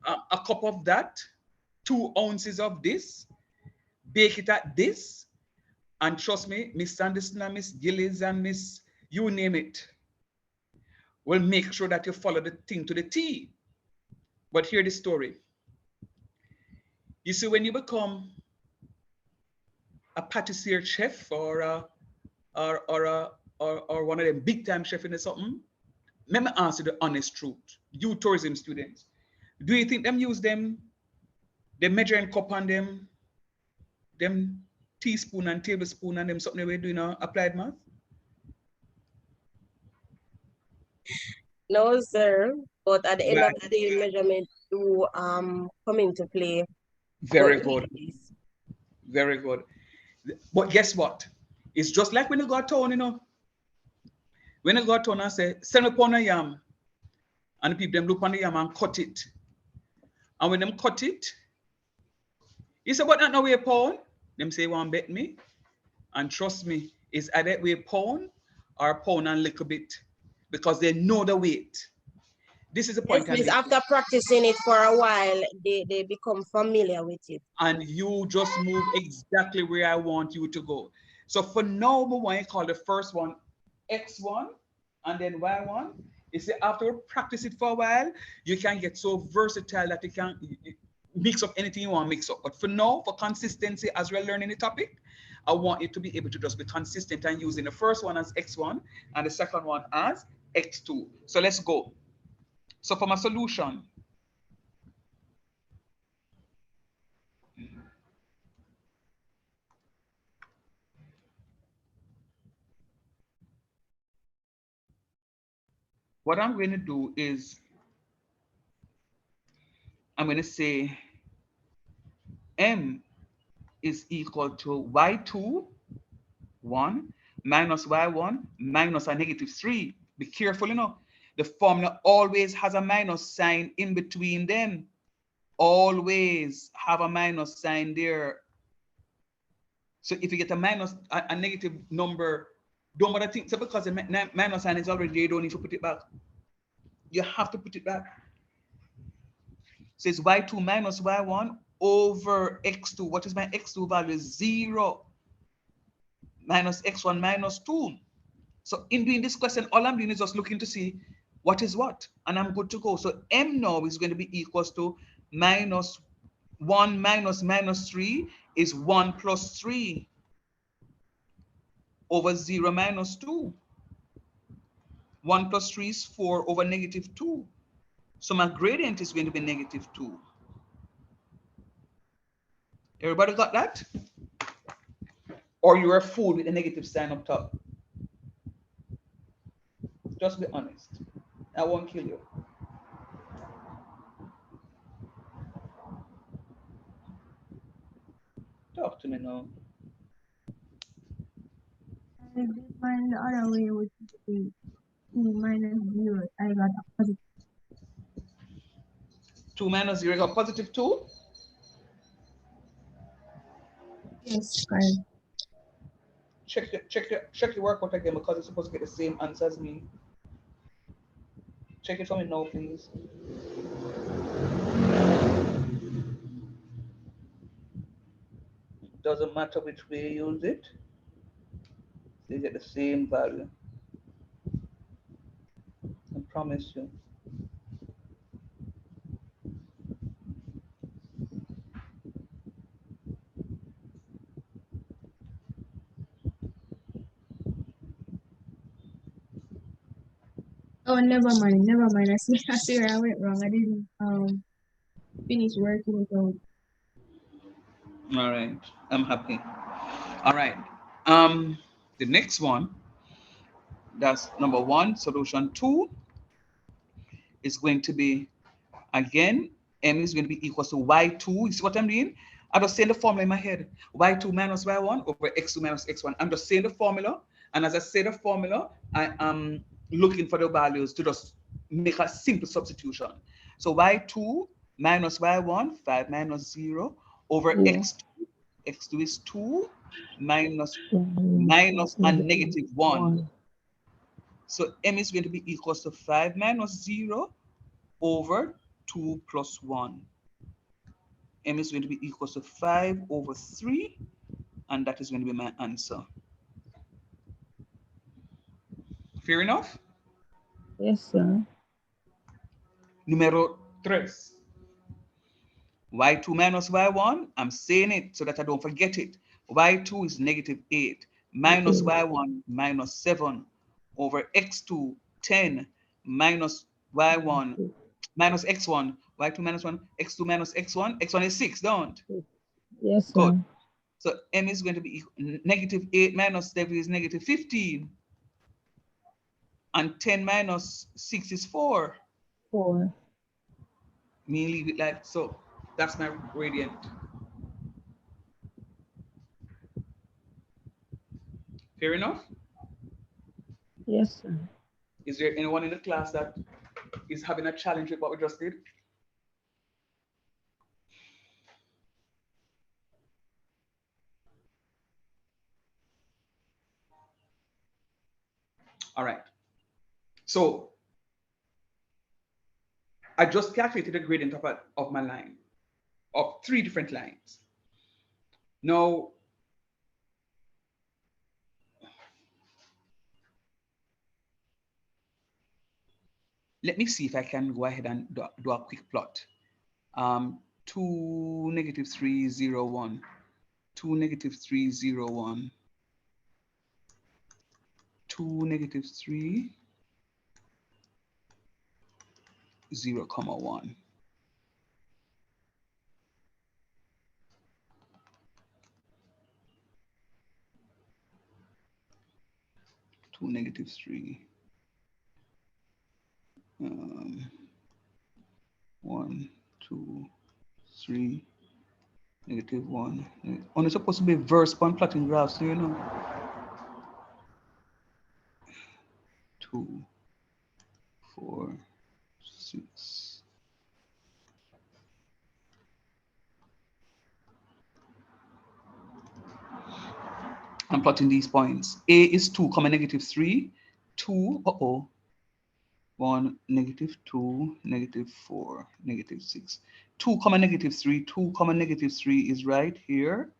a cup of that, 2 ounces of this, bake it at this, and trust me, Miss Anderson and Miss Gillies and Miss, you name it, will make sure that you follow the thing to the T. But hear the story. You see, when you become a pâtissier chef or one of them big time chef in something, let me answer the honest truth. You tourism students, do you think them use them measuring cup on them teaspoon and tablespoon and them something they were doing applied math? No, sir. But at the end of the day, measurement do come into play. Very good. Very good. But guess what? It's just like when you go to town, you know. When you go to town and say, send me pound of yam, and the people them look on the yam and cut it. And when them cut it, you say, but not no way pound. Them say, want bet me. And trust me, it's either way pound or pound and little bit. Because they know the weight. This is the point. Yes, after practicing it for a while, they become familiar with it. And you just move exactly where I want you to go. So for now, we want to call the first one X1 and then Y1. You see, after practice it for a while, you can get so versatile that you can mix up anything you want to mix up. But for now, for consistency, as we're learning the topic, I want you to be able to just be consistent and using the first one as X1 and the second one as X2. So let's go. So for my solution, what I'm going to do is I'm going to say M is equal to y2, 1, minus y1, minus a negative 3. Be careful, you know. The formula always has a minus sign in between them. Always have a minus sign there. So if you get a minus, a negative number, don't bother think, so because the minus sign is already there, you don't need to put it back. You have to put it back. So it's y2 minus y1 over x2. What is my x2 value? 0 minus x1 minus 2. So in doing this question, all I'm doing is just looking to see what is what, and I'm good to go. So m now is going to be equals to minus 1 minus minus 3 is 1 plus 3 over 0 minus 2. 1 plus 3 is 4 over negative 2. So my gradient is going to be negative 2. Everybody got that? Or you're a fool with a negative sign up top? Just be honest. I won't kill you. Talk to me now. I did mine the other way, which is 2 minus 0. I got a positive. 2 minus 0, you got positive 2? Yes, correct. Check your workout again because it's supposed to get the same answer as me. Check it for me now, please. Doesn't matter which way you use it, you get the same value. I promise you. Oh, never mind, never mind. I swear I went wrong. I didn't finish working it out. All right, I'm happy. All right, the next one, that's number 1. Solution 2 is going to be, again, m is going to be equals to y2. You see what I'm doing? I'm just saying the formula in my head. Y2 minus y1 over x2 minus x1. I'm just saying the formula. And as I say the formula, I am looking for the values to just make a simple substitution. So y2 minus y1, 5 minus 0 over x2. X2 is 2 minus and negative 1. So m is going to be equals to 5 minus 0 over 2 plus 1. M is going to be equals to 5 over 3, and that is going to be my answer. Fair enough? Yes, sir. Número 3. y2 minus y1, I'm saying it so that I don't forget it. y2 is negative 8 minus y1 minus 7 over x2, 10 minus y1 minus x1, y2 minus 1, x2 minus x1. x1 is 6, don't? Yes, sir. Good. So m is going to be negative 8 minus 7 is negative 15. And 10 minus 6 is 4. 4. Me leave it like so. That's my gradient. Fair enough? Yes, sir. Is there anyone in the class that is having a challenge with what we just did? All right. So I just calculated the gradient of my line, of 3 different lines. Now, let me see if I can go ahead and do a quick plot. 2, negative 3, 0, 1. 2, negative 3, 0, 1. 2, negative 3, 0, comma 1. 2, negative 3. 1, 2, 3, negative 1. Only supposed to be verse point plotting graphs, so you know. 2, 4, 6. I'm plotting these points. A is 2, comma negative 3. 2, 1, negative 2, negative 4, negative 6. 2, comma negative 3. 2, comma negative 3 is right here.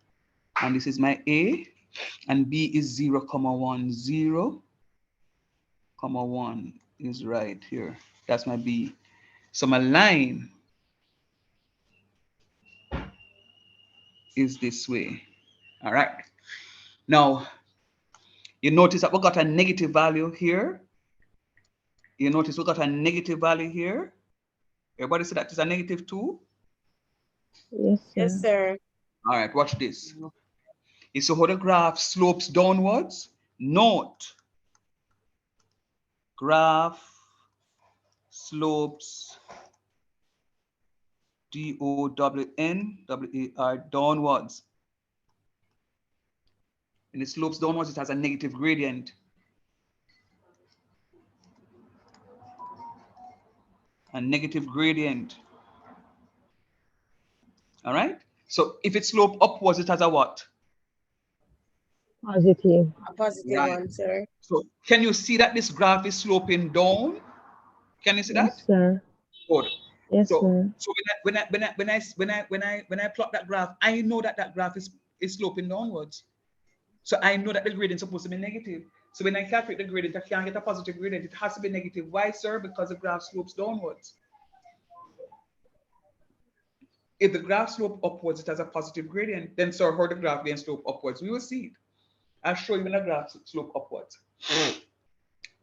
And this is my A. And B is 0, comma 1. 0, comma 1 is right here. That's my B. So my line is this way. All right. Now, you notice that we got a negative value here. You notice we got a negative value here. Everybody see that is a negative 2? Yes, sir. Yes, sir. All right, watch this. You see how the graph slopes downwards? Note, graph slopes D-O-W-N-W-A-R downwards. And it slopes downwards, it has a negative gradient. A negative gradient. All right? So if it slopes upwards, it has a what? Positive. A positive Right. one, sir. So can you see that this graph is sloping down? Can you see Yes, that? sir. Good. Yes, So sir. when I plot that graph, I know that that graph is sloping downwards. So I know that the gradient is supposed to be negative. So when I calculate the gradient, I can't get a positive gradient. It has to be negative. Why, sir? Because the graph slopes downwards. If the graph slope upwards, it has a positive gradient. Then, sir, how the graph then slope upwards? We will see it. I'll show you when the graph slope upwards.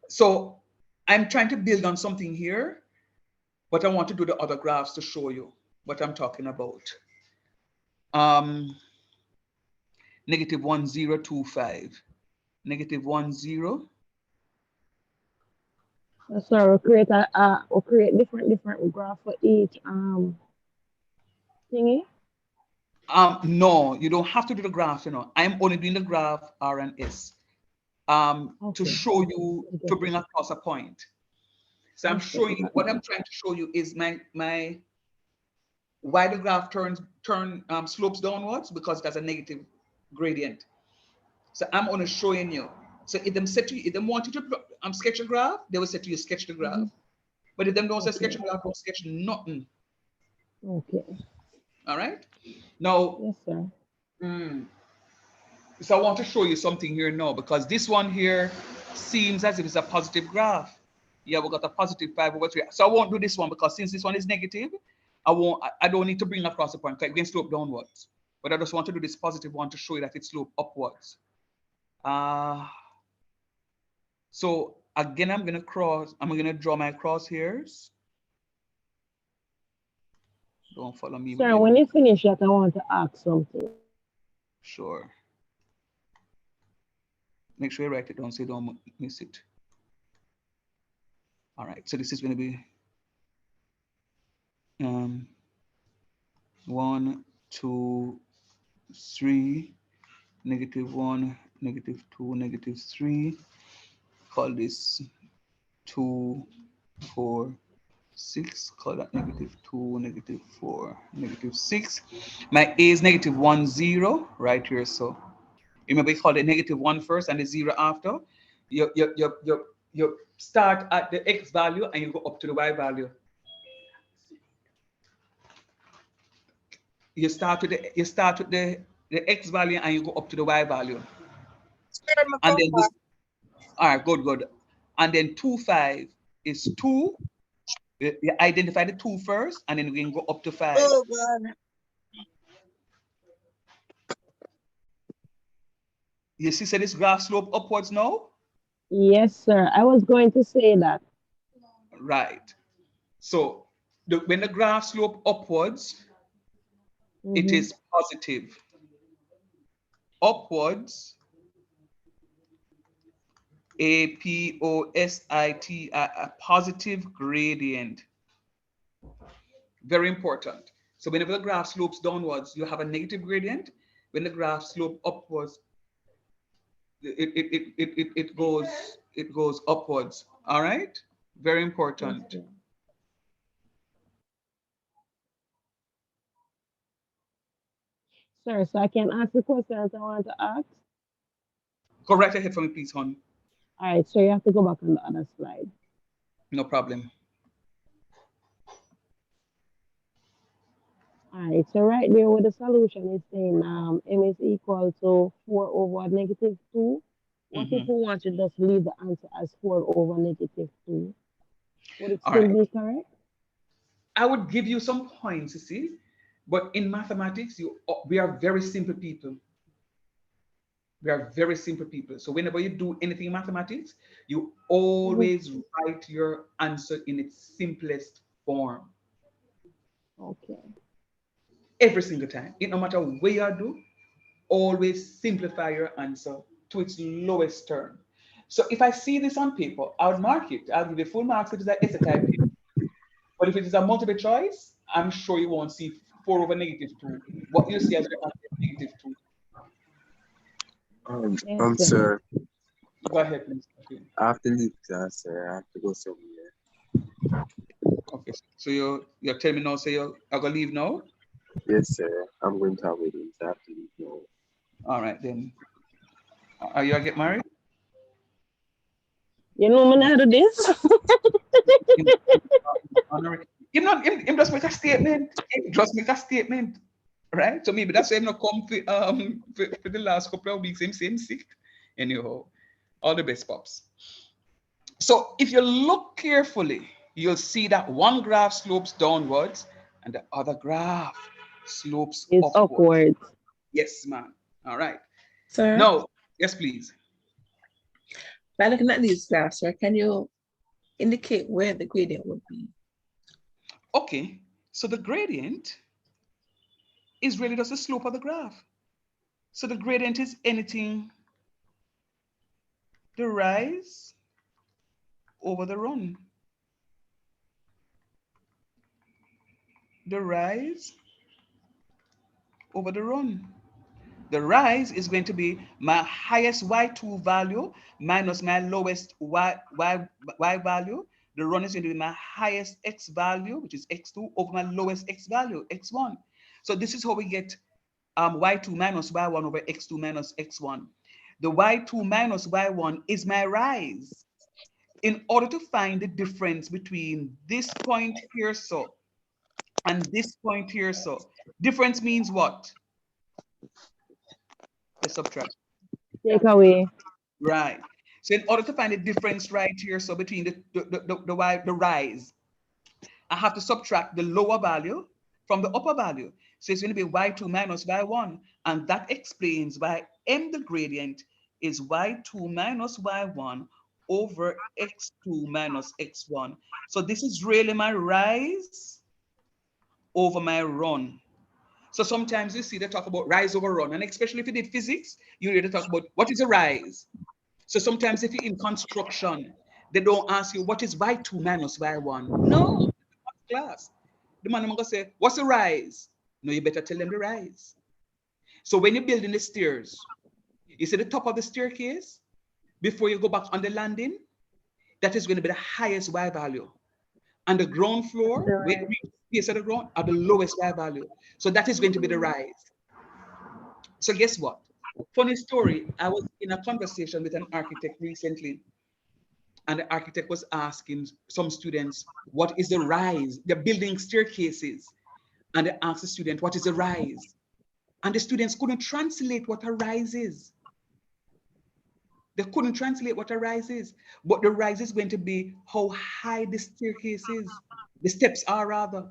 So I'm trying to build on something here, but I want to do the other graphs to show you what I'm talking about. Negative 1025. Negative 10. So we'll create we'll create different graph for each thingy. No, you don't have to do the graph, you know. I'm only doing the graph R and S to show you, to bring across a point. So I'm showing you, what I'm trying to show you is my why the graph slopes downwards, because it has a negative gradient. So I'm only showing you. So if them say to you, if they want you to sketch a graph, they will say to you, sketch the graph. But if them don't say sketch a graph, don't sketch nothing. Okay. All right. Now, yes, sir. So I want to show you something here now, because this one here seems as if it's a positive graph. Yeah, we got a positive 5 over 3. So I won't do this one, because since this one is negative, I don't need to bring across the point. It can slope downwards. But I just want to do this positive one to show you that it slope upwards. So again, I'm gonna draw my crosshairs. Don't follow me. Sir, when you finish that, I want to ask something. Sure. Make sure you write it down so you don't miss it. All right, so this is going to be 1, 2, 3, -1, -2, -3. Call this 2, 4, 6. Call that -2, -4, -6. My A is -1, 0 right here. So remember, we call it -1 first and the 0 after. You start at the X value and you go up to the Y value. You start with the X value and you go up to the Y value. And then this, all right, good. And then 2, 5 is 2. You identify the 2 first, and then we can go up to 5. Oh God. You see, so this graph slope upwards now? Yes, sir. I was going to say that. Right. So when the graph slope upwards, it is positive. Upwards, A-P-O-S-I-T, a positive gradient. Very important. So whenever the graph slopes downwards, you have a negative gradient. When the graph slopes upwards, it goes upwards. All right. Very important. Yes, sir, so I can ask the questions I want to ask. Go right ahead for me, please, hon. All right, so you have to go back on the other slide. No problem. All right, so right there with the solution is saying m is equal to 4 over negative 2. What if we want to just leave the answer as 4 over negative 2? Would it All still right. be correct? I would give you some points, you see, but in mathematics, we are very simple people. We are very simple people. So whenever you do anything in mathematics, you always write your answer in its simplest form. Okay. Every single time. It no matter what you do, always simplify your answer to its lowest term. So if I see this on paper, I would mark it. I'll give you full marks if it's an essay type paper. But if it is a multiple choice, I'm sure you won't see 4 over negative 2. What you see as your answer is negative 2. Yes, sir. Sir, Go ahead, please. after this class, sir, I have to go somewhere. Okay, so you're telling me now, say you're gonna leave now? Yes, sir. I'm going to have wedding, so I have to leave now. All right, then. Are you gonna get married? You know me how to do this? Him just make a statement. Him just make a statement. Right? So maybe that's why I'm not come for the last couple of weeks. Him saying sick. Anyhow, all the best, pops. So if you look carefully, you'll see that one graph slopes downwards and the other graph slopes It's upwards. upward. Yes, ma'am. All right. Sir, Now, yes, please. by looking at these graphs, sir, can you indicate where the gradient would be? Okay. So the gradient is really just the slope of the graph. So the gradient is anything, the rise over the run. The rise over the run. The rise is going to be my highest y2 value minus my lowest y value. The run is going to be my highest x value, which is x2, over my lowest x value, x1. So this is how we get y2 minus y1 over x2 minus x1. The y2 minus y1 is my rise. In order to find the difference between this point here, so, and this point here, so, difference means what? Let's subtract. Take away. Right. So in order to find the difference right here, so between the rise, I have to subtract the lower value from the upper value. So it's going to be y2 minus y1, and that explains why m, the gradient, is y2 minus y1 over x2 minus x1. So this is really my rise over my run. So sometimes you see they talk about rise over run, and especially if you did physics, you really talk about what is a rise. So sometimes if you're in construction, they don't ask you what is y2 minus y1. No, class. The man gonna say, what's the rise? No, you better tell them the rise. So when you're building the stairs, you see the top of the staircase, before you go back on the landing, that is going to be the highest y value. And the ground floor, where you reach the base of the ground, are the lowest y value. So that is going to be the rise. So guess what? Funny story, I was in a conversation with an architect recently, and the architect was asking some students, what is the rise? They're building staircases. And they asked the student, what is a rise? And the students couldn't translate what a rise is. They couldn't translate what a rise is. But the rise is going to be how high the staircase is. The steps are rather.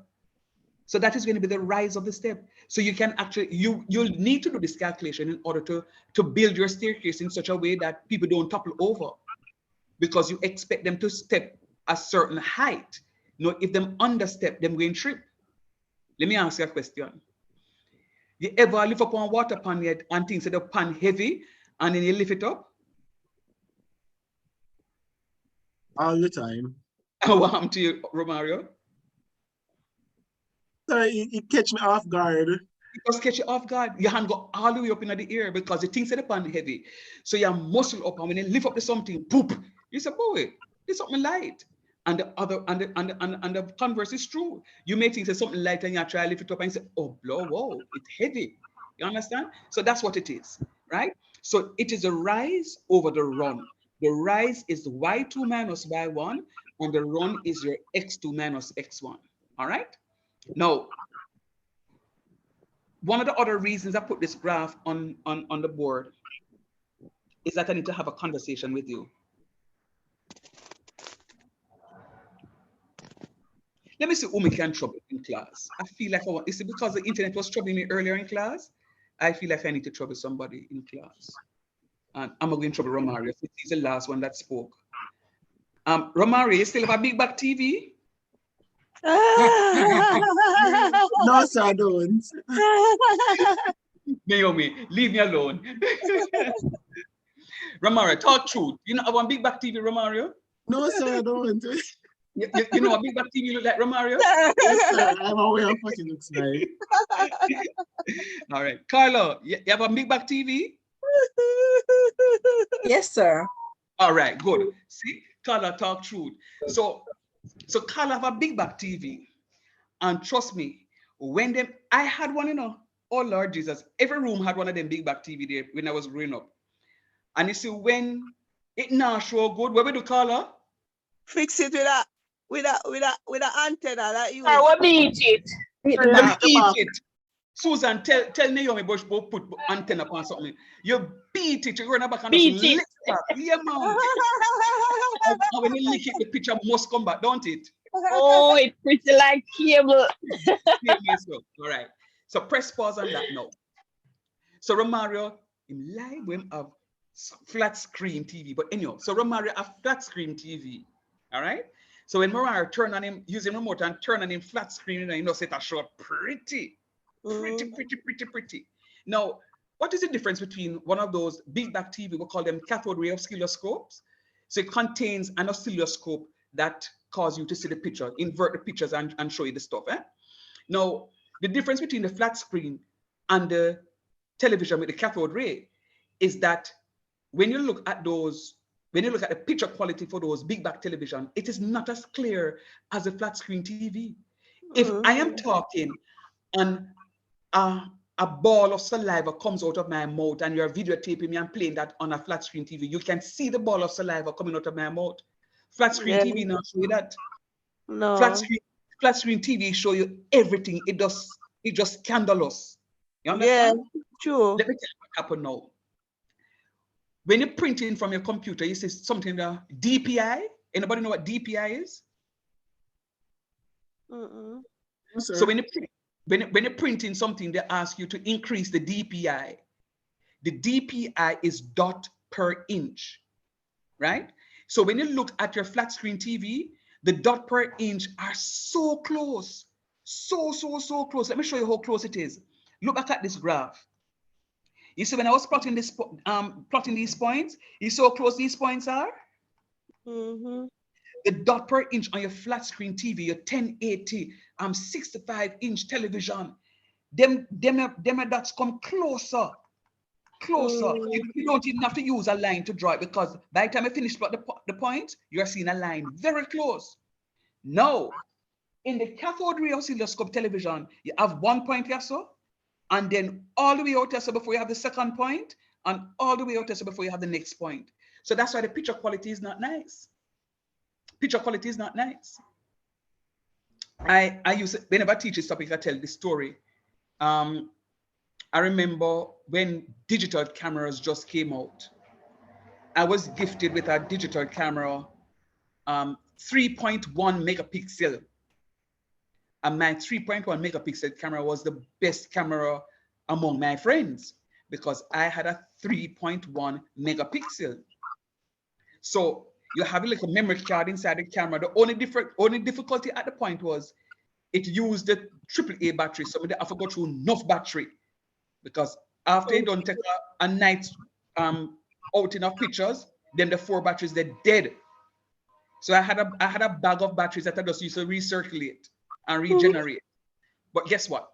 So that is going to be the rise of the step. So you can actually, you'll need to do this calculation in order to build your staircase in such a way that people don't topple over, because you expect them to step a certain height. You know, if them understep, them going trip. Let me ask you a question. You ever lift up on water pan yet and things that the pan heavy and then you lift it up? All the time. What happened to you, Romario? Sorry, it catch me off guard. It just catch you off guard. Your hand go all the way up in the air because the things that the pan heavy. So you muscle up, and when you lift up to something, poop. You say, boy, it's something light. And the other and the converse is true. You may think it's something light and you try to lift it up and say, oh, blow, whoa, it's heavy. You understand? So that's what it is, right? So it is a rise over the run. The rise is the y2 minus y1, and the run is your x2 minus x1. All right? Now, one of the other reasons I put this graph on the board is that I need to have a conversation with you. Let me see who me can trouble in class. I feel like I want, is it because the internet was troubling me earlier in class? I feel like I need to trouble somebody in class. And I'm going to trouble Romario. He's the last one that spoke. Romario, you still have a big back TV? No, sir, I don't. Naomi, leave me alone. Romario, talk truth. You know, I want big back TV, Romario? No, sir, I don't. You know, a big back TV look like Romario? Yes, sir, I'm aware of what it looks like. All right. Carlo, you have a big back TV? Yes, sir. All right, good. See, Carla talk truth. So Carla have a big back TV. And trust me, when I had one, you know, oh Lord Jesus, every room had one of them big back TV there when I was growing up. And you see, when it now show good, what we do, Carla? Fix it with a antenna that you. I will beat it. Let me eat it. Susan, tell Naomi Bush to put antenna upon something. You beat it, you run back and beat lick it back. Yeah, man. And when you lick it, the picture must come back, don't it? Oh, it's pretty like cable. All right. So press pause on that now. So Romario, in live when have flat screen TV, but anyhow, so Romario have flat screen TV. All right. So when Romario turn on him, use him remote and turn on him flat screen, you know, set a show pretty. Now, what is the difference between one of those big back TV, we call them cathode ray oscilloscopes? So it contains an oscilloscope that causes you to see the picture, invert the pictures and show you the stuff. Now, the difference between the flat screen and the television with the cathode ray is that when you look at those, when you look at the picture quality for those big back television, it is not as clear as a flat screen TV. If I am talking and a ball of saliva comes out of my mouth and you're videotaping me and playing that on a flat screen TV, you can see the ball of saliva coming out of my mouth. Flat screen TV not show you that. No. Flat screen TV show you everything. It just scandalous. You understand? Yeah, true. Let me tell you what happened now. When you're printing from your computer, you see something DPI. Anybody know what DPI is? So when you're printing something, they ask you to increase the DPI. The DPI is dot per inch, right? So when you look at your flat screen TV, the dot per inch are so close, so close. Let me show you how close it is. Look back at this graph. You see, when I was plotting this, plotting these points, you see how close these points are? The dot per inch on your flat screen TV, your 1080, 65-inch television, them dots come closer. You don't even have to use a line to draw it, because by the time I finish the point, you're seeing a line very close. Now, in the cathode ray oscilloscope television, you have one point here, so, and then all the way out here, so before you have the second point, and all the way out here, so before you have the next point. So that's why the picture quality is not nice. Picture quality is not nice. I use it, whenever I teach this topic, I tell this story. I remember when digital cameras just came out, I was gifted with a digital camera, 3.1 megapixel. And my 3.1 megapixel camera was the best camera among my friends because I had a 3.1 megapixel. So you have like a memory card inside the camera. The only difficulty at the point was it used the AAA battery. So I have to go through enough battery because after you don't take a night outing of pictures, then the 4 batteries, they're dead. So I had a bag of batteries that I just used to recirculate and regenerate. But guess what?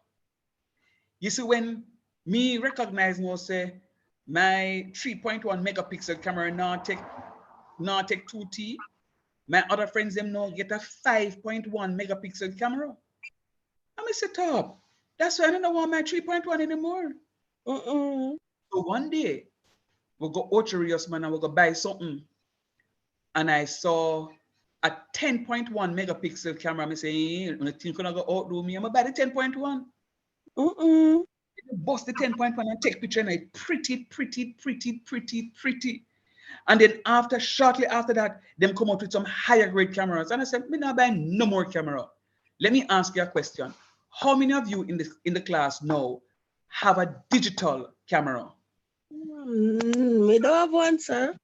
You see, when me recognize now say my 3.1 megapixel camera now take 2T, My other friends them now get a 5.1 megapixel camera. I'm a set up. That's why I don't want my 3.1 anymore. So one day we'll go Ocherius man and we'll go buy something. And I saw a 10.1 megapixel camera. I say, when I think I'm gonna go outdo me, I'm gonna buy the 10.1. Bust the 10.1 and take picture and I pretty. And then shortly after that, them come out with some higher grade cameras. And I said, me not buying no more camera. Let me ask you a question. How many of you in the class now have a digital camera? We don't have one, sir.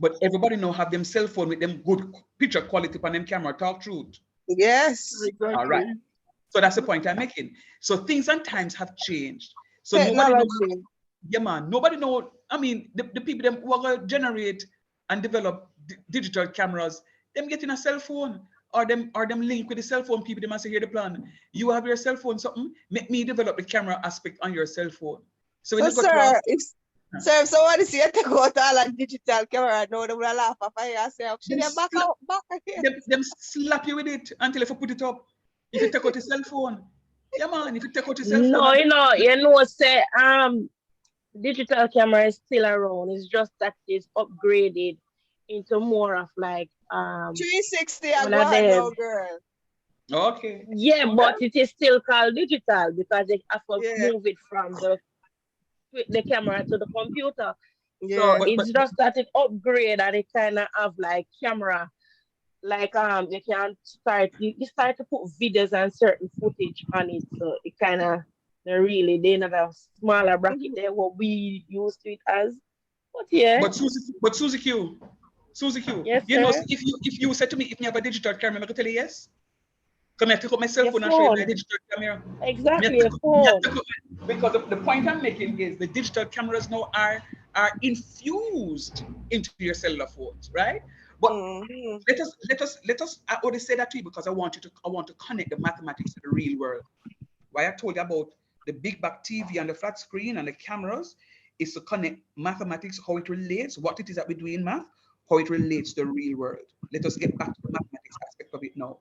But everybody now have them cell phone with them good picture quality on them camera. Talk truth. Yes. Exactly. All right. So that's the point I'm making. So things and times have changed. So nobody knows. Yeah, man. Nobody know. I mean, the people them who are going to generate and develop digital cameras, them getting a cell phone or them link with the cell phone people. They must hear the plan. You have your cell phone something. Make me develop the camera aspect on your cell phone. So when you go sir, if somebody see you take out all a digital camera, no, they will laugh at yourself. Should they back here? Them slap you with it until if you put it up. If you take out the cell phone, yeah, man. If you take out your cell phone, no, say digital camera is still around. It's just that it's upgraded into more of like 360 I go ahead now, girl. Okay. Yeah, but it is still called digital because they have to move it from the camera to the computer. So it's just that it upgrade and it kind of have like camera, like you can start you start to put videos and certain footage on it. So it kind of they not a smaller bracket there what we used to it as. But yeah. But Susie Q. Yes, you know, sir. if you said to me if you have a digital camera, I could tell you yes. Come here, take up my cell phone and show you my digital camera. Exactly, a phone. Because the point I'm making is the digital cameras now are infused into your cellular phones, right? But let us I already say that to you because I want to connect the mathematics to the real world. Why I told you about the big back TV and the flat screen and the cameras is to connect mathematics, how it relates, what it is that we do in math, how it relates to the real world. Let us get back to the mathematics aspect of it now.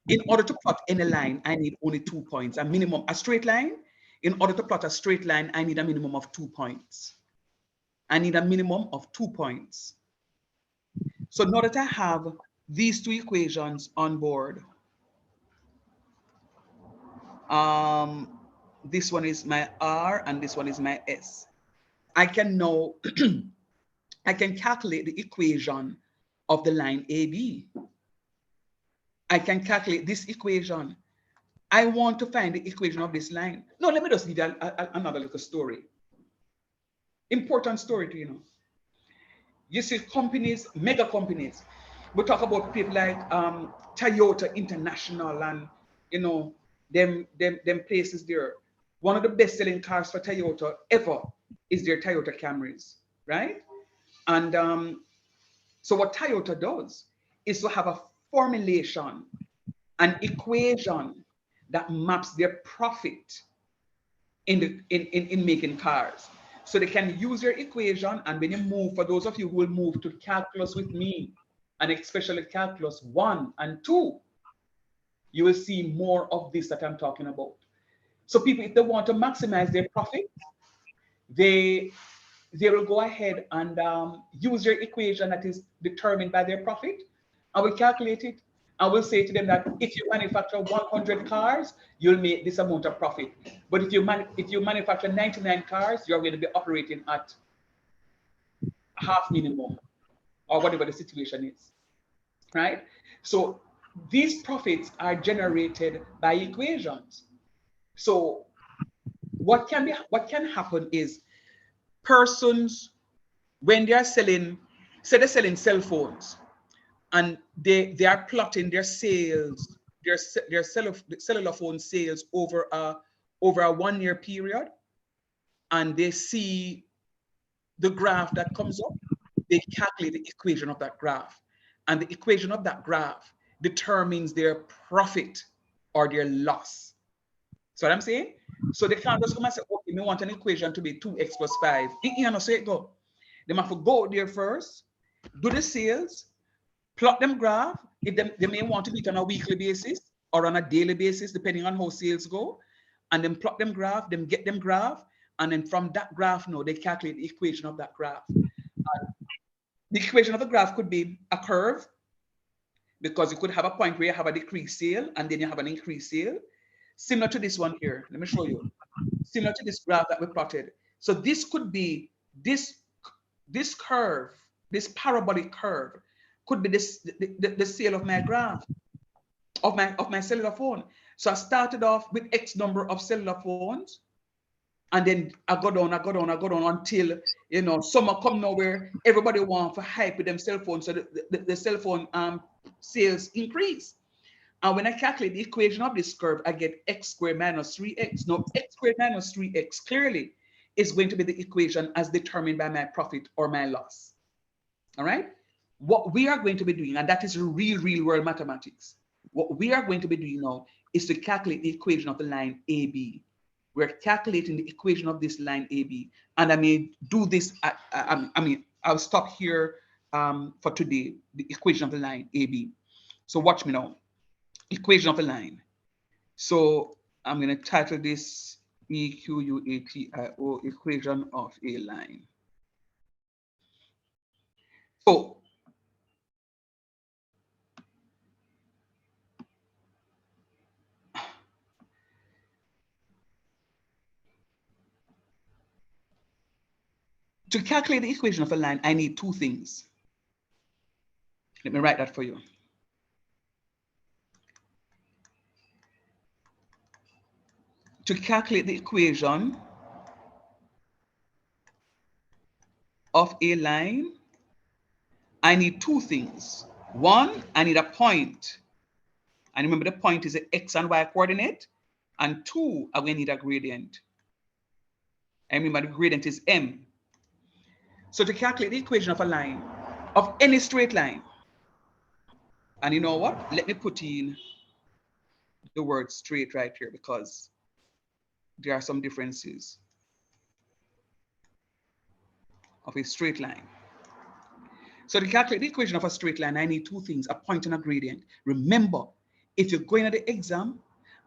In order to plot any line, I need only 2 points. A straight line, in order to plot a straight line, I need a minimum of 2 points. I need a minimum of 2 points. So now that I have these two equations on board, this one is my R and this one is my S. I can now, I can calculate the equation of the line AB. I can calculate this equation. I want to find the equation of this line. No, let me just give you another little story. Important story to you know. You see companies, mega companies. We talk about people like Toyota International and you know them places there. One of the best-selling cars for Toyota ever is their Toyota Camrys, right? And so what Toyota does is to have a formulation, an equation that maps their profit in making cars. So they can use your equation, and when you move, for those of you who will move to calculus with me, and especially calculus 1 and 2, you will see more of this that I'm talking about. So people, if they want to maximize their profit, they will go ahead and use your equation that is determined by their profit. I will calculate it. I will say to them that if you manufacture 100 cars, you'll make this amount of profit. But if you manufacture 99 cars, you're going to be operating at half minimum or whatever the situation is, right? So these profits are generated by equations. So what can happen is persons, when they are selling, say they're selling cell phones, and they are plotting their sales, their cellular phone sales over a 1 year period, and they see the graph that comes up, they calculate the equation of that graph, and the equation of that graph determines their profit or their loss. So what I'm saying? So they can't just come and say, okay, if you want an equation to be 2x plus 5, you know, so it go. They have to go there first, do the sales, plot them graph. If they may want to do it on a weekly basis or on a daily basis, depending on how sales go, and then plot them graph, then get them graph, and then from that graph, now they calculate the equation of that graph. The equation of the graph could be a curve, because you could have a point where you have a decreased sale and then you have an increased sale. Similar to this one here. Let me show you. Similar to this graph that we plotted. So this could be this curve, this parabolic curve, could be this the sale of my graph, of my cellular phone. So I started off with X number of cellular phones, and then I go down until, you know, summer come now where everybody want to hype with them cell phones, so the cell phone sales increase. And when I calculate the equation of this curve, I get x squared minus 3x. Now, x squared minus 3x clearly is going to be the equation as determined by my profit or my loss. All right? What we are going to be doing, and that is real world mathematics, what we are going to be doing now is to calculate the equation of the line AB. We're calculating the equation of this line AB. And I may do this, I'll stop here for today, the equation of the line AB. So watch me now. Equation of a line. So I'm going to title this EQUATIO, equation of a line. So to calculate the equation of a line, I need two things. Let me write that for you. To calculate the equation of a line, I need two things. One, I need a point. And remember, the point is an X and Y coordinate. And two, I'm going to need a gradient. And remember, the gradient is M. So to calculate the equation of a line, of any straight line, and you know what? Let me put in the word straight right here, because there are some differences of a straight line. So to calculate the equation of a straight line, I need two things, a point and a gradient. Remember, if you're going at the exam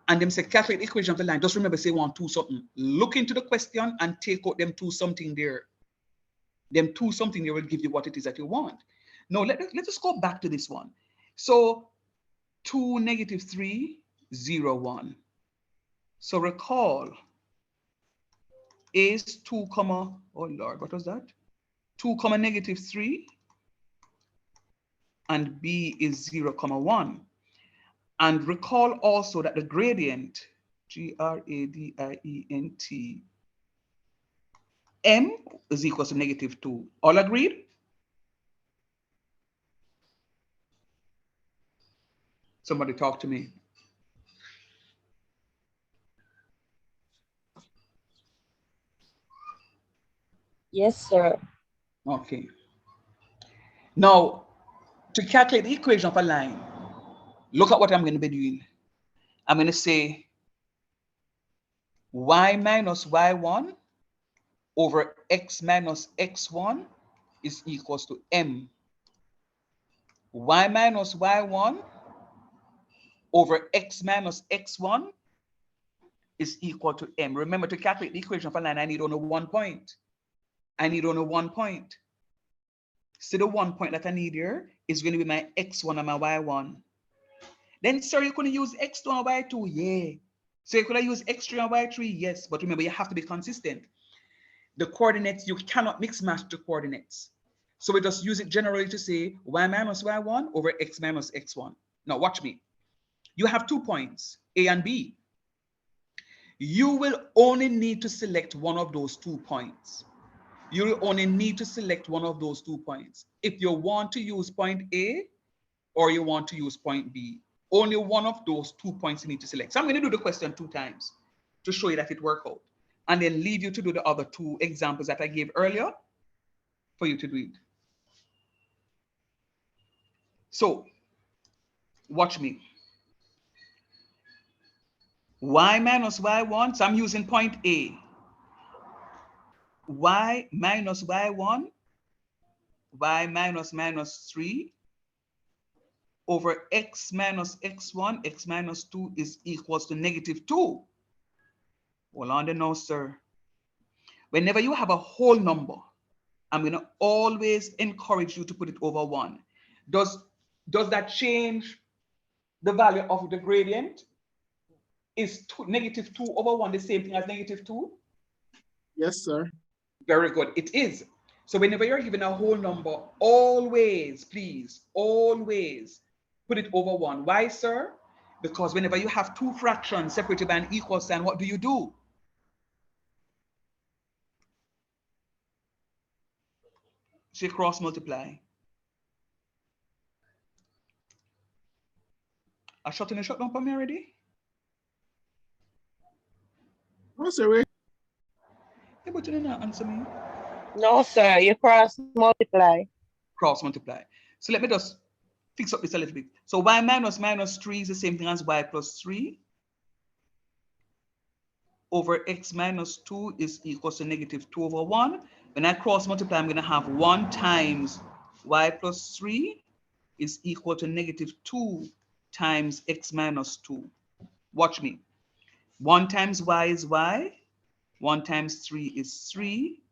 and them say calculate the equation of the line, just remember say 1, 2 something. Look into the question and take out them 2 something there. Them 2 something there will give you what it is that you want. Now, let's just go back to this one. So 2, negative 3, 0, 1. So recall, A is 2, comma, oh Lord, what was that? 2, comma, negative 3. And B is 0, comma 1. And recall also that the gradient, gradient, M is equal to negative 2. All agreed? Somebody talk to me. Yes, sir. Okay. Now, to calculate the equation of a line, look at what I'm going to be doing. I'm going to say y minus y1 over x minus x1 is equals to m. Y minus y1 over x minus x1 is equal to m. Remember, to calculate the equation of a line, I need only 1 point. I need only 1 point. So the 1 point that I need here is going to be my x1 and my y1. Then, sir, you couldn't use x2 and y2? Yeah. So you could have used x3 and y3? Yes. But remember, you have to be consistent. The coordinates, you cannot mix match the coordinates. So we just use it generally to say y minus y1 over x minus x1. Now, watch me. You have 2 points, A and B. You will only need to select one of those 2 points. You will only need to select one of those 2 points. If you want to use point A or you want to use point B, only one of those 2 points you need to select. So I'm going to do the question 2 times to show you that it worked out, and then leave you to do the other 2 examples that I gave earlier for you to do it. So watch me. Y minus y1, so I'm using point A. y minus y1, y minus 3 over x minus x1, x minus 2 is equals to -2. Hold on there now, sir. Whenever you have a whole number, I'm going to always encourage you to put it over 1. Does that change the value of the gradient? Is -2 over 1 the same thing as -2? Yes, sir. Very good. It is. So whenever you're given a whole number, always, please, always put it over 1. Why, sir? Because whenever you have two fractions separated by an equal sign, what do? Say cross multiply. I shut in a shut down for me already? No, sir. Yeah, but you didn't answer me. No, sir, you cross multiply. Cross multiply. So let me just fix up this a little bit. So y minus 3 is the same thing as y plus 3 over x minus 2 is equals to -2 over 1. When I cross multiply, I'm going to have 1 times y plus 3 is equal to -2 times x minus 2. Watch me. 1 times y is y. 1 times 3 is 3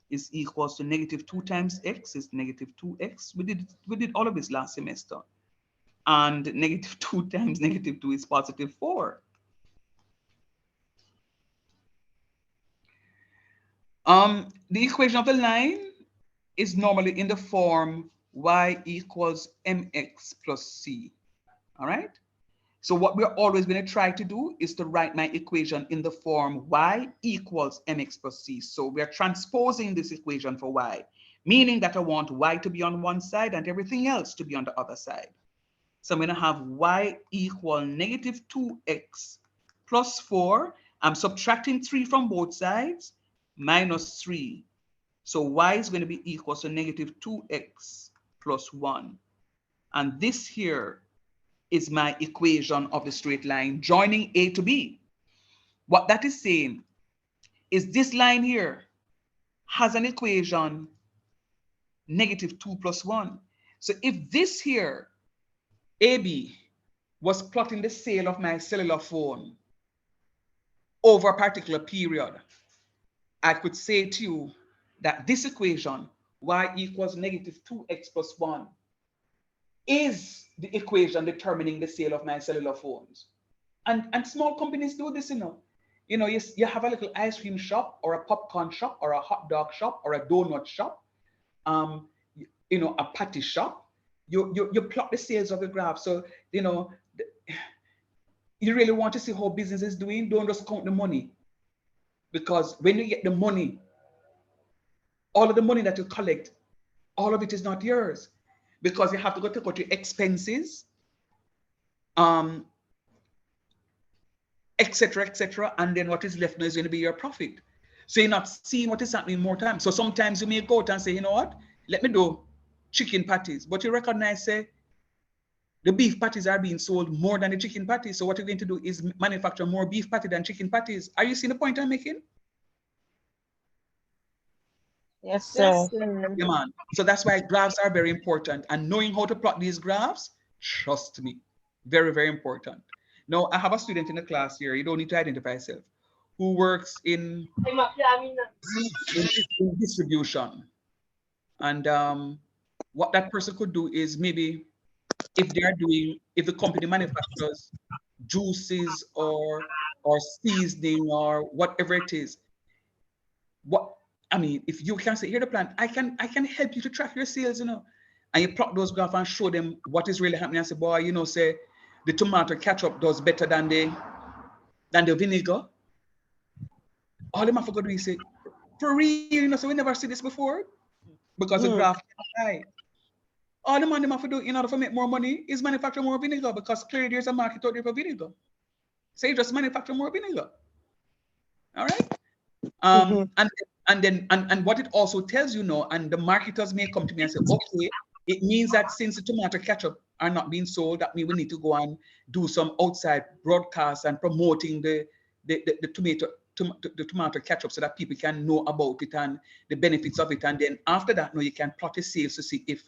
is equals to -2 times x is -2x. We did all of this last semester. And -2 times -2 is +4. The equation of the line is normally in the form y equals mx plus c. All right. So what we're always going to try to do is to write my equation in the form y equals mx plus c. So we're transposing this equation for y, meaning that I want y to be on one side and everything else to be on the other side. So I'm going to have y equal -2x plus 4. I'm subtracting 3 from both sides, minus 3. So y is going to be equal to -2x plus 1. And this here is my equation of the straight line joining A to B. What that is saying is this line here has an equation -2 plus 1. So if this here, AB, was plotting the sale of my cellular phone over a particular period, I could say to you that this equation, y equals -2x plus 1, is the equation determining the sale of my cellular phones. And small companies do this, you have a little ice cream shop or a popcorn shop or a hot dog shop or a donut shop, a patty shop. You plot the sales of the graph. So, you really want to see how business is doing, don't just count the money. Because when you get the money, all of the money that you collect, all of it is not yours. Because you have to go take out your expenses, etc., and then what is left now is going to be your profit. So you're not seeing what is happening more time. So sometimes you may go out and say, you know what, let me do chicken patties, but you recognize, say, the beef patties are being sold more than the chicken patties. So what you're going to do is manufacture more beef patty than chicken patties. Are you seeing the point I'm making? Yes, sir. Yeah, man. So that's why graphs are very important. And knowing how to plot these graphs, trust me, very, very important. Now, I have a student in the class here, you don't need to identify yourself, who works in distribution. And what that person could do is maybe if the company manufactures juices or seasoning or whatever it is, if you can say, here the plan, I can help you to track your sales, and you plot those graphs and show them what is really happening. I say, boy, say the tomato ketchup does better than the vinegar. All them have to go do is say, for real, so we never see this before because the graph is high. All the man them have to do in order to make more money is manufacture more vinegar, because clearly there's a market out there for vinegar. So you just manufacture more vinegar. All right. And what it also tells you now, and the marketers may come to me and say, okay, it means that since the tomato ketchup are not being sold, that means we need to go and do some outside broadcasts and promoting the the tomato ketchup so that people can know about it and the benefits of it. And then after that, now you can plot the sales to see if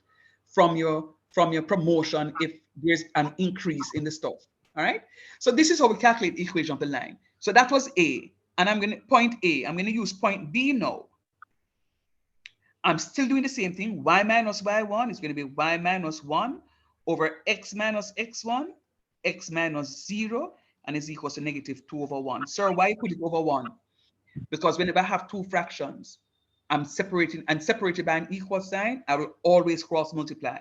from your promotion, if there's an increase in the stuff. All right. So this is how we calculate the equation of the line. So that was A. And I'm going to point A. I'm going to use point B now. I'm still doing the same thing. Y minus Y1 is going to be Y minus 1 over X minus X1, X minus 0, and is equals to negative 2 over 1. Sir, why you put it over 1? Because whenever I have two fractions, I'm separating and separated by an equal sign, I will always cross multiply.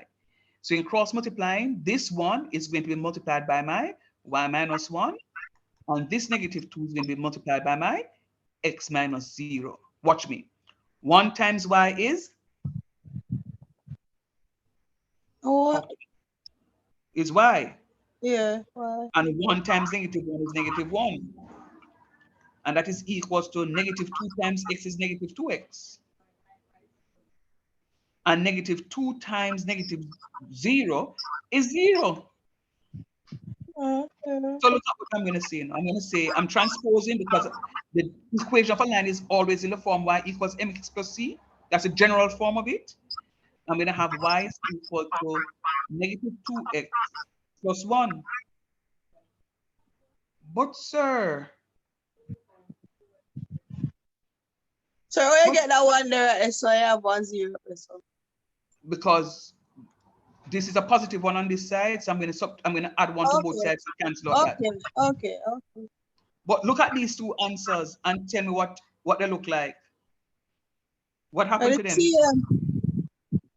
So in cross multiplying, this 1 is going to be multiplied by my Y minus 1, and this negative 2 is going to be multiplied by my X minus 0. Watch me. 1 times Y is? What? Is Y. Yeah. Why? And 1 times negative 1 is negative 1. And that is equals to negative 2 times X is negative 2X. And negative 2 times negative 0 is 0. So look at what I'm going to say now. I'm going to say I'm transposing because the equation of a line is always in the form Y equals mx plus c. That's the general form of it. I'm going to have Y is equal to negative 2x plus 1. But sir. So where you get that one there? So I have 1 0. Because this is a positive one on this side, so I'm going to add 1 to both sides to cancel out that. Okay. But look at these two answers and tell me what they look like. What happened to them?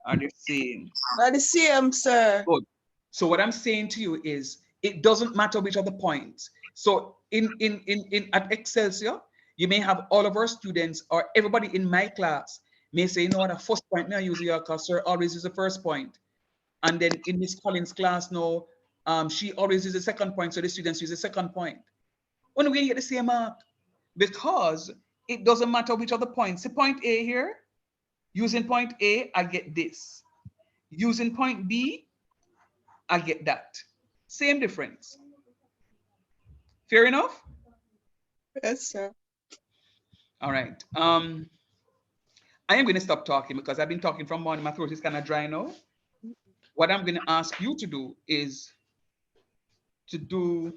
Are the same? Are the same, sir. Good. So what I'm saying to you is it doesn't matter which are the points. So in at Excelsior, you may have all of our students or everybody in my class may say, you know what, the first point now use your class, sir always use the first point. And then in Miss Collins' class now, she always uses the second point, so the students use the second point. When we get the same mark, because it doesn't matter which are the points. The point A here, using point A, I get this. Using point B, I get that. Same difference. Fair enough? Yes, sir. All right. I am going to stop talking because I've been talking from morning. My throat is kind of dry now. What I'm going to ask you to do is to do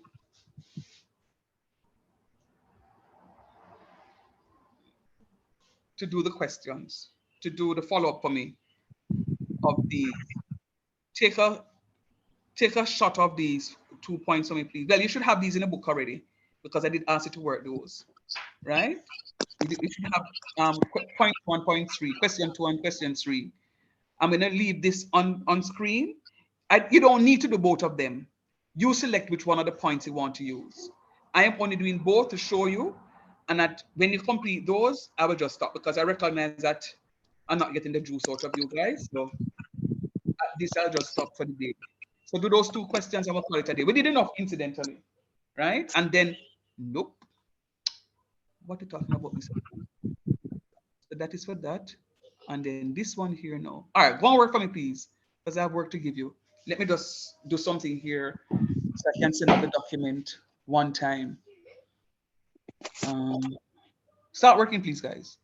the questions, to do the follow-up for me of these. Take a shot of these 2 points for me, please. Well, you should have these in a book already because I did ask you to work those, right? You should have point 1, point 3, question 2, and question 3. I'm going to leave this on screen. You don't need to do both of them. You select which one of the points you want to use. I am only doing both to show you, and that when you complete those, I will just stop because I recognize that I'm not getting the juice out of you guys. So at this, I'll just stop for the day. So do those 2 questions and we'll call it a day. We did enough incidentally, right? And then, nope. What are you talking about? So that is for that. And then this one here now. All right, go and work for me, please, because I have work to give you. Let me just do something here so I can send out the document one time. Start working, please, guys.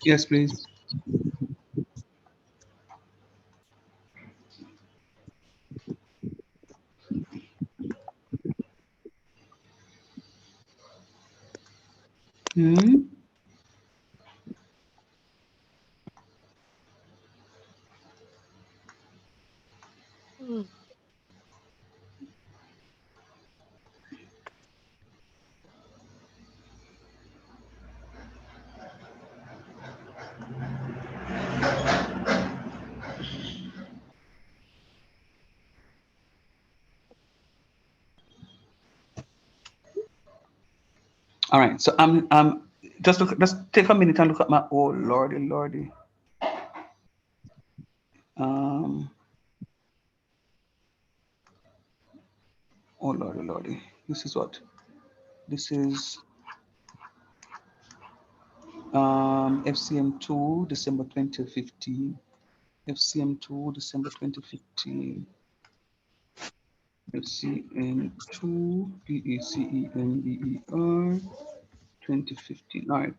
Yes, please. Hmm. All right. So I'm just take a minute and look at my oh lordy. Um oh lordy. This is what this is FCM2 December 2015. FCM2 December 2015. FCM2 PECEMBER 2015. All right.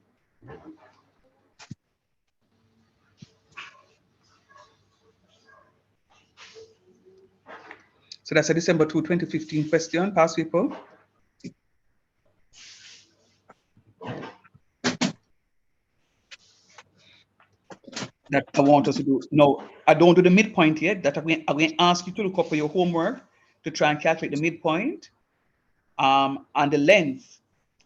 So that's a December 2, 2015 question. Past people. That I want us to do. No, I don't do the midpoint yet. That I'm going to ask you to look up for your homework to try and calculate the midpoint and the length.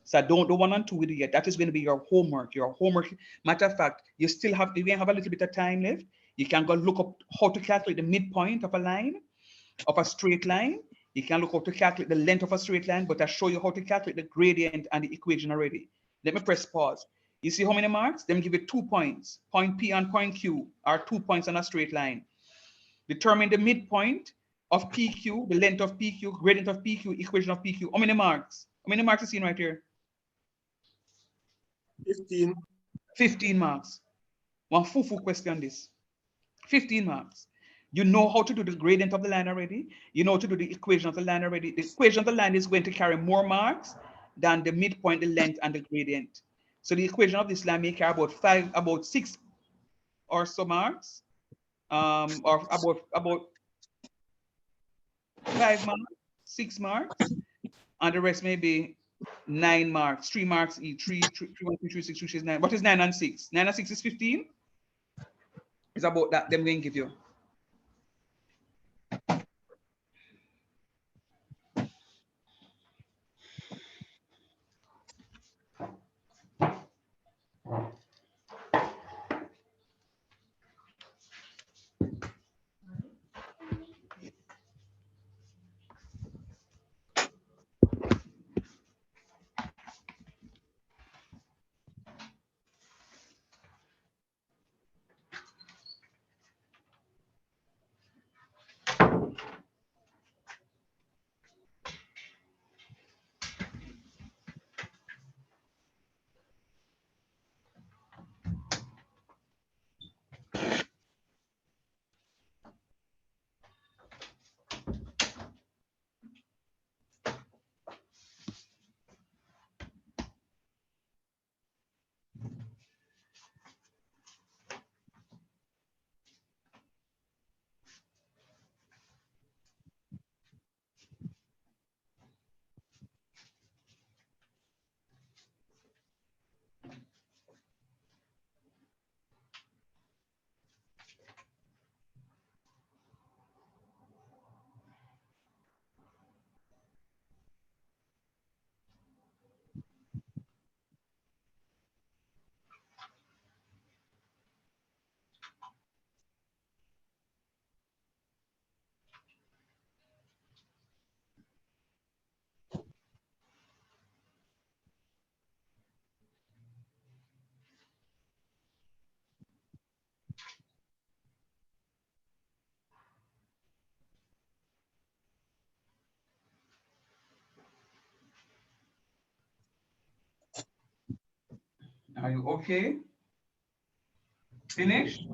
So I don't do 1 and 2 with you yet. That is going to be your homework. Your homework. Matter of fact, you still have, you have a little bit of time left. You can go look up how to calculate the midpoint of a line, of a straight line. You can look how to calculate the length of a straight line, but I show you how to calculate the gradient and the equation already. Let me press pause. You see how many marks? Let me give you 2 points. Point P and point Q are 2 points on a straight line. Determine the midpoint of PQ, the length of PQ, gradient of PQ, equation of PQ. How many marks? How many marks is seen right here? 15. 15 marks. One full question this. 15 marks. You know how to do the gradient of the line already. You know how to do the equation of the line already. The equation of the line is going to carry more marks than the midpoint, the length, and the gradient. So the equation of this line may carry about 6 or so marks, or about 5 marks, 6 marks, and the rest may be 9 marks, 3 marks each, 3, 1, 2, 3, 6, which is 9. What is 9 and 6? 9 and 6 is 15. It's about that. Them going to give you. Are you okay? Finished?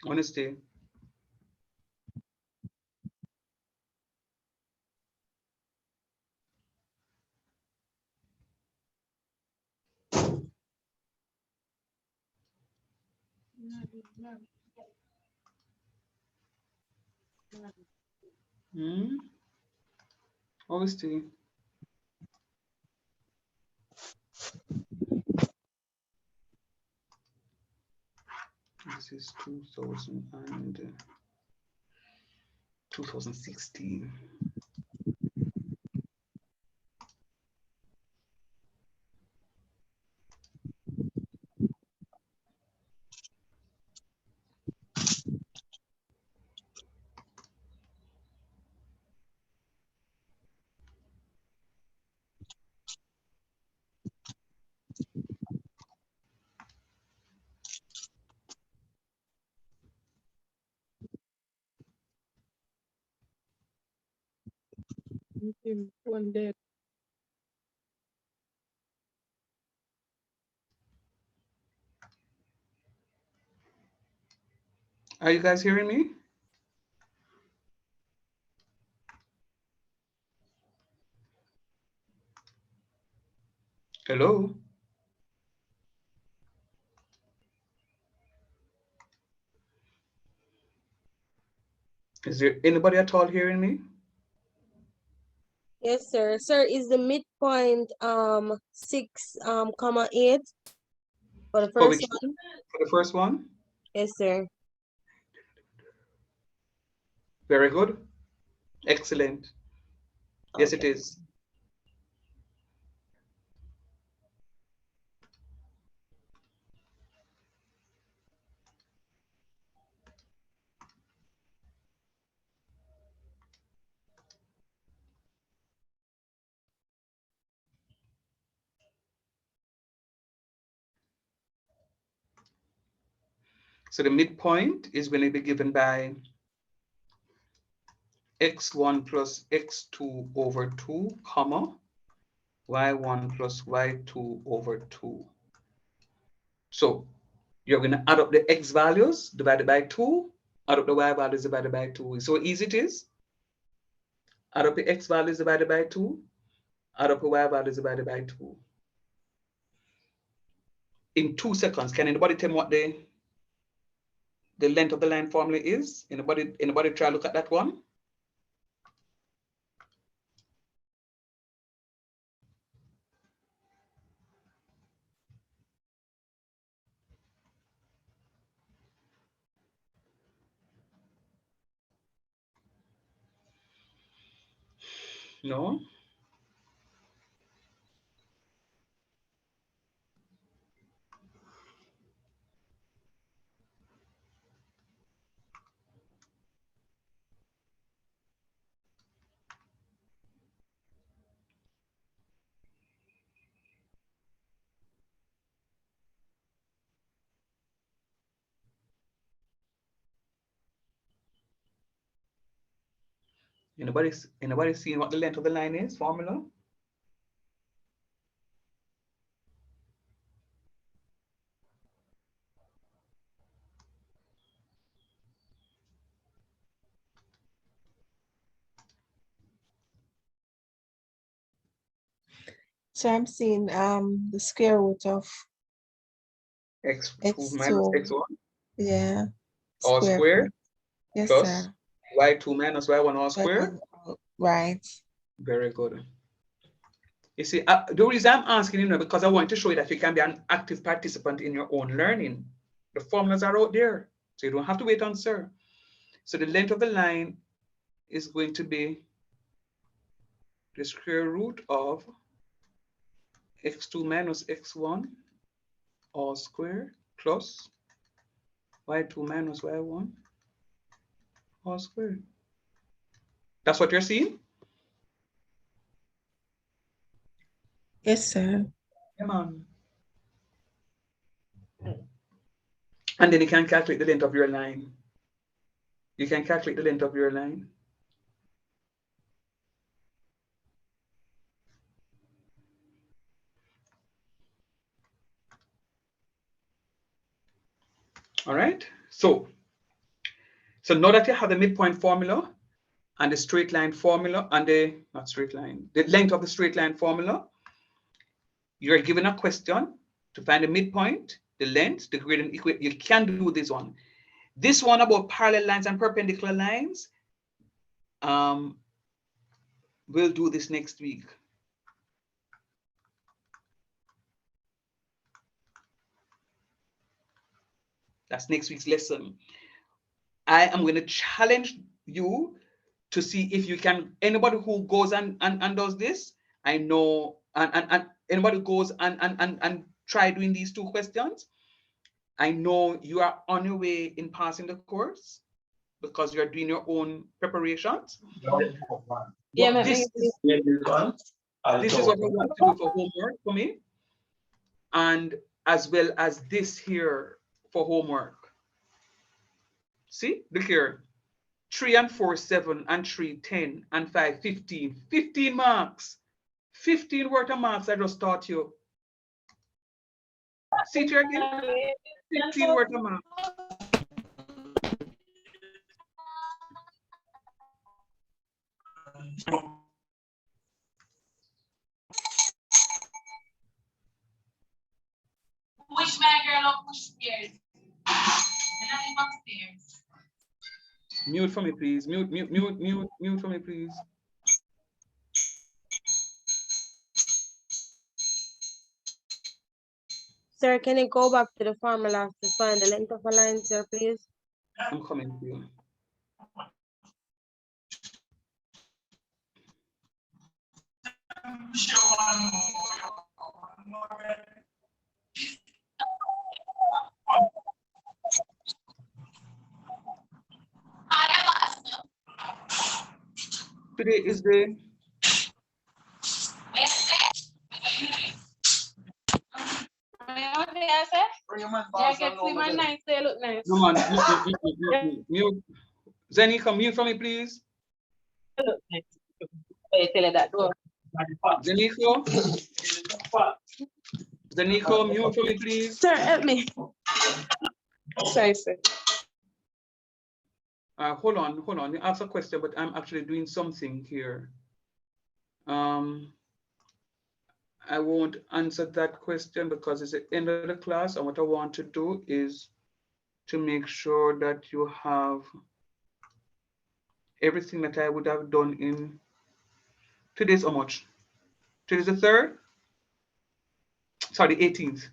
Honesty. Honesty. This is 2016. One day. Are you guys hearing me? Hello? Is there anybody at all hearing me? Yes, sir. Sir, is the midpoint 6 comma 8 for the For first which? one? For the first one? Yes, sir. Very good. Excellent. Yes, it Okay. is. So the midpoint is going to be given by x1 plus x2 over 2, comma, y1 plus y2 over 2. So you're going to add up the x values divided by 2, add up the y values divided by 2. So easy it is. Add up the x values divided by 2, add up the y values divided by 2. In 2 seconds, can anybody tell me what the length of the line formula is? Anybody try to look at that one? No? Anybody seeing what the length of the line is, formula? So I'm seeing the square root of x2 minus x2. x1 Yeah. all squared Yes, plus sir. y2 minus y1 all squared. Right. Very good. You see, the reason I'm asking you, because I want to show you that you can be an active participant in your own learning. The formulas are out there, so you don't have to wait on sir. So the length of the line is going to be the square root of x2 minus x1 all squared plus y2 minus y1 all squared. That's what you're seeing? Yes, sir. Come on. And then you can calculate the length of your line. You can calculate the length of your line. All right. So So now that you have the midpoint formula and the straight line formula and the, not straight line, the length of the straight line formula, you're given a question to find the midpoint, the length, the gradient equation. You can do this one. This one about parallel lines and perpendicular lines, we'll do this next week. That's next week's lesson. I am going to challenge you to see if you can, anybody who goes and does this, I know, and anybody who goes and try doing these two questions, I know you are on your way in passing the course because you're doing your own preparations. Yeah, this is what I want to do for homework for me, and as well as this here for homework. See, look here. 3 and 4, 7 and 3, 10 and 5, 15. 15 marks. 15 worth of marks I just taught you. See it here again? 15 worth of marks. Push my girl up, push stairs. And I live upstairs. Mute for me, please. Mute for me, please. Sir, can you go back to the formula to find the length of a line, sir, please? I'm coming to you. Today is the no man. Mute. Zenny, come mute for me, please. Zenico, mute for me, please. Sir, help me. Sorry, sir. Hold on. You asked a question, but I'm actually doing something here. I won't answer that question because it's the end of the class, and what I want to do is to make sure that you have everything that I would have done in today's how much? Today's the 3rd? Sorry, the 18th.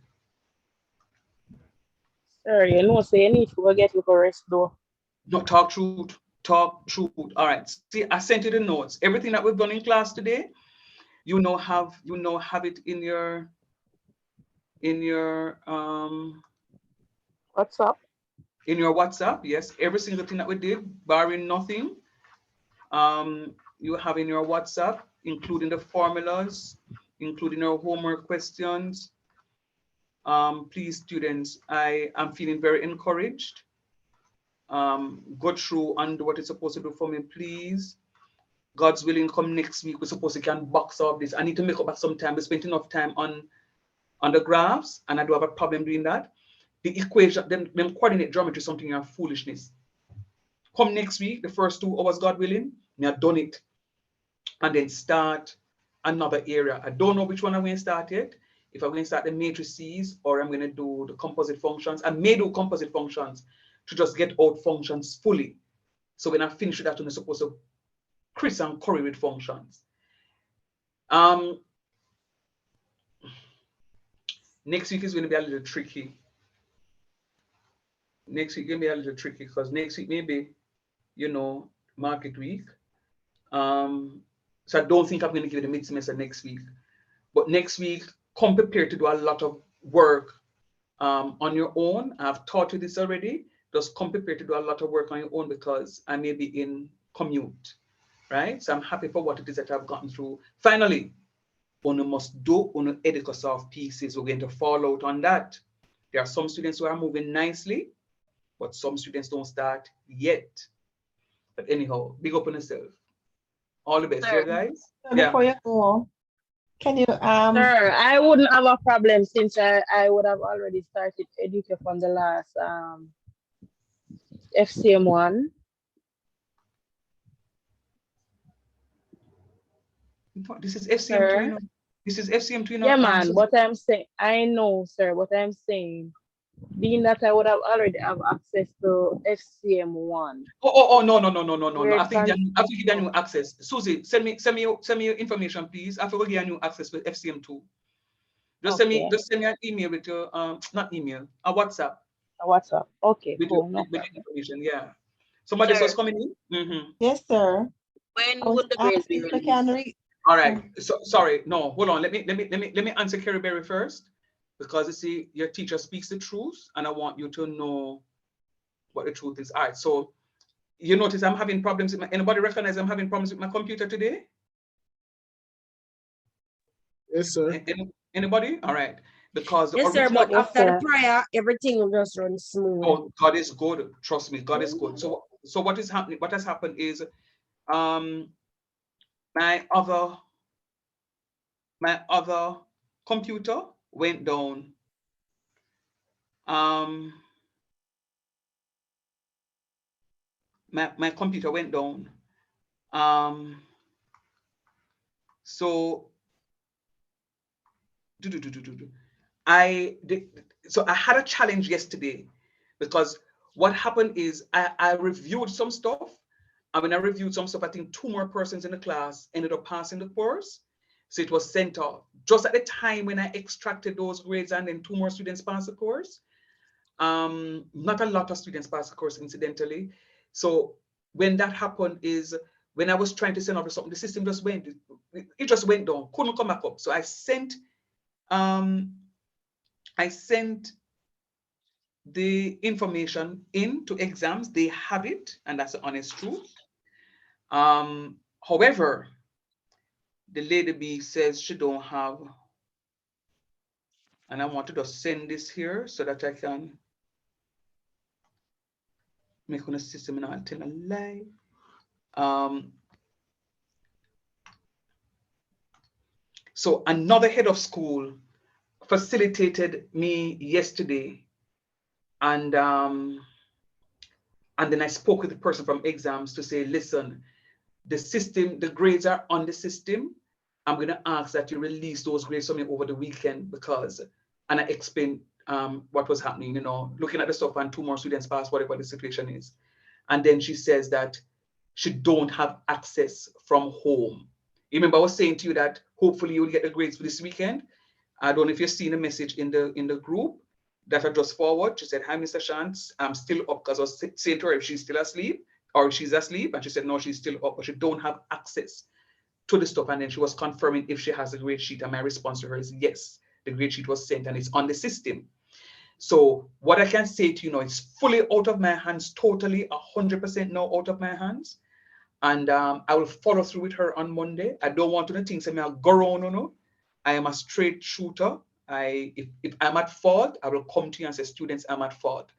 Sorry, you know, say you need to go get your rest though. No, talk truth. All right. See, I sent you the notes. Everything that we've done in class today, you know have it in your WhatsApp. In your WhatsApp, yes. Every single thing that we did, barring nothing, you have in your WhatsApp, including the formulas, including our homework questions. Please, students, I am feeling very encouraged. Go through and do what it's supposed to do for me, please. God's willing, come next week, we're supposed to can box up this. I need to make up some time. We spent enough time on the graphs, and I do have a problem doing that. The equation, them coordinate geometry is something of foolishness. Come next week, the first 2 hours, God willing, me have done it. And then start another area. I don't know which one I'm going to start yet. If I'm going to start the matrices or I'm going to do the composite functions. I may do composite functions to just get out functions fully. So when I finish with that, I'm supposed to Chris and curry with functions. Next week is going to be a little tricky. Next week going to be a little tricky because next week maybe, you know, market week. So I don't think I'm going to give you the mid-semester next week. But next week, come prepared to do a lot of work on your own. I've taught you this already. Just come prepared to do a lot of work on your own because I may be in commute, right? So I'm happy for what it is that I've gotten through. Finally, you must do on Edicosoft pieces. We're going to fall out on that. There are some students who are moving nicely, but some students don't start yet. But anyhow, big up on yourself. All the best, Sir, guys. Before you go, can you Sir, I wouldn't have a problem since I would have already started educate from the last FCM 1. This is FCM2, Sir. you know. This is FCM2, you know. Yeah, man. What I'm saying, I know, sir. What I'm saying, being that I would have already have access to FCM1. Oh, no. Where it can, I think you get new access. Susie, send me your information, please. I forgot you get new access with FCM2. Just okay. send me an email with your not email, a WhatsApp. A WhatsApp. Okay, With cool. your, No with problem. information, yeah. Somebody else was coming in. Yes, sir. When I was would the grades be asking if I can released? read. All right. So sorry. No, hold on. Let me answer Kerry Berry first, because you see, your teacher speaks the truth, and I want you to know what the truth is. All right. So you notice I'm having problems with my. Anybody recognize I'm having problems with my computer today? Yes, sir. Anybody? All right. Because the Yes, sir, original. but after the prayer, everything will just run smooth. Oh, God is good. Trust me, God is good. So what is happening? What has happened is, my other computer went down. My computer went down. So I had a challenge yesterday, because what happened is I reviewed some stuff. And when I reviewed some stuff, I think 2 more persons in the class ended up passing the course. So it was sent off. Just at the time when I extracted those grades, and then 2 more students passed the course. Not a lot of students passed the course, incidentally. So when that happened is when I was trying to send off something, the system just went, it just went down, couldn't come back up. So I sent the information in to exams. They have it, and that's the honest truth. However, the lady B says she don't have, and I want to just send this here so that I can make on a system and I'll tell a lie. So another head of school facilitated me yesterday, and then I spoke with the person from exams to say, listen, the system, the grades are on the system. I'm going to ask that you release those grades for me over the weekend, because, and I explained what was happening, looking at the stuff, and 2 more students passed, whatever the situation is. And then she says that she don't have access from home. You remember I was saying to you that hopefully you'll get the grades for this weekend. I don't know if you've seen a message in the group that I just forward. She said, hi, Mr. Shantz, I'm still up, because I was saying to her if she's still asleep or she's asleep. And she said, no, she's still up, but she don't have access to the stuff. And then she was confirming if she has a grade sheet. And my response to her is yes, the grade sheet was sent and it's on the system. So what I can say to you now, it's fully out of my hands, totally 100% now out of my hands. And I will follow through with her on Monday. I don't want to think, say, I'll go around, no. I am a straight shooter. If I'm at fault, I will come to you and say, students, I'm at fault.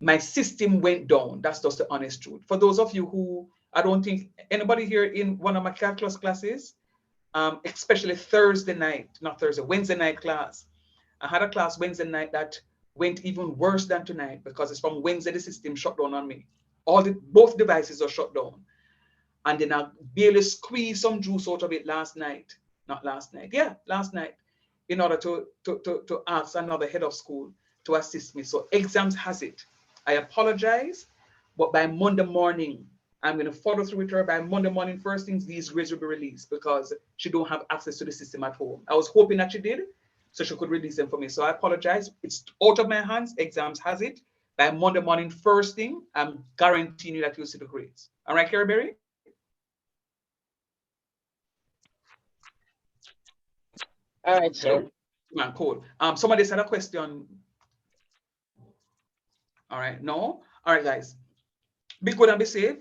My system went down. That's just the honest truth. For those of you who, I don't think anybody here in one of my calculus classes, especially Wednesday night class. I had a class Wednesday night that went even worse than tonight, because it's from Wednesday the system shut down on me. Both devices are shut down. And then I barely squeezed some juice out of it last night, in order to ask another head of school to assist me. So exams has it. I apologize, but by Monday morning, I'm going to follow through with her. By Monday morning, first things, these grades will be released, because she don't have access to the system at home. I was hoping that she did, so she could release them for me. So I apologize. It's out of my hands. Exams has it. By Monday morning, first thing, I'm guaranteeing you that you'll see the grades. All right, Carrie Berry? All right, sir. Man, cool. Somebody said a question. All right, no. All right, guys. Be good and be safe.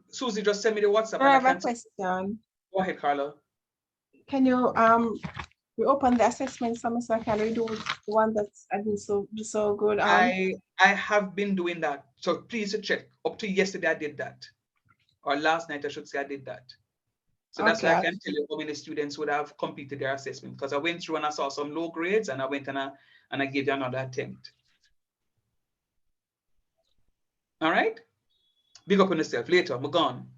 Susie, just send me the WhatsApp. I have a question. Go ahead, Carla. Can you reopen the assessment for me so I can redo the one that's I didn't do so good? I have been doing that. So please check. Up to yesterday, I did that. Or last night, I should say, I did that. So that's why I can tell you how many students would have completed their assessment, because I went through and I saw some low grades, and I went and I gave you another attempt. All right? Big up on yourself. Later, I'm gone.